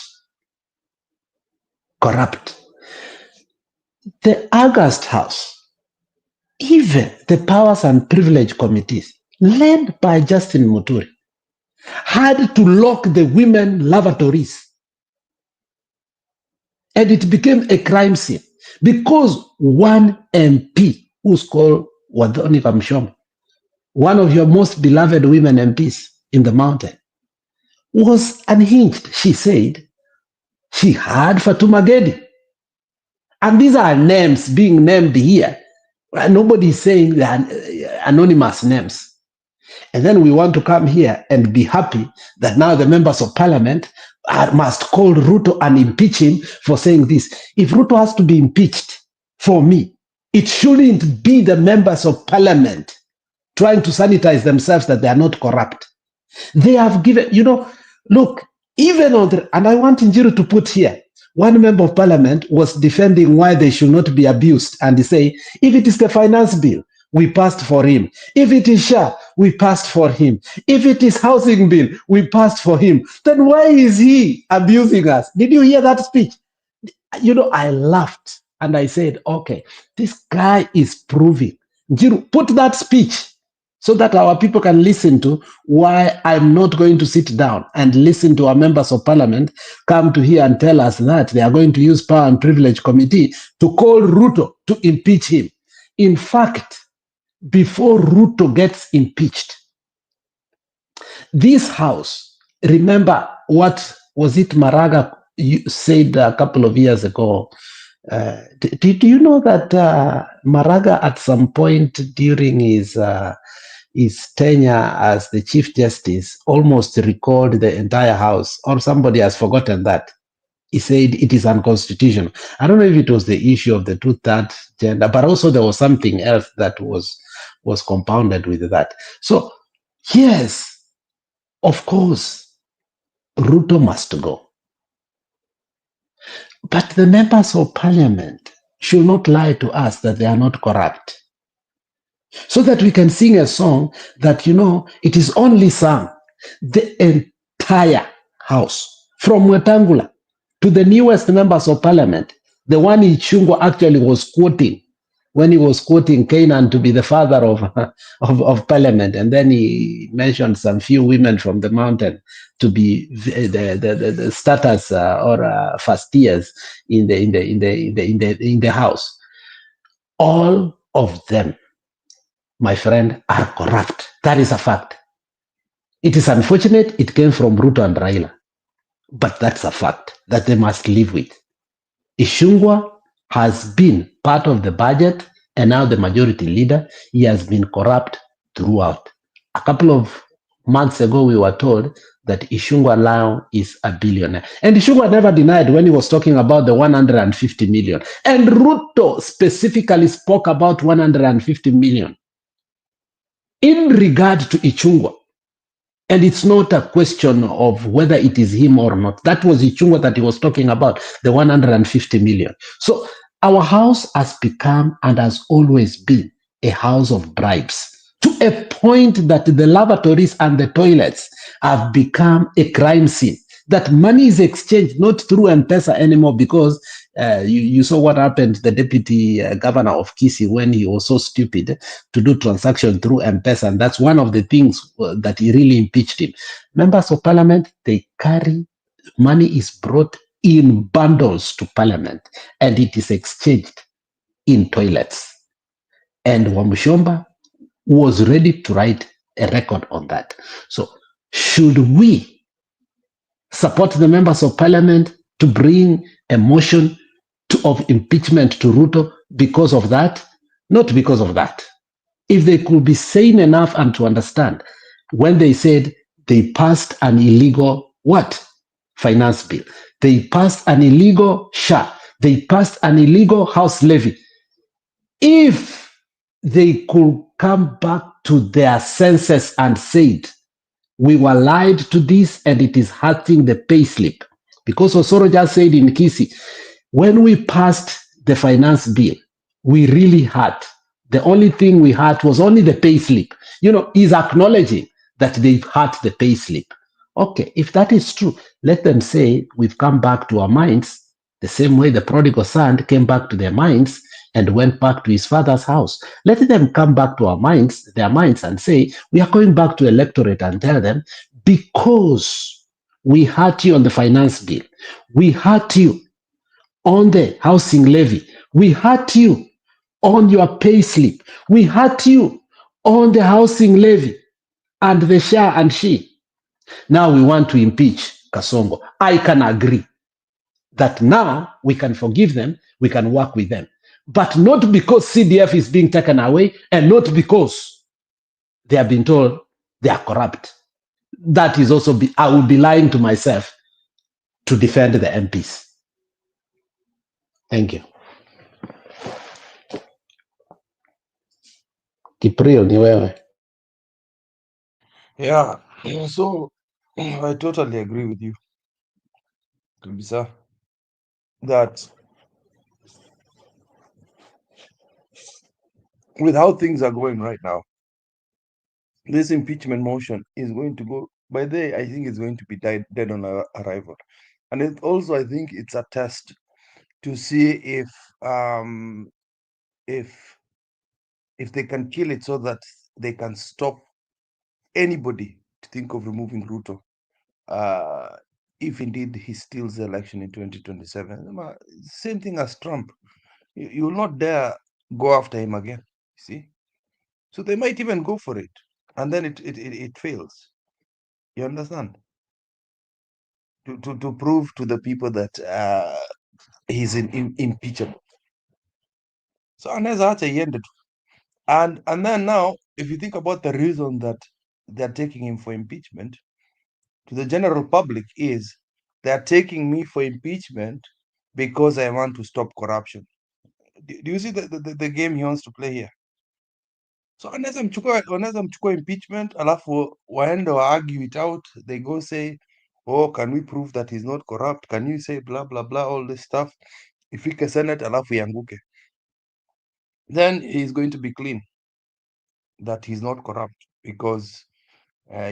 corrupt. The August House, even the Powers and Privilege Committees, led by Justin Muturi, had to lock the women lavatories. And it became a crime scene because one MP, who's called Wadhoni Kamshoma, one of your most beloved women MPs in the mountain, was unhinged. She said she had Fatuma Gedi. And these are names being named here. Nobody is saying the anonymous names. And then we want to come here and be happy that now the members of parliament must call Ruto and impeach him for saying this. If Ruto has to be impeached, for me, it shouldn't be the members of parliament trying to sanitize themselves that they are not corrupt. They have given, look, even on the, and I want Njiru to put here, one member of parliament was defending why they should not be abused, and they say, if it is the finance bill, we passed for him. If it is SHA, we passed for him. If it is housing bill, we passed for him. Then why is he abusing us? Did you hear that speech? I laughed and I said, okay, this guy is proving. Njiru, put that speech so that our people can listen to why I'm not going to sit down and listen to our members of parliament come to here and tell us that they are going to use Power and Privilege Committee to call Ruto to impeach him. In fact, before Ruto gets impeached, this house, remember what was it Maraga said a couple of years ago? Did you know that Maraga at some point during his tenure as the Chief Justice almost recalled the entire house, or somebody has forgotten that? He said it is unconstitutional. I don't know if it was the issue of the 2/3 gender, but also there was something else that was compounded with that. So, yes, of course, Ruto must go. But the members of parliament should not lie to us that they are not corrupt. So that we can sing a song that, it is only sung. The entire house, from Wetangula to the newest members of parliament, the one Ichungwa actually was quoting when he was quoting Canaan to be the father of parliament, and then he mentioned some few women from the mountain to be the starters or first years in the house. All of them, my friend, are corrupt. That is a fact. It is unfortunate it came from Ruto and Raila, but that's a fact that they must live with. Ishungwa has been part of the budget and now the majority leader. He has been corrupt throughout. A couple of months ago, we were told that Ishungwa now is a billionaire. And Ishungwa never denied when he was talking about the 150 million. And Ruto specifically spoke about 150 million in regard to Ichungwa. And it's not a question of whether it is him or not. That was Ichungwa that he was talking about, the 150 million. So our house has become and has always been a house of bribes, to a point that the lavatories and the toilets have become a crime scene. That money is exchanged not through M-Pesa anymore, because you saw what happened to the deputy governor of Kisii when he was so stupid to do transaction through M-Pesa, and that's one of the things that he really impeached him. Members of parliament, they carry money is brought in bundles to parliament and it is exchanged in toilets. And Wamushomba was ready to write a record on that. So should we support the members of parliament to bring a motion of impeachment to Ruto because of that? Not because of that. If they could be sane enough and to understand when they said they passed an illegal what? Finance bill. They passed an illegal SHA. They passed an illegal house levy. If they could come back to their senses and said, we were lied to this and it is hurting the payslip. Because Osoro just said in Kisii, when we passed the finance bill, we really hurt The only thing we had was only the pay slip. He's acknowledging that they've had the pay slip. Okay, if that is true, let them say we've come back to our minds the same way the prodigal son came back to their minds and went back to his father's house. Let them come back to their minds and say, we are going back to electorate and tell them, because we hurt you on the finance bill, we hurt you on the housing levy, we hurt you on your pay slip, we hurt you on the housing levy and the SHA and SHE. Now we want to impeach Kasongo. I can agree that now we can forgive them, we can work with them. But not because CDF is being taken away and not because they have been told they are corrupt. That is also, I would be lying to myself to defend the MPs. Thank you. Kipril, ni wewe. Yeah, so I totally agree with you, Kabisa, that with how things are going right now, this impeachment motion is going to go, by the way, I think it's going to be dead on arrival. And it also, I think it's a test to see if they can kill it so that they can stop anybody to think of removing Ruto. If indeed he steals the election in 2027. Same thing as Trump. You will not dare go after him again. See? So they might even go for it. And then it fails. You understand? To prove to the people that he's impeachable. So anaweza acha iende tu. And then now, if you think about the reason that they're taking him for impeachment, to the general public is they're taking me for impeachment because I want to stop corruption. Do you see the game he wants to play here? So unaweza mchukua impeachment, alafu waende argue it out, they go say, oh, can we prove that he's not corrupt? Can you say blah blah blah, all this stuff? Ifike Senate, alafu ianguke. Then he's going to be clean that he's not corrupt because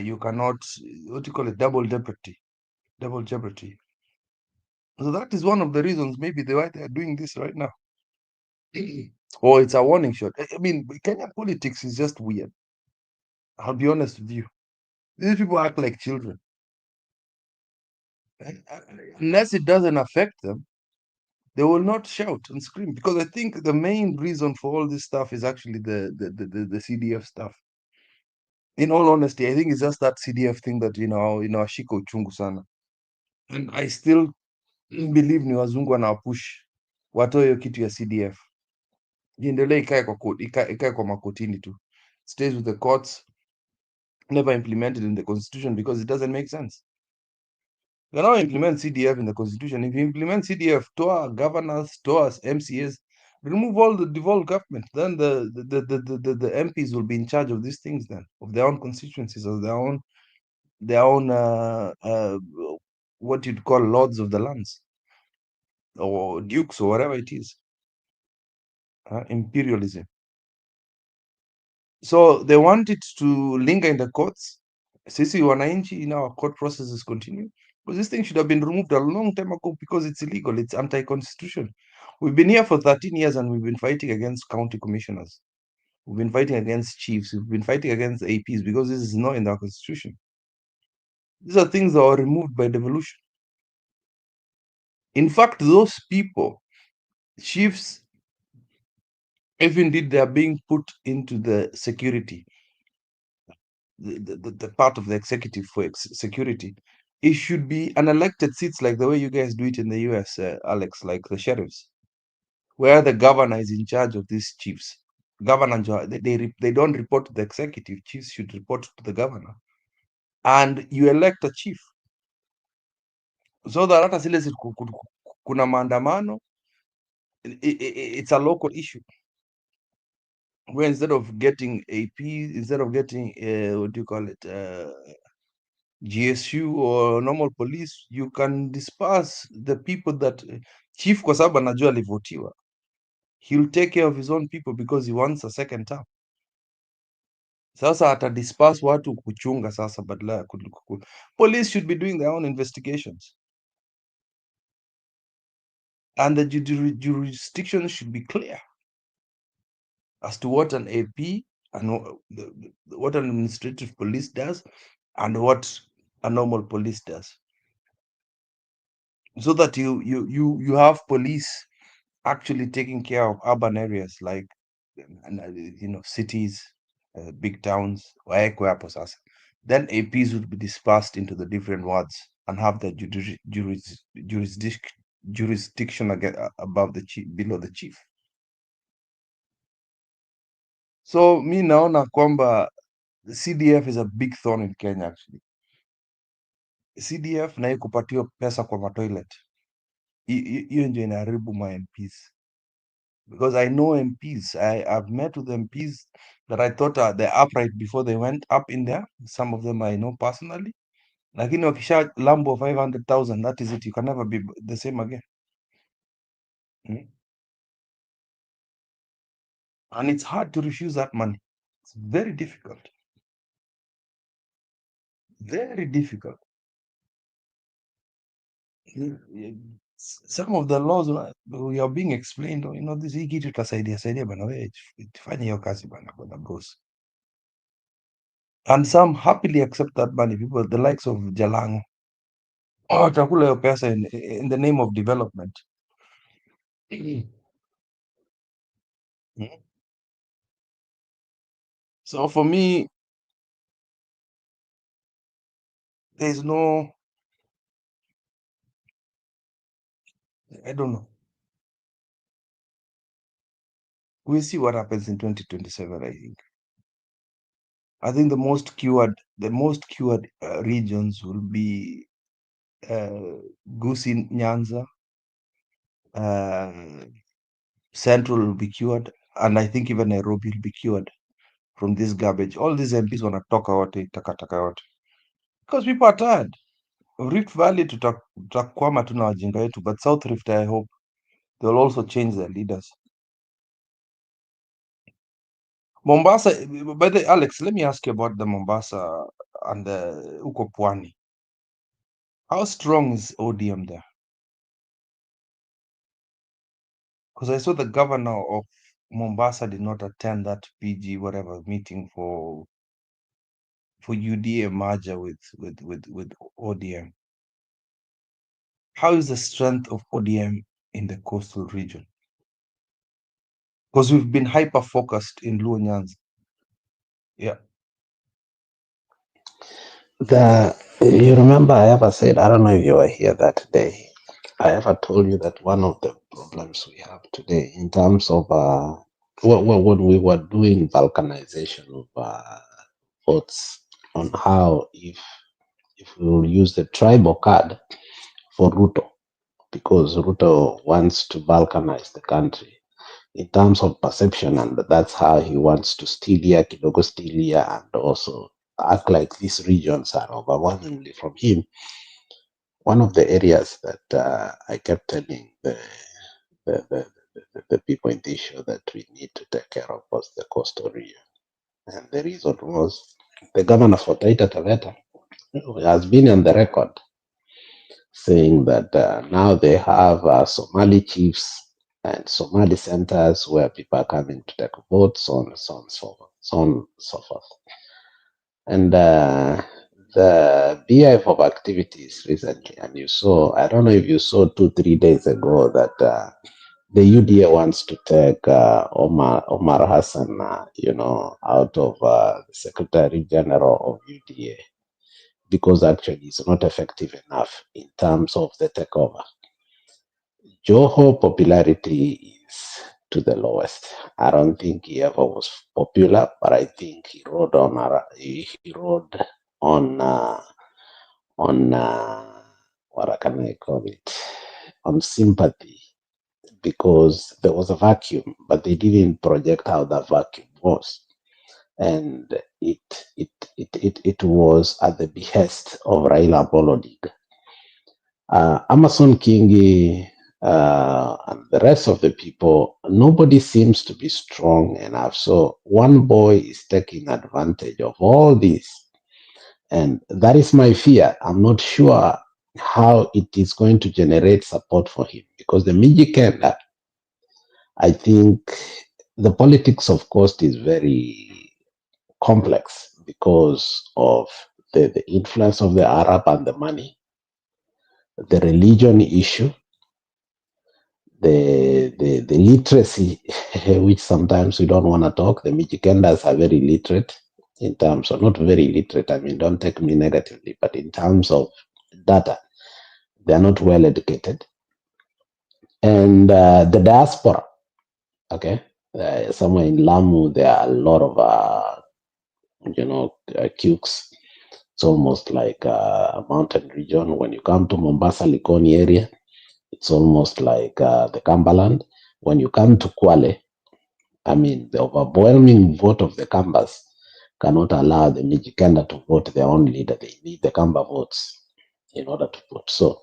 you cannot, what do you call it, double jeopardy. So that is one of the reasons maybe why they are doing this right now. Or it's a warning shot. I mean, Kenya politics is just weird. I'll be honest with you. These people act like children. Unless it doesn't affect them, they will not shout and scream. Because I think the main reason for all this stuff is actually the CDF stuff. In all honesty, I think it's just that CDF thing that ashika uchungu sana. And I still believe ni wazungu wanawapush watoe hiyo kitu ya CDF. Iendelee ikae kwa makotini tu. Stays with the courts, never implemented in the constitution because it doesn't make sense. You cannot implement CDF in the constitution. If you implement CDF, toa governors, toa MCAs, remove all the devolved government, then the MPs will be in charge of these things then, of their own constituencies, of their own what you'd call lords of the lands or dukes or whatever it is. Imperialism. So they want it to linger in the courts. Sisi wananchi, our court processes continue. But this thing should have been removed a long time ago because it's illegal. It's anti-constitution. We've been here for 13 years and we've been fighting against county commissioners. We've been fighting against chiefs. We've been fighting against APs because this is not in our constitution. These are things that are removed by devolution. In fact, those people, chiefs, if indeed they are being put into the security, the part of the executive for security, it should be an elected seats like the way you guys do it in the US, Alex, like the sheriffs, where the governor is in charge of these chiefs. Governor, they don't report to the executive. Chiefs should report to the governor. And you elect a chief. So that hata zile kuna maandamano, it's a local issue. Where instead of getting AP, instead of getting, what do you call it, GSU or normal police, you can disperse the people that chief kwa sababu anajua alivotiwa. he'll take care of his own people because he wants a second term. Sasa atadisperse watu kuchunga sasa badala ya police should be doing their own investigations. And the jurisdiction should be clear as to what an AP and what an administrative police does and what a normal police does. So that you have police actually taking care of urban areas like cities, big towns, waekwe hapo sasa. Then APs would be dispersed into the different wards and have the jurisdiction above the chief, below the chief. So mi naona kwamba CDF is a big thorn in Kenya actually. CDF na hii kupatiwa pesa kwa matoilet, hiyo ndio inaharibu ma MPs. Because I know MPs, I've met with MPs that I thought they're upright before they went up in there. Some of them I know personally. Lakini wakisha lambo 500,000, that is it. You can never be the same again. And it's hard to refuse that money. It's very difficult. Very difficult. Some of the laws we are being explained, this hii kitu itasaidia bana, wewe fanya hiyo kazi bana bwana boss. And some happily accept that money, people the likes of Jalango. Watakula hiyo pesa in the name of development. So for me, there's no, I don't know. We'll see what happens in 2027, I think. I think the most cured regions will be Gusii, Nyanza, Central will be cured, and I think even Nairobi will be cured from this garbage. All these MPs want to talk about it, because people are tired. Rift Valley tutakwama tu na wajinga yetu, but South Rift, I hope they'll also change their leaders. Mombasa, by the Alex, let me ask you about the Mombasa and the uko Pwani. How strong is ODM there? Because I saw the governor of Mombasa did not attend that PG whatever meeting for UDA merger with ODM. How is the strength of ODM in the coastal region? Because we've been hyper focused in Luo Nyanza. Yeah. You remember I ever said, I don't know if you were here that day, I ever told you that one of the problems we have today in terms of when we were doing balkanization of votes, on how if we will use the tribal card for Ruto, because Ruto wants to balkanize the country in terms of perception, and that's how he wants to steal here, kidogo steal here, and also act like these regions are overwhelmingly from him. One of the areas that I kept telling the people in the issue that we need to take care of was the coastal region. And the reason was the governor for Taita Taveta has been on the record saying that now they have Somali chiefs and Somali centers where people are coming to take votes, so on and so forth. And the beehive of activities recently, and you saw, I don't know if you saw 2-3 days ago that the UDA wants to take Omar Hassan, out of the Secretary General of UDA, because actually it's not effective enough in terms of the takeover. Joho popularity is to the lowest. I don't think he ever was popular, but I think he rode on what can I call it? On sympathy, because there was a vacuum, but they didn't project how that vacuum was, and it was at the behest of Raila Amolo Odinga. Amason Kingi And the rest of the people, nobody seems to be strong enough. So one boy is taking advantage of all this. And that is my fear. I'm not sure how it is going to generate support for him, because the Mijikenda, I think the politics of cost is very complex because of the influence of the Arab and the money, the religion issue, the literacy, which sometimes we don't want to talk. The Michigandas are very literate in terms of, not very literate, I mean, don't take me negatively, but in terms of data, they are not well educated. And the diaspora, okay, somewhere in Lamu, there are a lot of, cukes. It's almost like a mountain region. When you come to Mombasa, Likoni area, it's almost like the Cumberland. When you come to Kwale, I mean, the overwhelming vote of the Kambas cannot allow the Mijikenda to vote their own leader. They need the Kamba votes in order to vote. So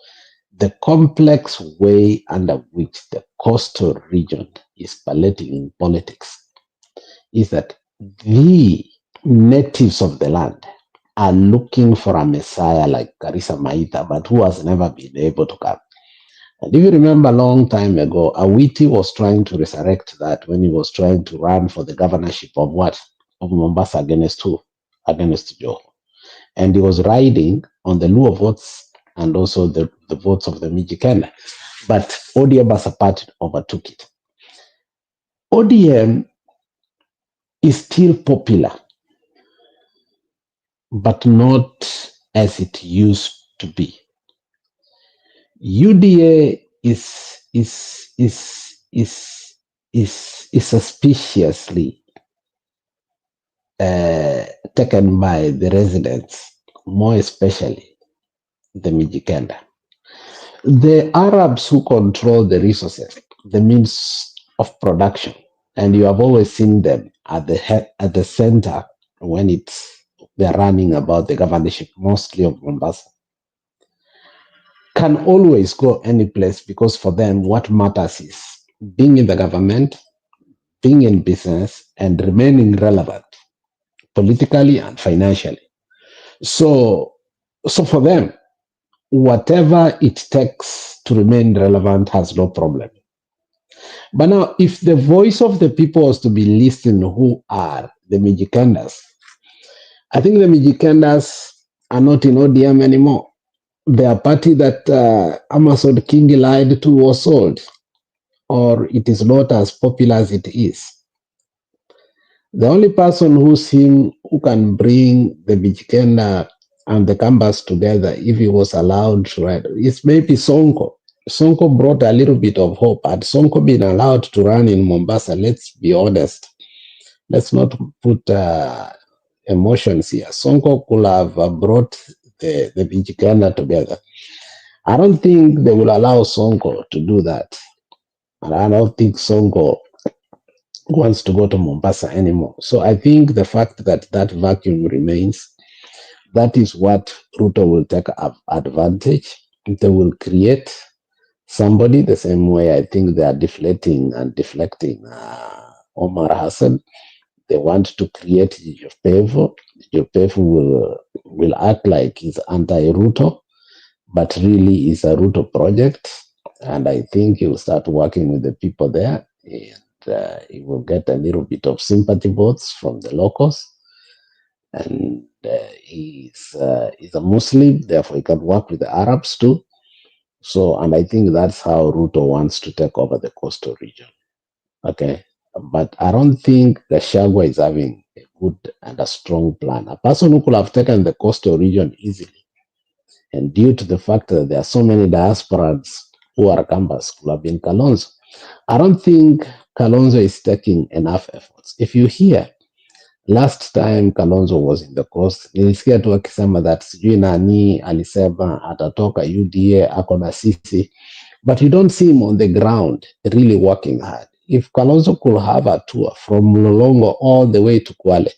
the complex way under which the coastal region is palleting in politics is that the natives of the land are looking for a messiah like Karisa Maitha, but who has never been able to come. And if you remember a long time ago, Awiti was trying to resurrect that when he was trying to run for the governorship of what? Of Mombasa against who? Against Joho. And he was riding on the Luo votes and also the votes of the Mijikenda. But ODM as a party overtook it. ODM is still popular, but not as it used to be. UDA is suspiciously taken by the residents, more especially the Mijikenda. The Arabs who control the resources, the means of production, and you have always seen them at the center when they're running about the governorship, mostly of Mombasa, can always go any place, because for them what matters is being in the government, being in business, and remaining relevant politically and financially. So for them, whatever it takes to remain relevant has no problem. But now, if the voice of the people was to be listened, who are the Mijikendas, I think the Mijikendas are not in ODM anymore. Their party that Amasod Kingi lied to was sold, or it is not as popular as it is. The only person who can bring the Mijikenda and the Kambas together, if he was allowed to run, is maybe Sonko. Sonko brought a little bit of hope. Had Sonko been allowed to run in Mombasa, let's be honest, let's not put emotions here. Sonko could have brought the Mijikenda together. I don't think they will allow Sonko to do that. And I don't think Sonko wants to go to Mombasa anymore. So I think the fact that that vacuum remains, that is what Ruto will take advantage. They will create somebody the same way I think they are deflating and deflecting Omar Hassan. They want to create Jopevo. Jopevo will act like he's anti-Ruto, but really is a Ruto project. And I think he will start working with the people there, and he will get a little bit of sympathy votes from the locals. And he's a Muslim, therefore he can work with the Arabs too. So, and I think that's how Ruto wants to take over the coastal region. Okay. But I don't think the Shagwa is having a good and a strong plan. A person who could have taken the coastal region easily, and due to the fact that there are so many diasporans who are Kambas, could have been Kalonzo. I don't think Kalonzo is taking enough efforts. If you hear, last time Kalonzo was in the coast, nilisikia tu akisema that sijui nani alisema atatoka UDA ako na sisi, but you don't see him on the ground really working hard. If Kalonzo could have a tour from Lolongo all the way to Kwale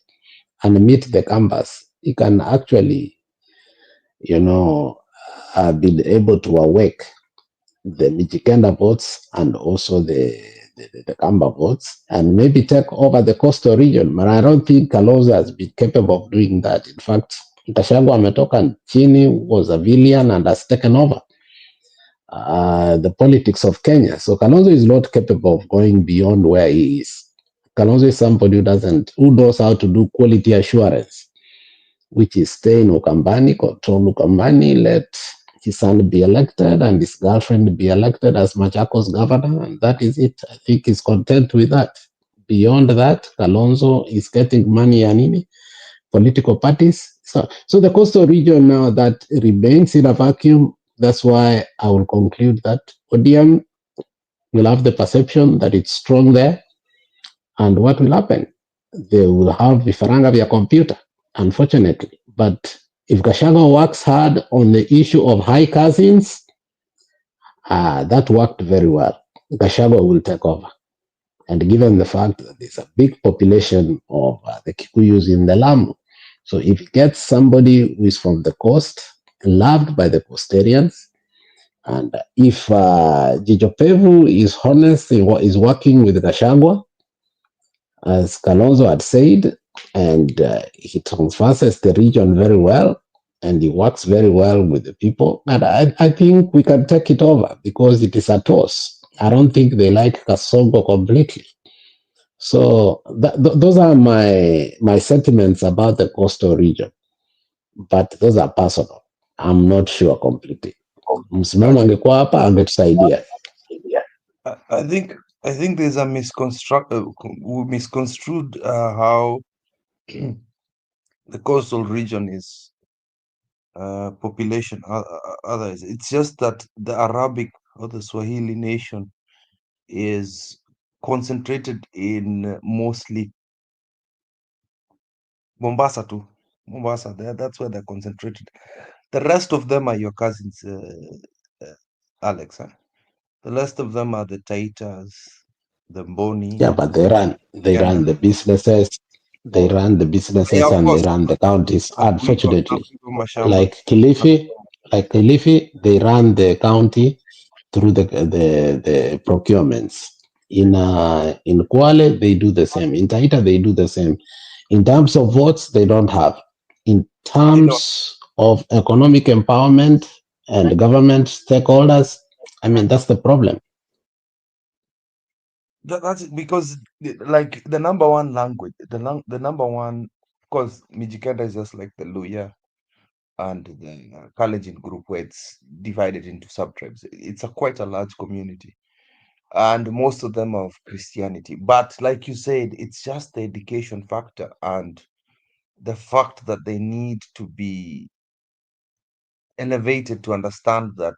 and meet the Kambas, he can actually, been able to awake the Mijikenda votes and also the Kamba votes, and maybe take over the coastal region. But I don't think Kalonzo has been capable of doing that. In fact, Gachagua ametoka chini, was a villain and has taken over the politics of Kenya. So Kalonzo is not capable of going beyond where he is. Kalonzo is somebody who knows how to do quality assurance, which is stay in Ukambani, control Ukambani, let his son be elected and his girlfriend be elected as Machakos governor, and that is it. I think he's content with that. Beyond that, Kalonzo is getting money and political parties. So the coastal region now that remains in a vacuum. That's why I will conclude that ODM will have the perception that it's strong there. And what will happen? They will have vifaranga vya computer, unfortunately. But if Gachagua works hard on the issue of high cousins, that worked very well. Gachagua will take over. And given the fact that there's a big population of the Kikuyus in the Lamu, so if he gets somebody who is from the coast, loved by the coastarians, and if Jijo Pevu is honest, is working with Gachagua, as Kalonzo had said, and he transverses the region very well, and he works very well with the people. And I think we can take it over because it is a toss. I don't think they like Kasongo completely. So those are my sentiments about the coastal region, but those are personal. I'm not sure completely. Msimamo angekuwa hapa angetusaidia. I think there's a we misconstrued how the coastal region is population others. It's just that the Arabic or the Swahili nation is concentrated in mostly Mombasa too. Mombasa, that's where they're concentrated. The rest of them are your cousins, Alex. Huh? The rest of them are the Taitas, the Mboni. Yeah, but they run the businesses. They run the businesses Yeah, of and course. they run the counties. Unfortunately, Mashamba. like Kilifi, they run the county through the procurements. In Kwale, they do the same. In Taita, they do the same. In terms of votes, they don't have. In terms of economic empowerment and government stakeholders, I mean, that's the problem. That's because like the number one language, the number one, because Mijikenda is just like the Luya and the Kalenjin group where it's divided into sub-tribes. It's quite a large community. And most of them are of Christianity. But like you said, it's just the education factor and the fact that they need to be elevated to understand that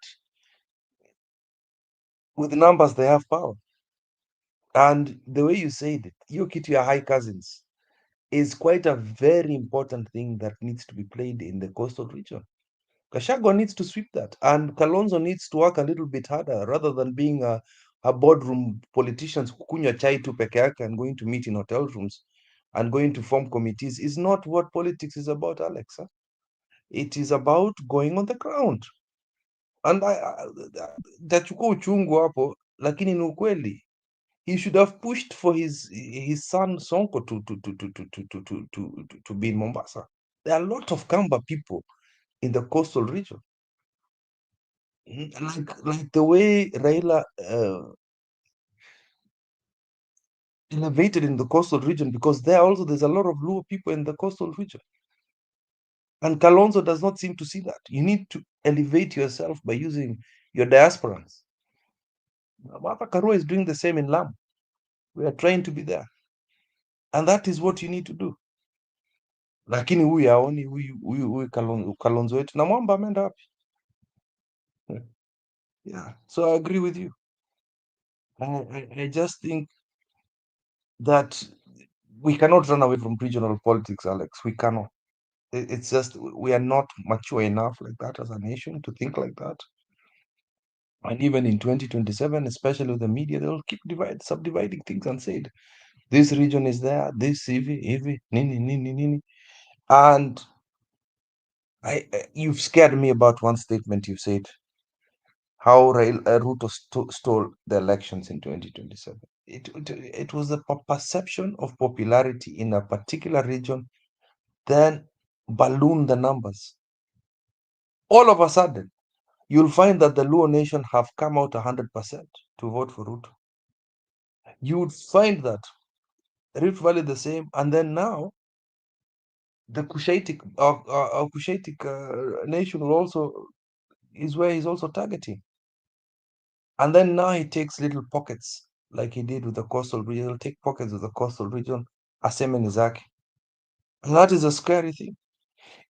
with numbers they have power. And the way you said it, you kid your high cousins is quite a very important thing that needs to be played in the coastal region. Gachagua needs to sweep that, and Kalonzo needs to work a little bit harder rather than being a boardroom politicians kukunywa chai tu peke yake and going to meet in hotel rooms and going to form committees is not what politics is about, Alex. Huh? It is about going on the ground. And tachukua uchungu hapo, lakini ni ukweli. He should have pushed for his son Sonko to be in Mombasa. There are a lot of Kamba people in the coastal region. Like the way Raila elevated in the coastal region, because there's a lot of Luo people in the coastal region. And Kalonzo does not seem to see that. You need to elevate yourself by using your diasporans. Martha Karua is doing the same in Lamu. We are trying to be there. And that is what you need to do. Lakini huyu haoni huyu Kalonzo wetu na Mwamba ameenda wapi? Yeah, so I agree with you. I just think that we cannot run away from regional politics, Alex. We cannot. It's just we are not mature enough like that as a nation to think like that. And even in 2027, especially with the media, they'll keep subdividing things and said, this region is there, this hivi, nini. And you've scared me about one statement you said. how Ruto stole the elections in 2027. It was a perception of popularity in a particular region, then ballooned the numbers. All of a sudden, you'll find that the Luo nation have come out 100% to vote for Ruto. You would find that Rift Valley the same, and then now the Cushitic nation will also is where he's also targeting. And then now he takes little pockets like he did with the coastal region. He'll take pockets of the coastal region, aseme ni zake. And that is a scary thing.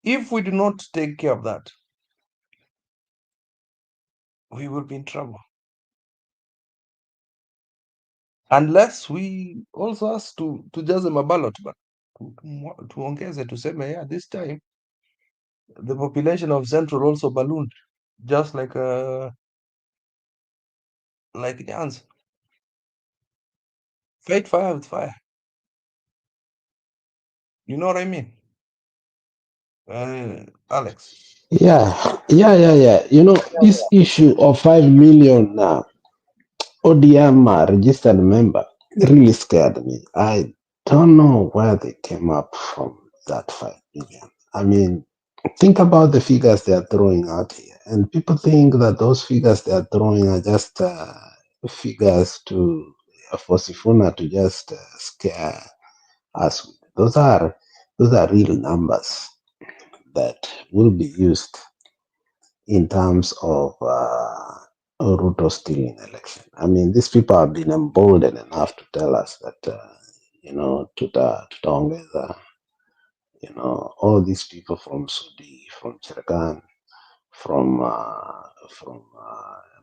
If we do not take care of that, we will be in trouble. Unless we also ask to jaza maballot, but tuongeze tuseme, yeah, this time the population of Central also ballooned, just like Nyanza. Fight fire with fire. You know what I mean? Alex. Yeah. You know, this issue of 5 million ODM registered member really scared me. I don't know where they came up from that 5 million. I mean, think about the figures they are throwing out here, and people think that those figures they are throwing are just figures for Sifuna to just scare us with. Those are real numbers that will be used in terms of Ruto stealing election. I mean, these people have been emboldened enough to tell us that, you know, tutaongeza, you know, all these people from Sudi, from Chergan, from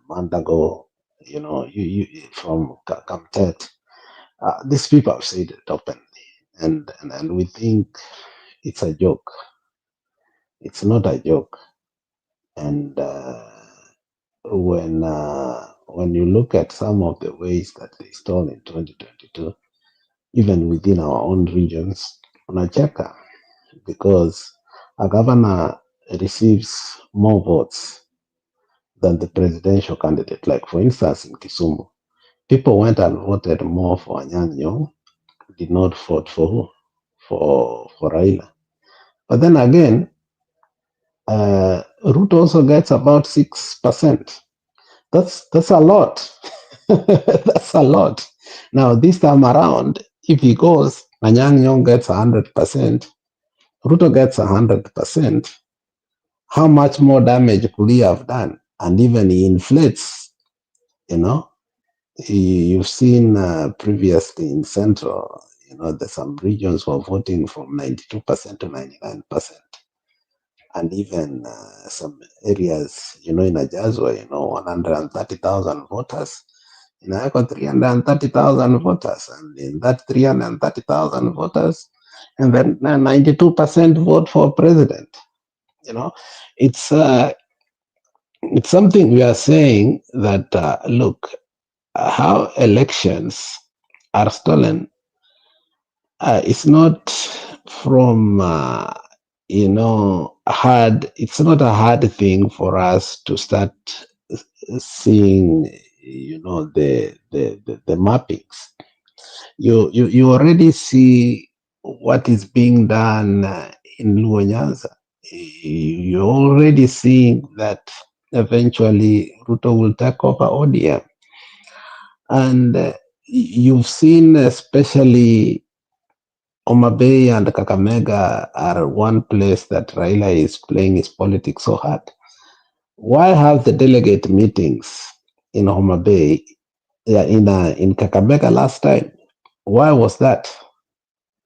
Mandago, you know, from Kamtet. These people have said it openly, and we think it's a joke. It's not a joke, and when you look at some of the ways that they stole in 2022, even within our own regions, unacheka, because a governor receives more votes than the presidential candidate. Like, for instance, in Kisumu, people went and voted more for Anyang' Nyong'o, did not vote for who? For Raila. But then again, Ruto also gets about 6%. That's a lot. That's a lot. Now, this time around, if he goes, Anyang' Nyong'o gets 100%, Ruto gets 100%, how much more damage could he have done? And even he inflates, you know. You've seen previously in Central, you know, there's some regions were voting from 92% to 99%. And even some areas, you know, in Ajazwa, you know, 130,000 voters. In Ayako, 330,000 voters. And in that 330,000 voters, and then 92% vote for president. You know, it's something we are saying that, look, how elections are stolen, it's not from, you know, it's not a hard thing for us to start seeing, you know, the mappings. You already see what is being done in Luo Nyanza. You're already seeing that eventually Ruto will take over ODM. And you've seen especially Homa Bay and Kakamega are one place that Raila is playing his politics so hard. Why have the delegate meetings in Homa Bay, in Kakamega last time? Why was that?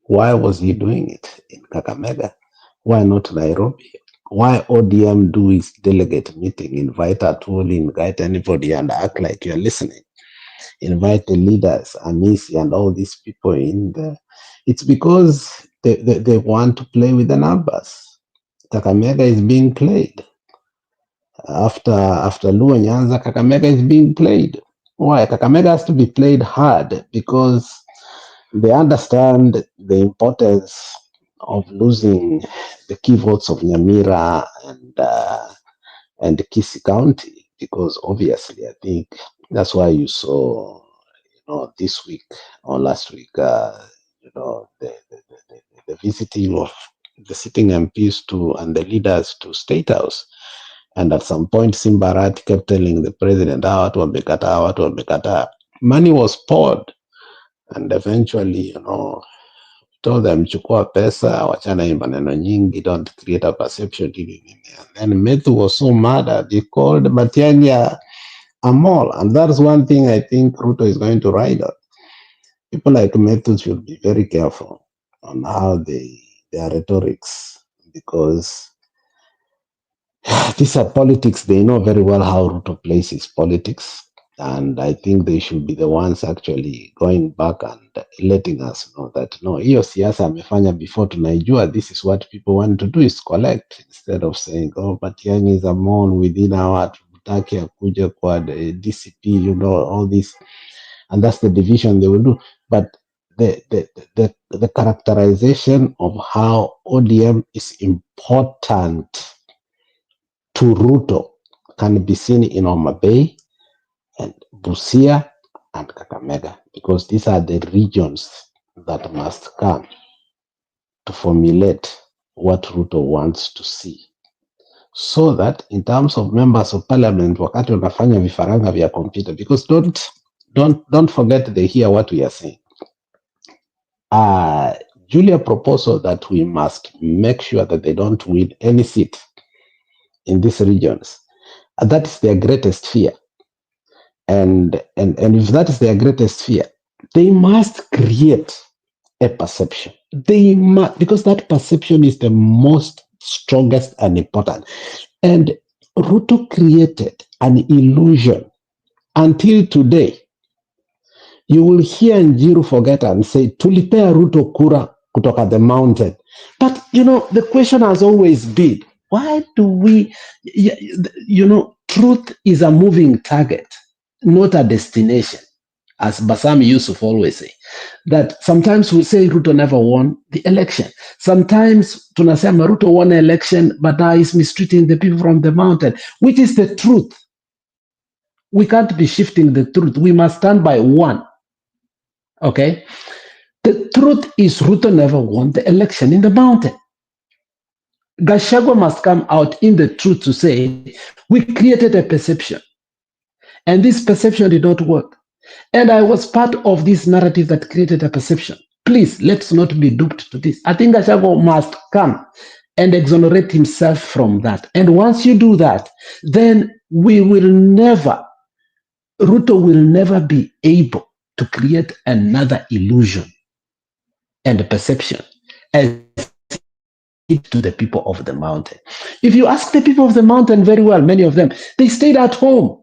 Why was he doing it in Kakamega? Why not Nairobi? Why ODM do his delegate meeting, invite Atwoli, invite anybody and act like you're listening? Invite the leaders, Amisi and all these people in there. It's because they want to play with the numbers. Kakamega is being played. After Luo Nyanza, Kakamega is being played. Why? Kakamega has to be played hard because they understand the importance of losing the key votes of Nyamira and Kisii County. because obviously I think that's why you saw, this week or last week, the visiting of the sitting MPs and the leaders to State House. And at some point, Simbarat kept telling the president, watu wamekataa. Money was poured. And eventually, told them, chukua pesa, wachana hii maneno nyingi, don't create a perception. And Methu was so mad that he called Matiang'i a mall. And that's one thing I think Ruto is going to ride on. People like Methu should be very careful on how their rhetorics, because these are politics. They know very well how Ruto plays his politics. And I think they should be the ones actually going back and letting us know that, no, hiyo siasa amefanya before tunaijua, this is what people want to do is collect, instead of saying, oh, Matiang'i is a mon within our tutaki akuja kwa DCP, all this. And that's the division they will do. But the characterization of how ODM is important to Ruto can be seen in Homa Bay and Busia and Kakamega, because these are the regions that must come to formulate what Ruto wants to see. So that in terms of members of parliament, wakati wanafanya vifaranga vya computer, because don't forget they hear what we are saying. Julia proposal that we must make sure that they don't win any seat in these regions. That is their greatest fear. And if that is their greatest fear, they must create a perception. They must, because that perception is the most strongest and important. And Ruto created an illusion until today. You will hear Njiru forget and say, tulipea Ruto kura kutoka the mountain. But, the question has always been, why do we, truth is a moving target, not a destination. As Basam Yusuf always say, that sometimes we say Ruto never won the election. Sometimes tunasema Ruto won an election, but now he's mistreating the people from the mountain, which is the truth. We can't be shifting the truth. We must stand by one. Okay? The truth is Ruto never won the election in the mountain. Gachagua must come out in the truth to say, we created a perception. And this perception did not work. And I was part of this narrative that created a perception. Please, let's not be duped to this. I think Gachagua must come and exonerate himself from that. And once you do that, then Ruto will never be able to create another illusion and a perception as to the people of the mountain. If you ask the people of the mountain very well, many of them, they stayed at home.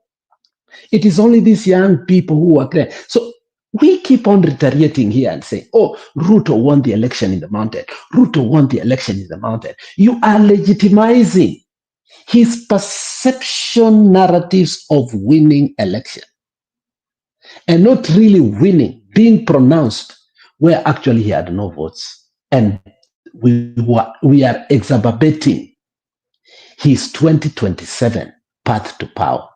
It is only these young people who are there. So we keep on reiterating here and saying, oh, Ruto won the election in the mountain. Ruto won the election in the mountain. You are legitimizing his perception narratives of winning election and not really winning, being pronounced where actually he had no votes. And we are exacerbating his 2027 path to power.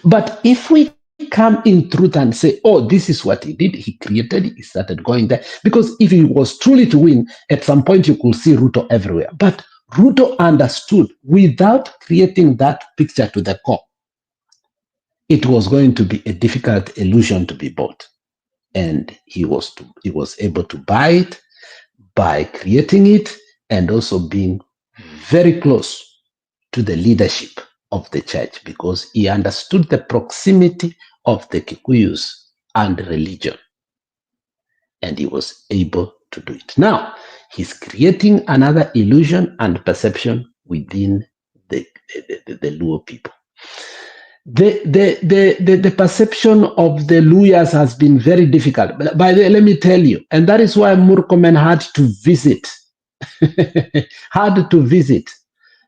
But if we come in truth and say, oh, this is what he did, he created, he started going there. Because if he was truly to win, at some point you could see Ruto everywhere. But Ruto understood without creating that picture to the core, it was going to be a difficult illusion to be bought. And he was able to buy it by creating it and also being very close to the leadership of the church, because he understood the proximity of the Kikuyus and religion, and he was able to do it. Now, he's creating another illusion and perception within the Luo people. The perception of the Luyas has been very difficult. But by the way, let me tell you, and that is why Murkomen had to visit,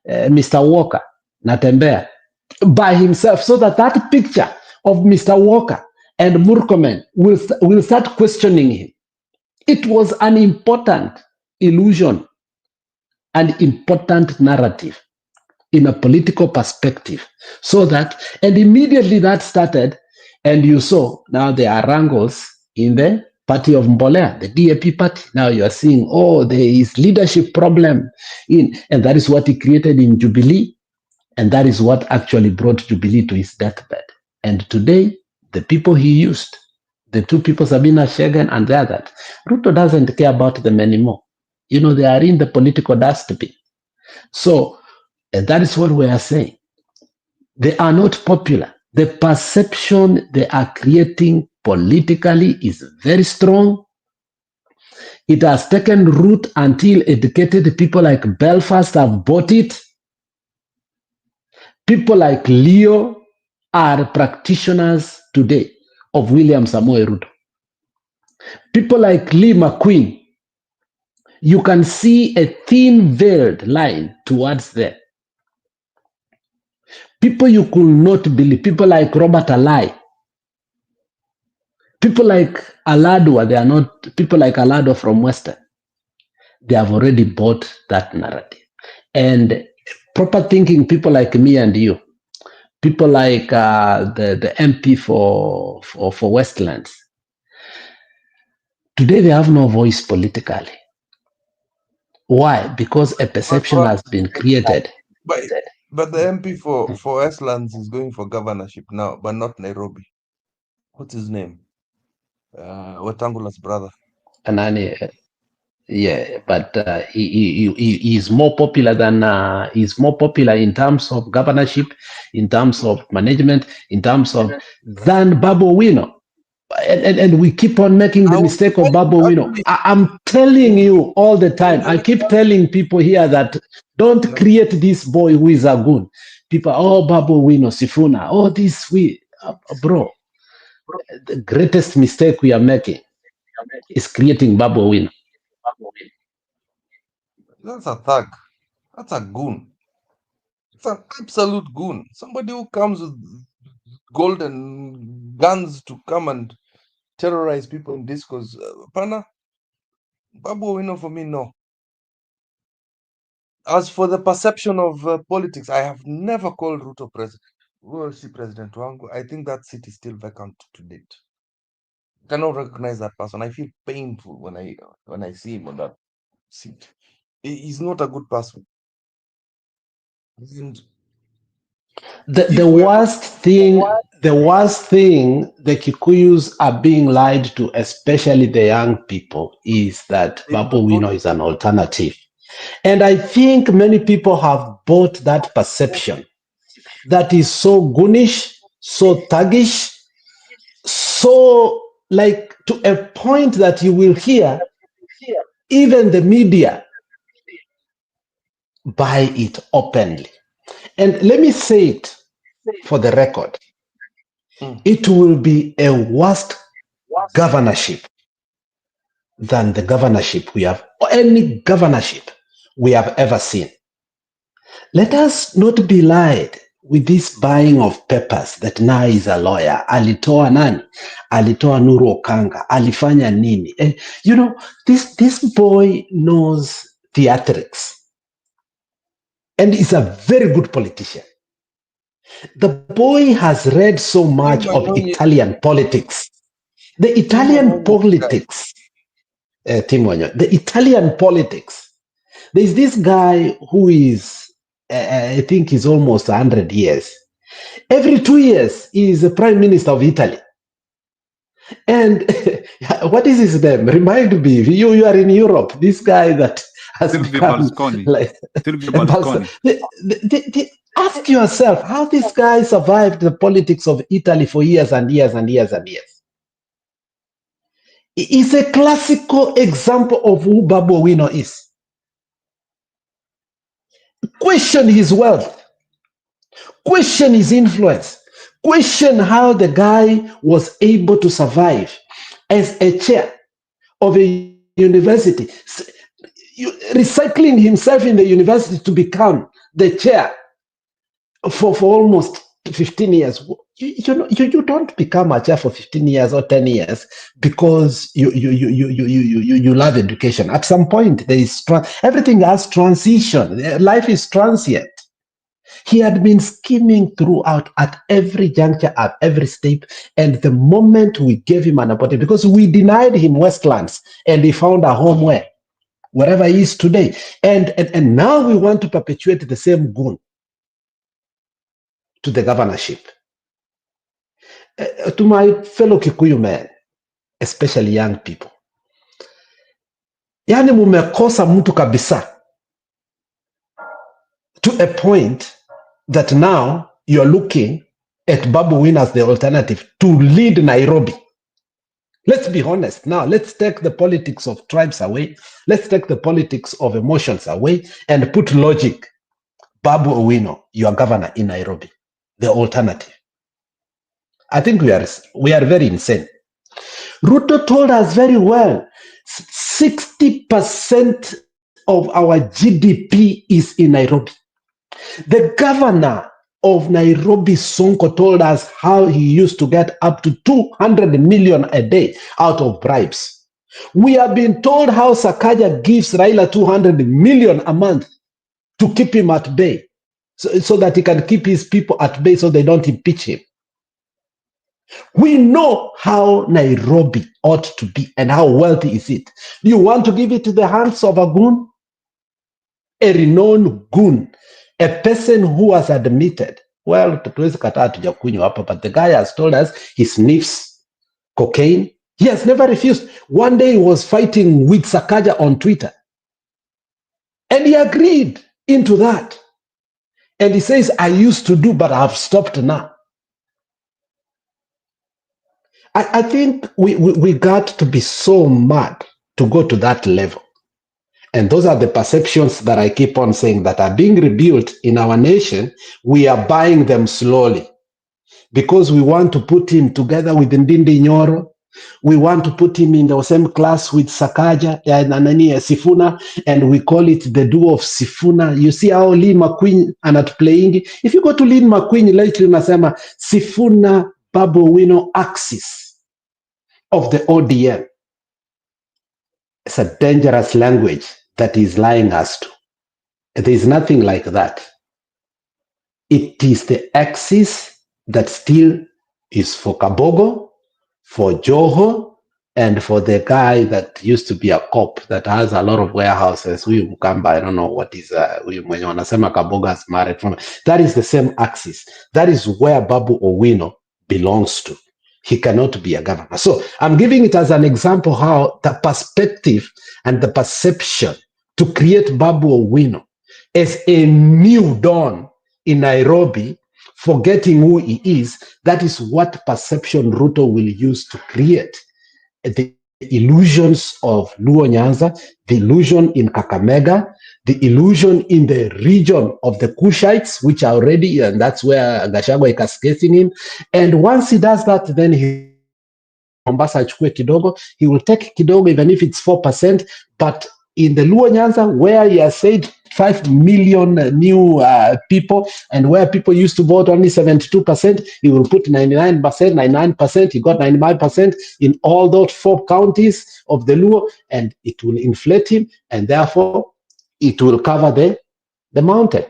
Mr. Walker, Natembea, by himself, so that picture of Mr. Walker and Murkomen will start questioning him. It was an important illusion, an important narrative in a political perspective. So that, and immediately that started, and you saw now there are wrangles in the party of Mbolea, the DAP party. Now you are seeing, oh, there is leadership problem and that is what he created in Jubilee. And that is what actually brought Jubilee to its deathbed. And today, the people he used, the two people, Sabina Chegen and the other, Ruto doesn't care about them anymore. You know, they are in the political dustbin. So that is what we are saying. They are not popular. The perception they are creating politically is very strong. It has taken root until educated people like Belfast have bought it. People like Leo are practitioners today of William Samoei Ruto. People like Lee McQueen, you can see a thin veiled line towards there. People you could not believe, people like Robert Alai, people like Aladwa, they are not, people like Alado from Western, they have already bought that narrative. And proper thinking people like me and you, people like the MP for Westlands, today they have no voice politically. Why? Because a perception has been created. But the MP for Westlands is going for governorship now, but not Nairobi. What's his name? Wetangula's brother. Anani, yeah, but he is more popular than he's more popular in terms of governorship, in terms of management, in terms of than Babu Wino. And we keep on making the mistake of Babu Wino. I'm telling you all the time. I keep telling people here that don't create this boy who is a goon. People, oh, Babu Wino, Sifuna, oh, this bro. The greatest mistake we are making is creating Babu Wino. That's a thug. That's a goon. It's an absolute goon. Somebody who comes with golden guns to come and terrorize people in discourse. Pana, Babu Wino for me, no. As for the perception of politics, I have never called Ruto president. Well, see, President Wangu, I think that seat is still vacant to date. I cannot recognize that person. I feel painful when I see him on that seat. He's not a good person. And The worst thing the Kikuyus are being lied to, especially the young people, is that Babu Wino is an alternative. And I think many people have bought that perception that is so goonish, so thuggish, so like to a point that you will hear even the media buy it openly. And let me say it for the record. It will be a worse governorship than the governorship we have, or any governorship we have ever seen. Let us not be lied with this buying of papers that now is a lawyer. Alitoa nani? Alitoa Nuru Okanga. Alifanya nini? You know, this boy knows theatrics and is a very good politician. The boy has read so much of Italian politics. The Italian politics, the Italian politics. There's this guy who is, I think he's almost 100 years. Every 2 years, he is the prime minister of Italy. And what is his name? Remind me, you are in Europe. This guy that has become like ask yourself how this guy survived the politics of Italy for years and years and years and years. It's a classical example of who Babu Wino is. Question his wealth. Question his influence. Question how the guy was able to survive as a chair of a university, recycling himself in the university to become the chair for almost 15 years. You don't become a chair for 15 years or 10 years because you love education. At some point, there is everything has transition. Life is transient. He had been scheming throughout at every juncture, at every step. And the moment we gave him an opportunity, because we denied him Westlands, and he found a home wherever he is today. And now we want to perpetuate the same goon to the governorship. To my fellow Kikuyu men, especially young people, yani mumekosa mtu kabisa, to a point that now you're looking at Babu Wine as the alternative to lead Nairobi. Let's be honest now. Let's take the politics of tribes away. Let's take the politics of emotions away and put logic. Babu Owino, your governor in Nairobi, the alternative. I think we are very insane. Ruto told us very well, 60% of our GDP is in Nairobi. The governor of Nairobi, Sonko, told us how he used to get up to 200 million a day out of bribes. We have been told how Sakaja gives Raila 200 million a month to keep him at bay, so that he can keep his people at bay so they don't impeach him. We know how Nairobi ought to be and how wealthy is it. You want to give it to the hands of a goon? A renowned goon, a person who has admitted, well, tuwezi kataa tujakunywa hapa, but the guy has told us he sniffs cocaine. He has never refused. One day he was fighting with Sakaja on Twitter, and he agreed into that. And he says, I used to do, but I've stopped now. I think we got to be so mad to go to that level. And those are the perceptions that I keep on saying that are being rebuilt in our nation. We are buying them slowly because we want to put him together with Ndindi Nyoro. We want to put him in the same class with Sakaja and Sifuna, and we call it the duo of Sifuna. You see how Lee McQueen are not playing. If you go to Lee McQueen lately, unasema Sifuna Babu Owino axis of the ODM. It's a dangerous language that is lying us to. There is nothing like that. It is the axis that still is for Kabogo, for Joho, and for the guy that used to be a cop that has a lot of warehouses. We Mukamba, I don't know what is mwenye wanasema Kabogo has married from. That is the same axis. That is where Babu Owino belongs to. He cannot be a governor. So I'm giving it as an example how the perspective and the perception to create Babu Owino as a new dawn in Nairobi, forgetting who he is, that is what perception Ruto will use to create the illusions of Luo Nyanza, the illusion in Kakamega, the illusion in the region of the Kushites, which are already, and that's where Gachagua is cascading in. And once he does that, then he Mombasa achukue kidogo, he will take kidogo even if it's 4%, but in the Luo Nyanza, where he has said 5 million new people, and where people used to vote only 72%, he will put 99%, he got 95% in all those 4 counties of the Luo, and it will inflate him, and therefore it will cover the mountain.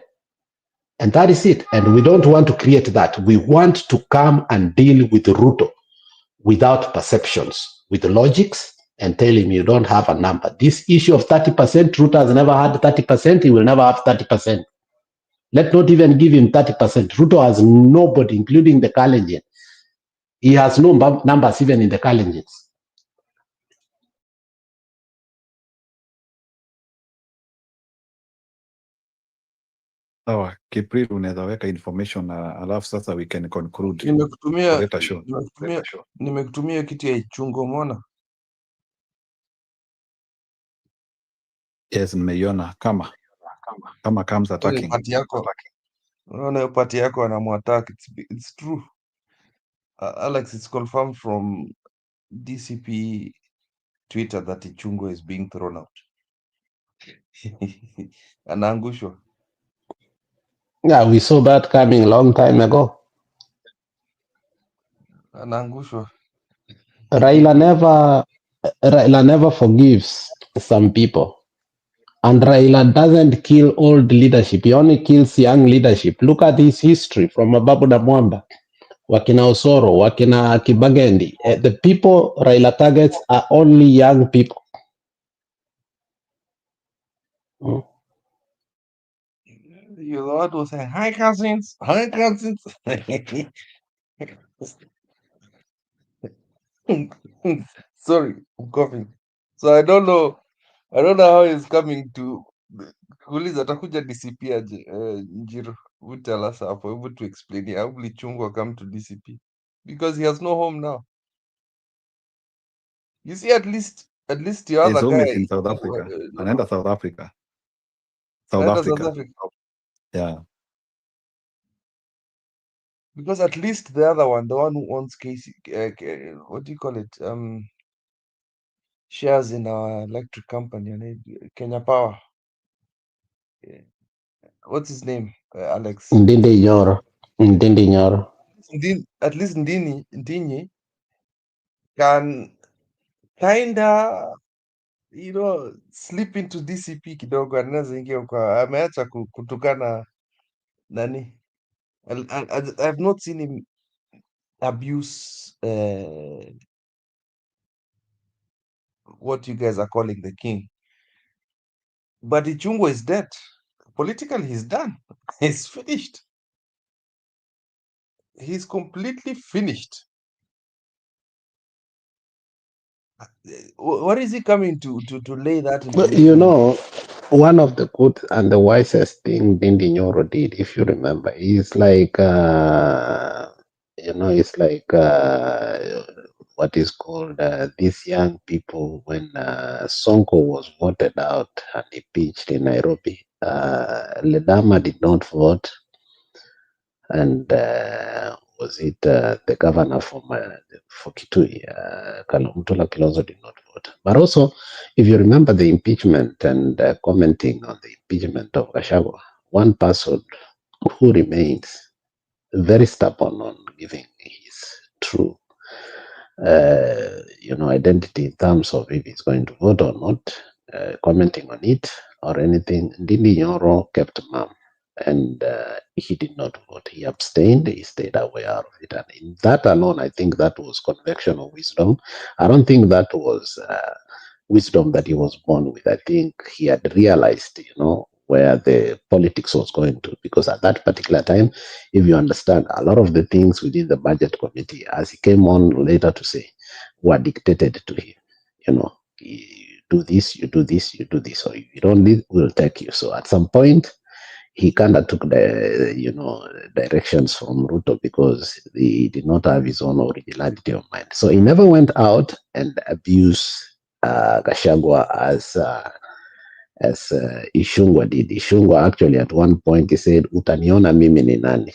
And that is it. And we don't want to create that. We want to come and deal with Ruto without perceptions, with logics, and tell him you don't have a number. This issue of 30%, Ruto has never had 30%, he will never have 30%. Let's not even give him 30%. Ruto has nobody, including the Kalenjin. He has no numbers even in the Kalenjins. Sawa, Kipril unaweza weka information alafu sasa we can conclude. Nimekutumia kitu ya Ichungo, umeona? Yes, nimeiona kama comes attacking. Party yako, unaona hiyo party yako anamwattack. It's true. Alex, it's confirmed from DCP Twitter that Ichungo is being thrown out. Anaangushwa. Yeah, we saw that coming a long time ago. Anaangushwa. Raila never forgives some people. And Raila doesn't kill old leadership. He only kills young leadership. Look at his history from Ababu Mwamba, Wakina Osoro, Wakina Kibagendi. The people Raila targets are only young people. Mm. You the one who say, hi cousins, hi cousins. Sorry, I'm coughing. So I don't know how he's coming to kuuliza atakuja DCP aje. Njiru, would tell us hapo, able to explain here. How will Lichungwa come to DCP? Because he has no home now. You see, at least the His other home is guy, in South Africa. Anaenda South Africa. South anaenda South Africa. Africa. Yeah. Because at least the other one, the one who owns what do you call it? Shares in our electric company, Kenya Power. What's his name? Alex. Ndindi Nyoro. Ndindi Nyoro. At least Ndinyi can kinda, slip into DCP kidogo, anaweza ingia kwa, ameacha kutukana nani. I've not seen him abuse what you guys are calling the king. But Ichungwa is dead. Politically, he's done. He's finished. He's completely finished. What is he coming to lay that But information? one of the good and the wisest thing Ndindi Nyoro did, if you remember, is like, it's like what is called these young people when Sonko was voted out and impeached in Nairobi. Ledama did not vote, and was it the governor for Kitui, Mutula Kilonzo did not vote. But also, if you remember the impeachment and commenting on the impeachment of Gachagua, one person who remains very stubborn on giving his true identity in terms of if he's going to vote or not, commenting on it or anything. Ndindi Nyoro kept mum, and he did not vote. He abstained. He stayed aware of it, and in that alone, I think that was conviction of wisdom. I don't think that was wisdom that he was born with. I think he had realized, where the politics was going to, because at that particular time, if you understand, a lot of the things within the budget committee, as he came on later to say, were dictated to him. You do this, you do this, you do this, or if you don't lead, we'll take you. So at some point, he kind of took the directions from Ruto because he did not have his own originality of mind. So he never went out and abused Gachagua as Ishungwa did. Ishungwa actually at one point he said, utaniona mimi ni nani?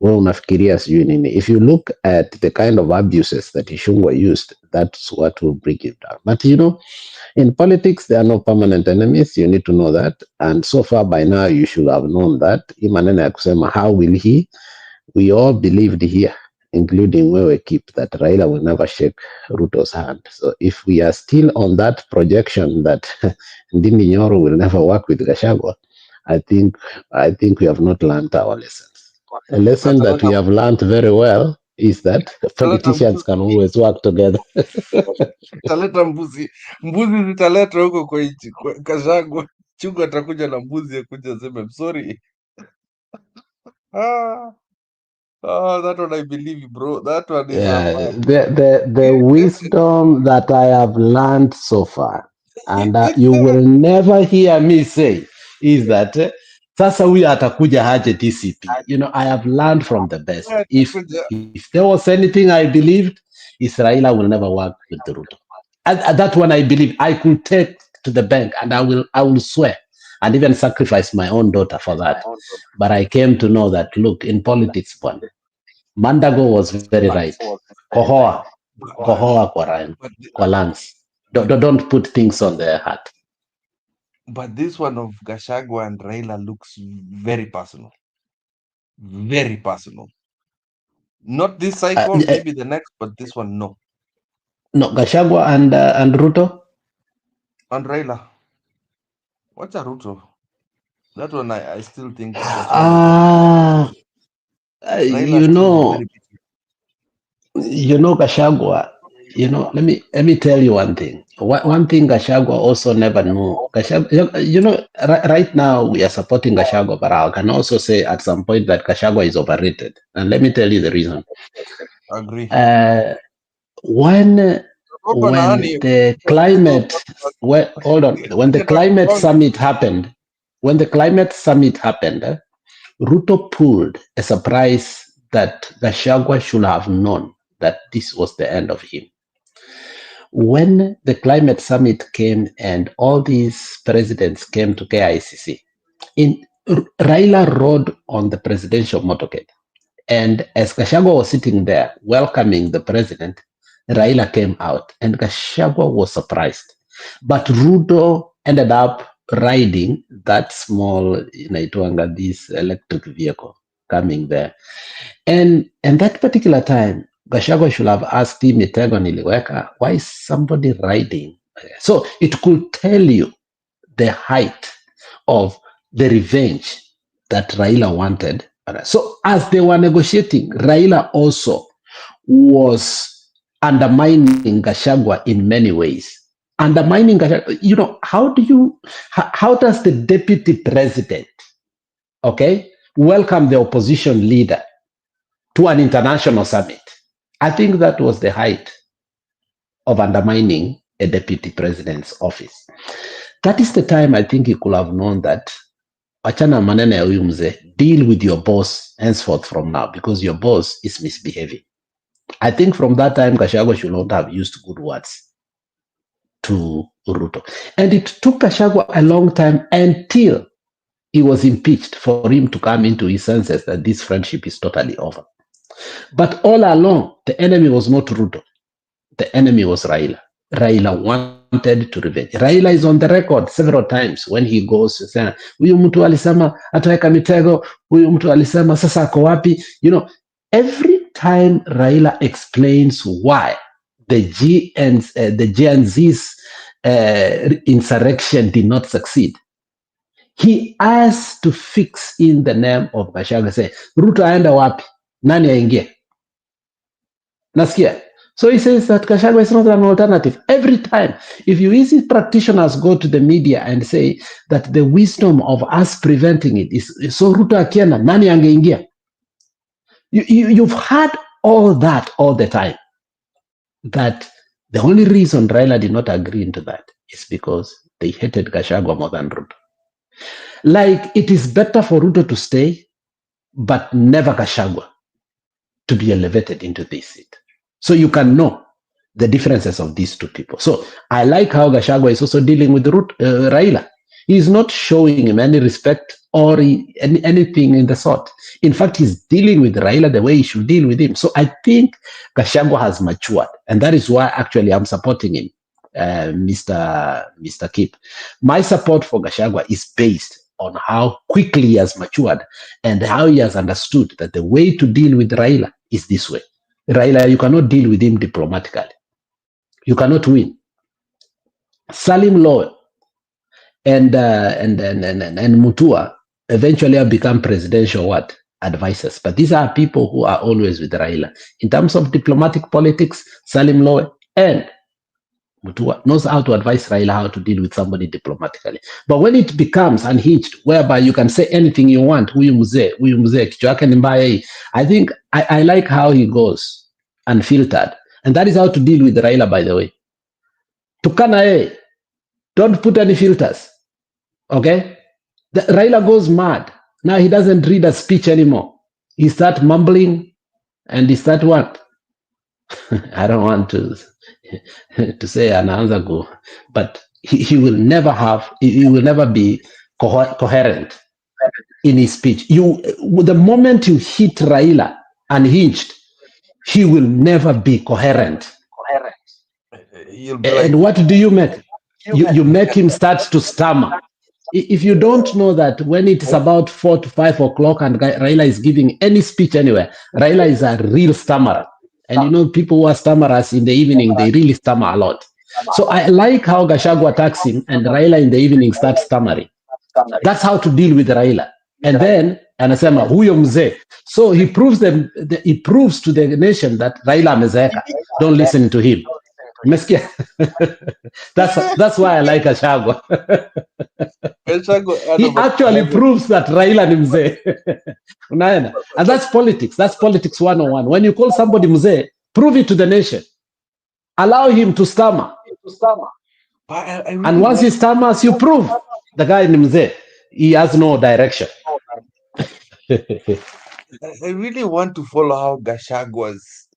Wewe unafikiria sijui nini. If you look at the kind of abuses that Ishungwa used, that's what will bring him down. But in politics, there are no permanent enemies. You need to know that. And so far by now, you should have known that. Imanene ya kusema, how will he? We all believed here, including where we keep, that Raila will never shake Ruto's hand. So if we are still on that projection that Ndindi Nyoro will never work with Gachagua, I think we have not learned our lessons. A lesson that we have learned very well is that politicians can always work together. Italeta mbuzi zitaleta huko kwa Gachagua. Chungu atakuja na mbuzi akuja aseme I'm sorry. That one I believe you, bro. That one is a Yeah, fact. the wisdom that I have learned so far, and you will never hear me say, is that sasa huyu atakuja haje DCP. I have learned from the best. If there was anything I believed, Israel will never work with the Ruto. And that one I believe I could take to the bank, and I will swear and even sacrifice my own daughter for that. But I came to know that, look, in politics, one, Mandago was very right. Kohoa kwa Lance. Don't put things on their heart. But this one of Gachagua and Raila looks very personal. Very personal. Not this cycle, maybe the next, but this one, no. No, Gachagua and Ruto? And Raila. What's a Ruto? That one I still think Gachagua. You know, Gachagua, let me tell you one thing. One thing Gachagua also never knew. Gachagua, right now we are supporting Gachagua, but I can also say at some point that Gachagua is overrated. And let me tell you the reason. Agree. When the climate, hold on, when the climate summit happened, Ruto pulled a surprise that Gachagua should have known that this was the end of him. When the climate summit came and all these presidents came to KICC, Raila rode on the presidential motorcade. And as Gachagua was sitting there welcoming the president, Raila came out and Gachagua was surprised. But Ruto ended up riding that small, this electric vehicle coming there. And that particular time, Gachagua should have asked him, why is somebody riding? So it could tell you the height of the revenge that Raila wanted. So as they were negotiating, Raila also was undermining Gachagua in many ways. Undermining Gachagua, how does the deputy president, welcome the opposition leader to an international summit? I think that was the height of undermining a deputy president's office. That is the time I think he could have known that achana manene ya huyu mzee, deal with your boss henceforth from now, because your boss is misbehaving. I think from that time, Gachagua should not have used good words to Ruto. And it took Gachagua a long time until he was impeached for him to come into his senses that this friendship is totally over. But all along, the enemy was not Ruto. The enemy was Raila. Raila wanted to revenge. Raila is on the record several times when he goes to say, huyu mtu alisema ataweka mitego, huyu mtu alisema sasa ako wapi? Every time Raila explains why the Gen Z's insurrection did not succeed, he has to fix in the name of Gachagua, say, Ruto aenda wapi? Nani aingie? Nasikia? So he says that Gachagua is not an alternative. Every time, if you easy practitioners go to the media and say that the wisdom of us preventing it is so Ruto akienda, nani angeingia? You've had all that all the time. That the only reason Raila did not agree into that is because they hated Gachagua more than Ruto. Like it is better for Ruto to stay, but never Gachagua to be elevated into this seat. So you can know the differences of these two people. So I like how Gachagua is also dealing with Raila. He's not showing him any respect or anything in the sort. In fact, he's dealing with Raila the way he should deal with him. So I think Gachagua has matured. And that is why actually I'm supporting him, Mr. Kip. My support for Gachagua is based on how quickly he has matured and how he has understood that the way to deal with Raila is this way. Raila, you cannot deal with him diplomatically. You cannot win. Salim Law and Mutua eventually have become presidential advisors. But these are people who are always with Raila. In terms of diplomatic politics, Salim Law and Mutua knows how to advise Raila how to deal with somebody diplomatically. But when it becomes unhinged, whereby you can say anything you want, I think I like how he goes unfiltered. And that is how to deal with Raila, by the way. Tukana, don't put any filters. Okay? Raila goes mad. Now he doesn't read a speech anymore. He starts mumbling and he starts what? I don't want to say an answer go, but he will never be coherent in his speech. The moment you hit Raila unhinged, he will never be coherent. And what do you make? You make him start to stammer. If you don't know that when it is about 4 to 5 o'clock and Raila is giving any speech anywhere, Raila is a real stammerer. And people who are stammerers in the evening, they really stammer a lot. So I like how Gachagua attacks him and Raila in the evening starts stammering. That's how to deal with Raila. And then anasema huyo mzee. So he proves he proves to the nation that Raila amezeeka. Don't listen to him. Umesikia? That's why I like Gachagua. He actually proves that Raila ni mzee. Unaona? And that's politics. That's politics 101. When you call somebody mzee, prove it to the nation. Allow him to stammer. And once he stammers, you prove the guy ni mzee. He has no direction. I really want to follow how Gashagua's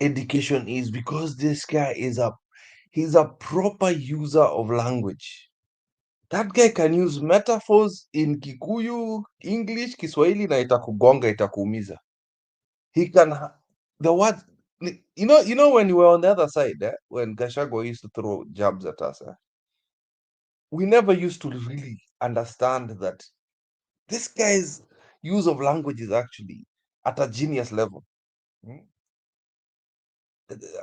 education is, because this guy he's a proper user of language. That guy can use metaphors in Kikuyu, English, Kiswahili na itakugonga, itakuumiza. He can the word, you know when you were on the other side, when Gachagua used to throw jabs at us, we never used to really understand that this guy's use of language is actually at a genius level.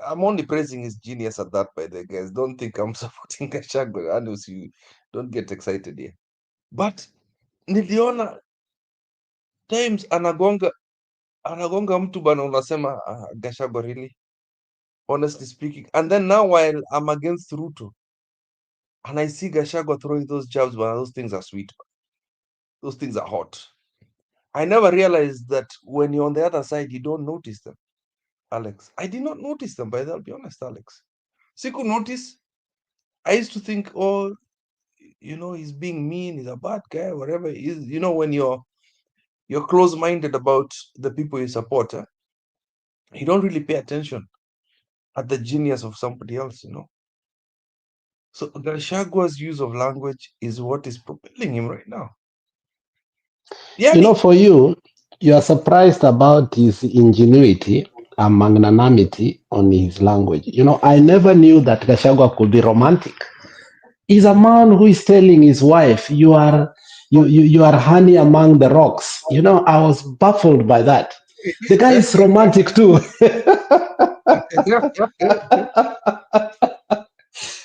I'm only praising his genius at that, by the guys. Don't think I'm supporting Gachagua. Unless you don't get excited here. But niliona times anagonga mtu bana, unasema Gachagua, really, honestly speaking. And then now while I'm against Ruto and I see Gachagua throwing those jabs, but those things are sweet. Those things are hot. I never realized that when you're on the other side, you don't notice them, Alex. I did not notice them, but I'll be honest, Alex. Siku notice. I used to think, oh, he's being mean, he's a bad guy, whatever it is. When you're close-minded about the people you support, you don't really pay attention at the genius of somebody else, So Gashagua's use of language is what is propelling him right now. For you are surprised about his ingenuity and magnanimity on his language. I never knew that Gachagua could be romantic. He's a man who is telling his wife, you are honey among the rocks. I was baffled by that. The guy is romantic too.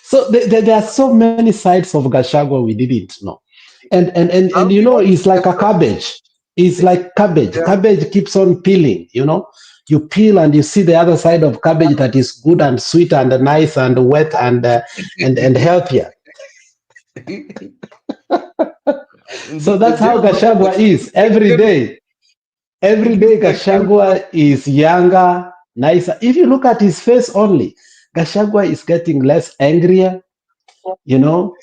So there are so many sides of Gachagua we didn't know. And he's like a cabbage. It's like cabbage. Yeah. Cabbage keeps on peeling, You peel and you see the other side of cabbage that is good and sweet and nice and wet and healthier. So that's how Gachagua is every day. Every day Gachagua is younger, nicer. If you look at his face only, Gachagua is getting less angrier, more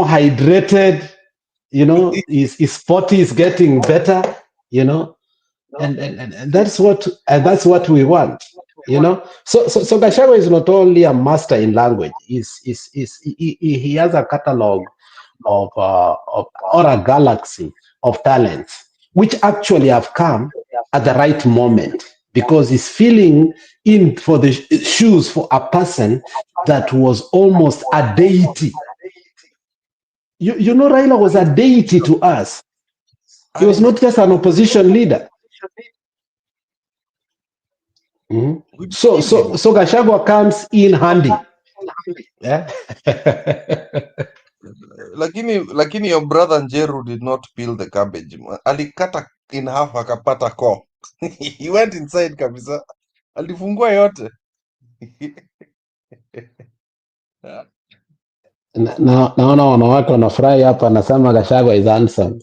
hydrated, his body is getting better, and that's what we want, So Gachagua is not only a master in language, he has a catalog of or a galaxy of talents, which actually have come at the right moment, because he's filling in for the shoes for a person that was almost a deity. Raila was a deity to us. He was not just an opposition leader. Mm-hmm. So Gachagua comes in handy. Yeah. Lakini your brother Njeru did not peel the cabbage. Alikata in half akapata core. He went inside kabisa. Alifungua yote. Naona wanawake wanafurahi hapa, anasema Gachagua is handsome.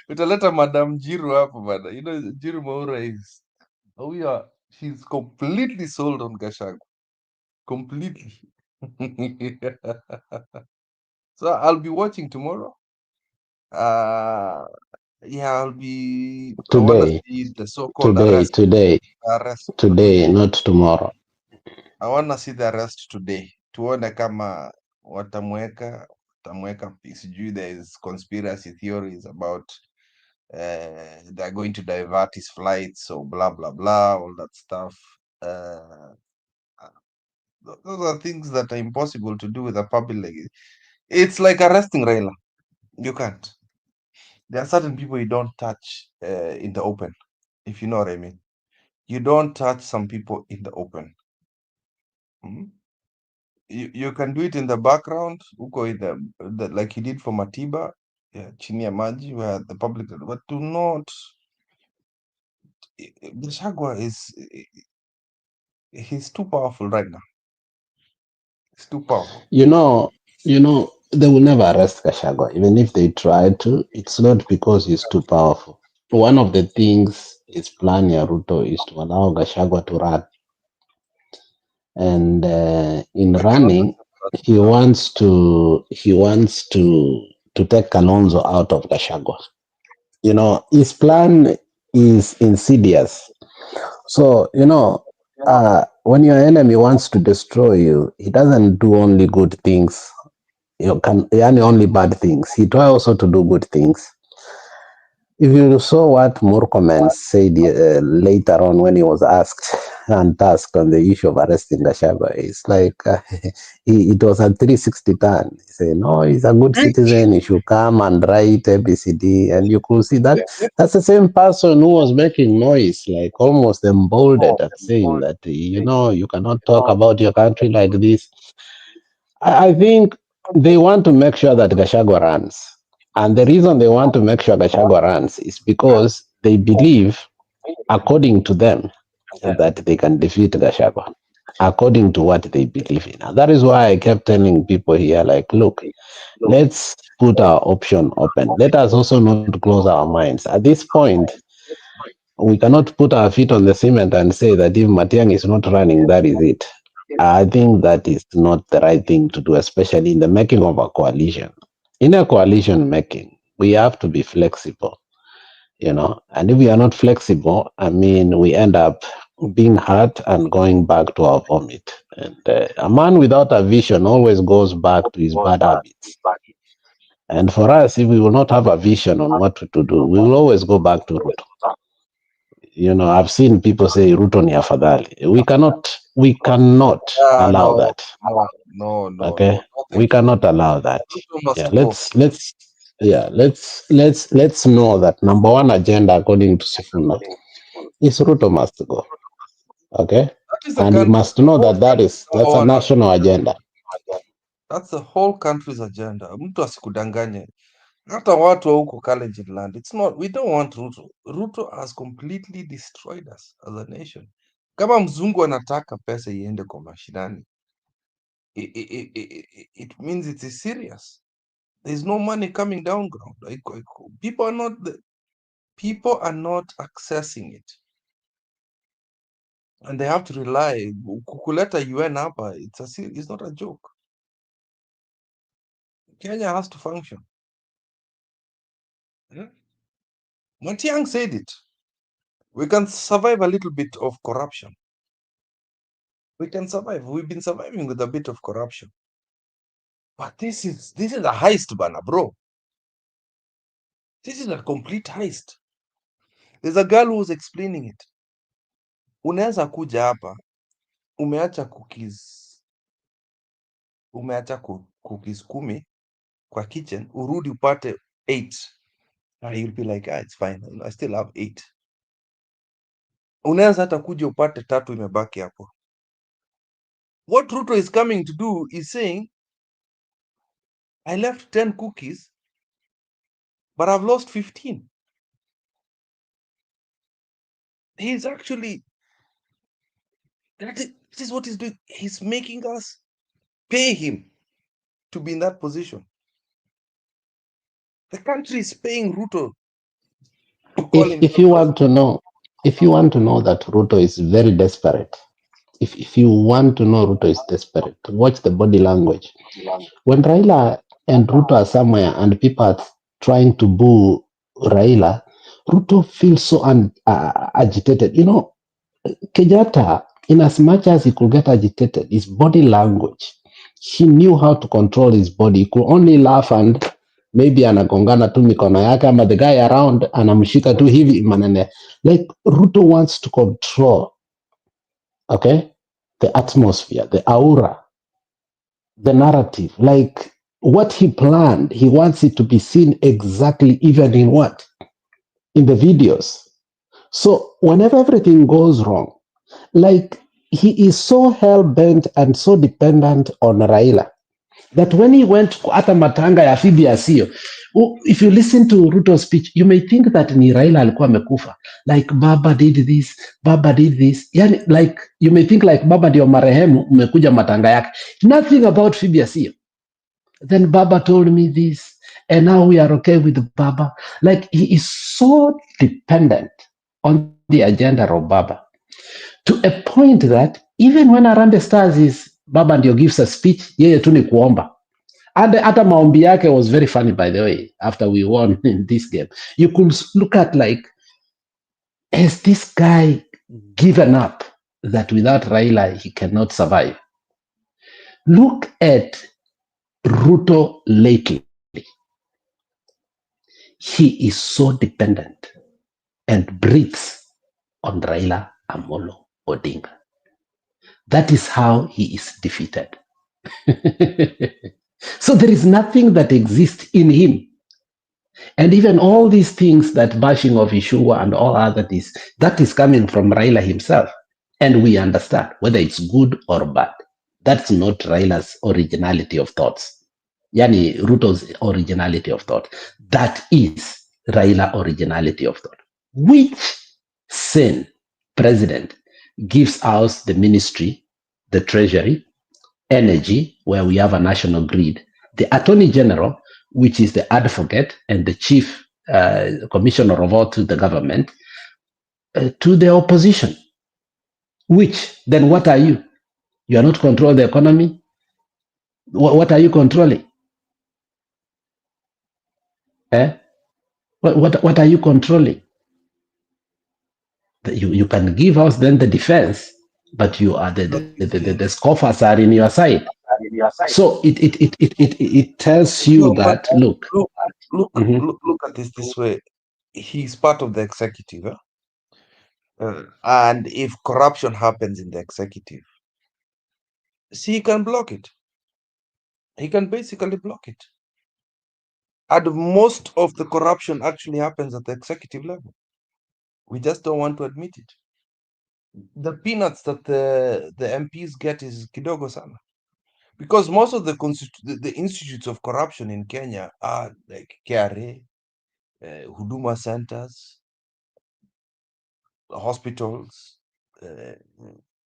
utaleta Madam Jiru hapo bana. Jiru Maura is she's completely sold on Gachagua. Completely. So I'll be watching tomorrow. I'll be today. I want to see the so-called arrest. Today, not tomorrow. I want to see the arrest today. Tuone kama watamweka sijui there is conspiracy theories about they're going to divert his flights, so blah blah blah, all that stuff. Those are things that are impossible to do with a public. It's like arresting Raila. You can't. There are certain people you don't touch in the open. if you know what I mean. You don't touch some people in the open. You can do it in the background, uko in the like he did for Matiba, yeah, chini ya maji, where the public, but do not. Gachagua he's too powerful right now. He's too powerful. You know, they will never arrest Gachagua, even if they try to. It's not because he's too powerful. One of the things his plan, Ruto, is to allow Gachagua to run. And in running, he wants to take Kalonzo out of Gachagua. You know, his plan is insidious. So, when your enemy wants to destroy you, he doesn't do only good things. Only bad things. He try also to do good things. If you saw what Murkomen said later on when he was asked and tasked on the issue of arresting Gachagua, it's like it was a 360 turn. He said, no, he's a good citizen. He should come and write ABCD. And you could see that that's the same person who was making noise, like almost emboldened and saying that, you cannot talk about your country like this. I think they want to make sure that Gachagua runs. And the reason they want to make sure Gachagua runs is because they believe, according to them, that they can defeat Gachagua, according to what they believe in. And that is why I kept telling people here, like, look, let's put our option open. Let us also not close our minds. At this point, we cannot put our feet on the cement and say that if Matiang is not running, that is it. I think that is not the right thing to do, especially in the making of a coalition. In a coalition making, we have to be flexible, and if we are not flexible, we end up being hurt and going back to our vomit. And a man without a vision always goes back to his bad habits. And for us, if we will not have a vision on what to do, we will always go back to Ruto. I've seen people say Ruto ni afadhali. We cannot allow that. No. Okay, we cannot allow that. Yeah, let's know that number one agenda, according to Sifuna, is Ruto must go. Okay, and he must know that's a national agenda. That's the whole country's agenda. Mtu asikudanganye. Hata watu wa huko Kalenjin land. It's not, we don't want Ruto. Ruto has completely destroyed us as a nation. Kama mzungu anataka pesa iende kwa mashinani, it means it is serious. There's no money coming down ground. People are not accessing it. And they have to rely. Kukuleta UN hapa, it's not a joke. Kenya has to function. Matiang said it. We can survive a little bit of corruption. We can survive. We've been surviving with a bit of corruption. But this is a heist, bana, bro. This is a complete heist. There's a girl who was explaining it. Unaweza kuja hapa, umeacha cookies 10 kwa kitchen, urudi upate 8. And you'll be like, it's fine. I still have 8. Unaweza hata kuja upate 3 imebaki hapo. What Ruto is coming to do is saying, I left 10 cookies, but I've lost 15. He's actually, this is what he's doing. He's making us pay him to be in that position. The country is paying Ruto to call him. If you want to know that Ruto is very desperate, if you want to know Ruto is desperate, watch the body language. When Raila and Ruto are somewhere and people are trying to boo Raila, Ruto feels so agitated. Kenyatta, in as much as he could get agitated, his body language, he knew how to control his body. He could only laugh and maybe anagongana tu mikono yake, ama the guy around anamshika tu hivi manene. Like Ruto wants to control, okay, the atmosphere, the aura, the narrative. Like what he planned, he wants it to be seen exactly, even in what? In the videos. So whenever everything goes wrong, like he is so hell-bent and so dependent on Raila that when he went hata matanga ya Phoebe Asio, if you listen to Ruto's speech, you may think that ni Raila alikuwa amekufa. Like Baba did this, Baba did this. Yani, like you may think like Baba ndio marehemu umekuja matanga yake. Nothing about Phoebe Asio. Then Baba told me this, and now we are okay with Baba. Like he is so dependent on the agenda of Baba to a point that even when Harambee Stars is Baba ndio gives a speech, yeye tu ni kuomba. And hata maombi yake was very funny, by the way, after we won in this game. You could look at like, has this guy given up that without Raila he cannot survive? Look at Ruto lately. He is so dependent and breathes on Raila Amolo Odinga. That is how he is defeated. So there is nothing that exists in him. And even all these things, that bashing of Yeshua and all other this, that is coming from Raila himself. And we understand whether it's good or bad. That's not Raila's originality of thoughts. Yani Ruto's originality of thought. That is Raila originality of thought. Which sane president gives us the ministry, the treasury, energy, where we have a national grid, the attorney general, which is the advocate and the chief commissioner of all to the government, to the opposition. Which, then what are you? You are not controlling the economy. What are you controlling? Eh? What are you controlling? You can give us then the defense, but you are the scoffers are in your side. So it tells you No, but that look. look at this way. He's part of the executive, and if corruption happens in the executive, see, he can block it. He can basically block it. And most of the corruption actually happens at the executive level. We just don't want to admit it. The peanuts that the MPs get is kidogo sana. Because most of the institutes of corruption in Kenya are like KRA, Huduma centers, hospitals.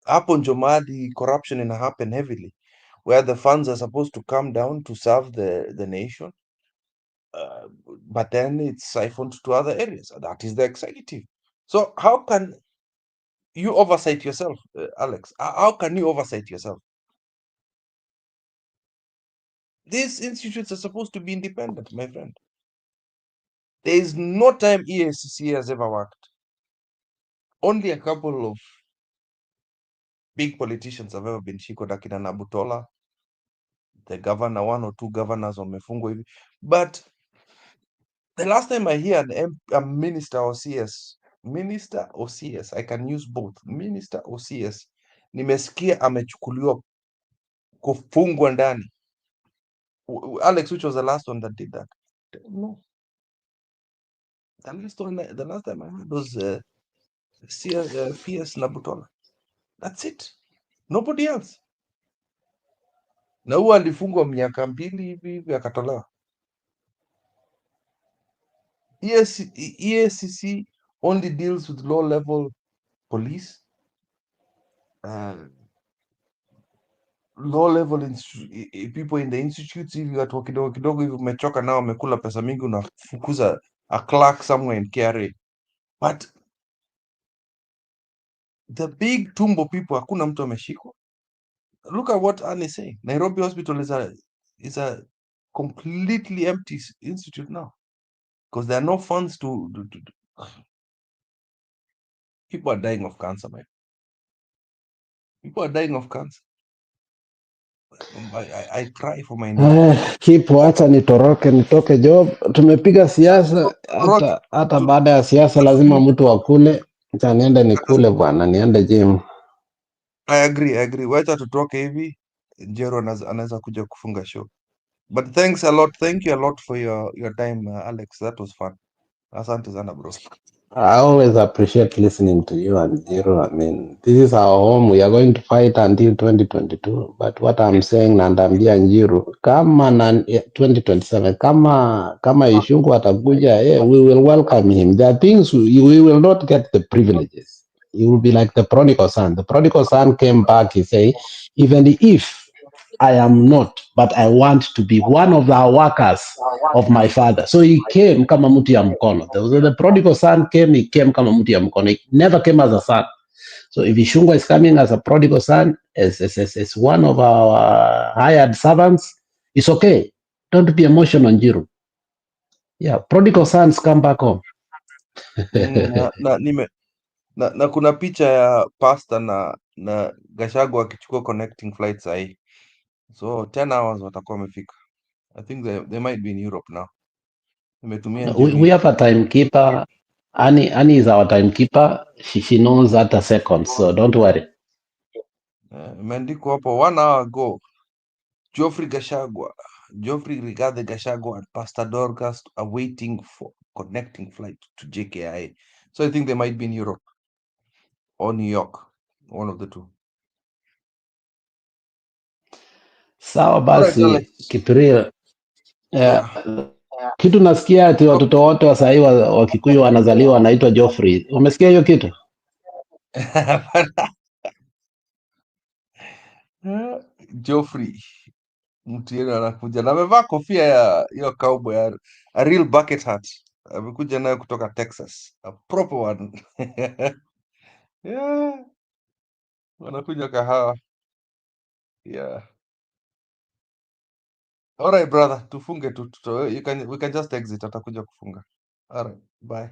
Hapo ndio mahali corruption ina happen heavily, where the funds are supposed to come down to serve the nation, but then it's siphoned to other areas. That is the executive. So how can you oversight yourself, Alex? How can you oversight yourself? These institutes are supposed to be independent, my friend. There is no time EACC has ever worked. Only a couple of big politicians have ever been shikwa, akina Nabutola, the governor, one or two governors wamefungwa hivi. But the last time I hear a minister or CS, I can use both, minister or CS, nimesikia amechukuliwa kufungwa ndani. Alex, which was the last one that did that? No. The last time I heard was PS Nabutola. That's it. Nobody else. Na huwa alifungwa miaka 2 hivi akatolewa. EACC only deals with low level police, low level people in the institutes. Hivi watu kidogo kidogo hivi umechoka nao, wamekula pesa mingi, unafukuza a clerk somewhere in KRA. But the big tumbo people, hakuna mtu ameshikwa. Look at what Anne is saying. Nairobi Hospital is a completely empty institute now because there are no funds to people are dying of cancer, man. People are dying of cancer. I cry for my neighbor. Keep wacha nitoke job. Tumepiga siasa, hata baada ya siasa lazima mtu akule. Acha niende nikule bwana, niende gym. I agree. Wacha tutoke hivi, Jero anaweza kuja kufunga show. But thanks a lot. Thank you a lot for your time, Alex. That was fun. Asante sana bro. I always appreciate listening to you and Zero. I mean, this is our home. We are going to fight until 2022. But what I'm saying, Nandambia and Zero, kama 2027, kama Ishungu atakuja, we will welcome him. There are things we will not get the privileges. He will be like the prodigal son. The prodigal son came back, he say, even if I am not, but I want to be one of the workers of my father. So he came kama mtu ya mkono. The prodigal son came, he came kama mtu ya mkono. He never came as a son. So if Ishungwa is coming as a prodigal son, as one of our hired servants, it's okay. Don't be emotional, Njiru. Yeah, prodigal sons come back home. Na kuna picha ya Pastor na Gachagua akichukua connecting flight sahi. So 10 hours watakuwa wamefika. I think they might be in Europe now. Nimetumia We have a timekeeper. Annie is our timekeeper. She knows at a second, so don't worry. Imeandikwa hapo 1 hour ago. Geoffrey Rigathi Gachagua and Pastor Dorcas are waiting for connecting flight to JKIA. So I think they might be in Europe or New York, one of the two. Sawa basi, Kipiria. Kitu nasikia ati watoto wote wa sahii wa Kikuyu wanazaliwa wanaitwa Geoffrey. Umesikia hiyo kitu? Geoffrey mtu yenu anakuja na amevaa kofia ya hiyo cowboy, a real bucket hat. Amekuja nayo kutoka Texas, a proper one. Yeah. Wanakunywa kahawa. Yeah. All right, brother, tufunge tu. We can just exit, atakuja kufunga. All right, bye.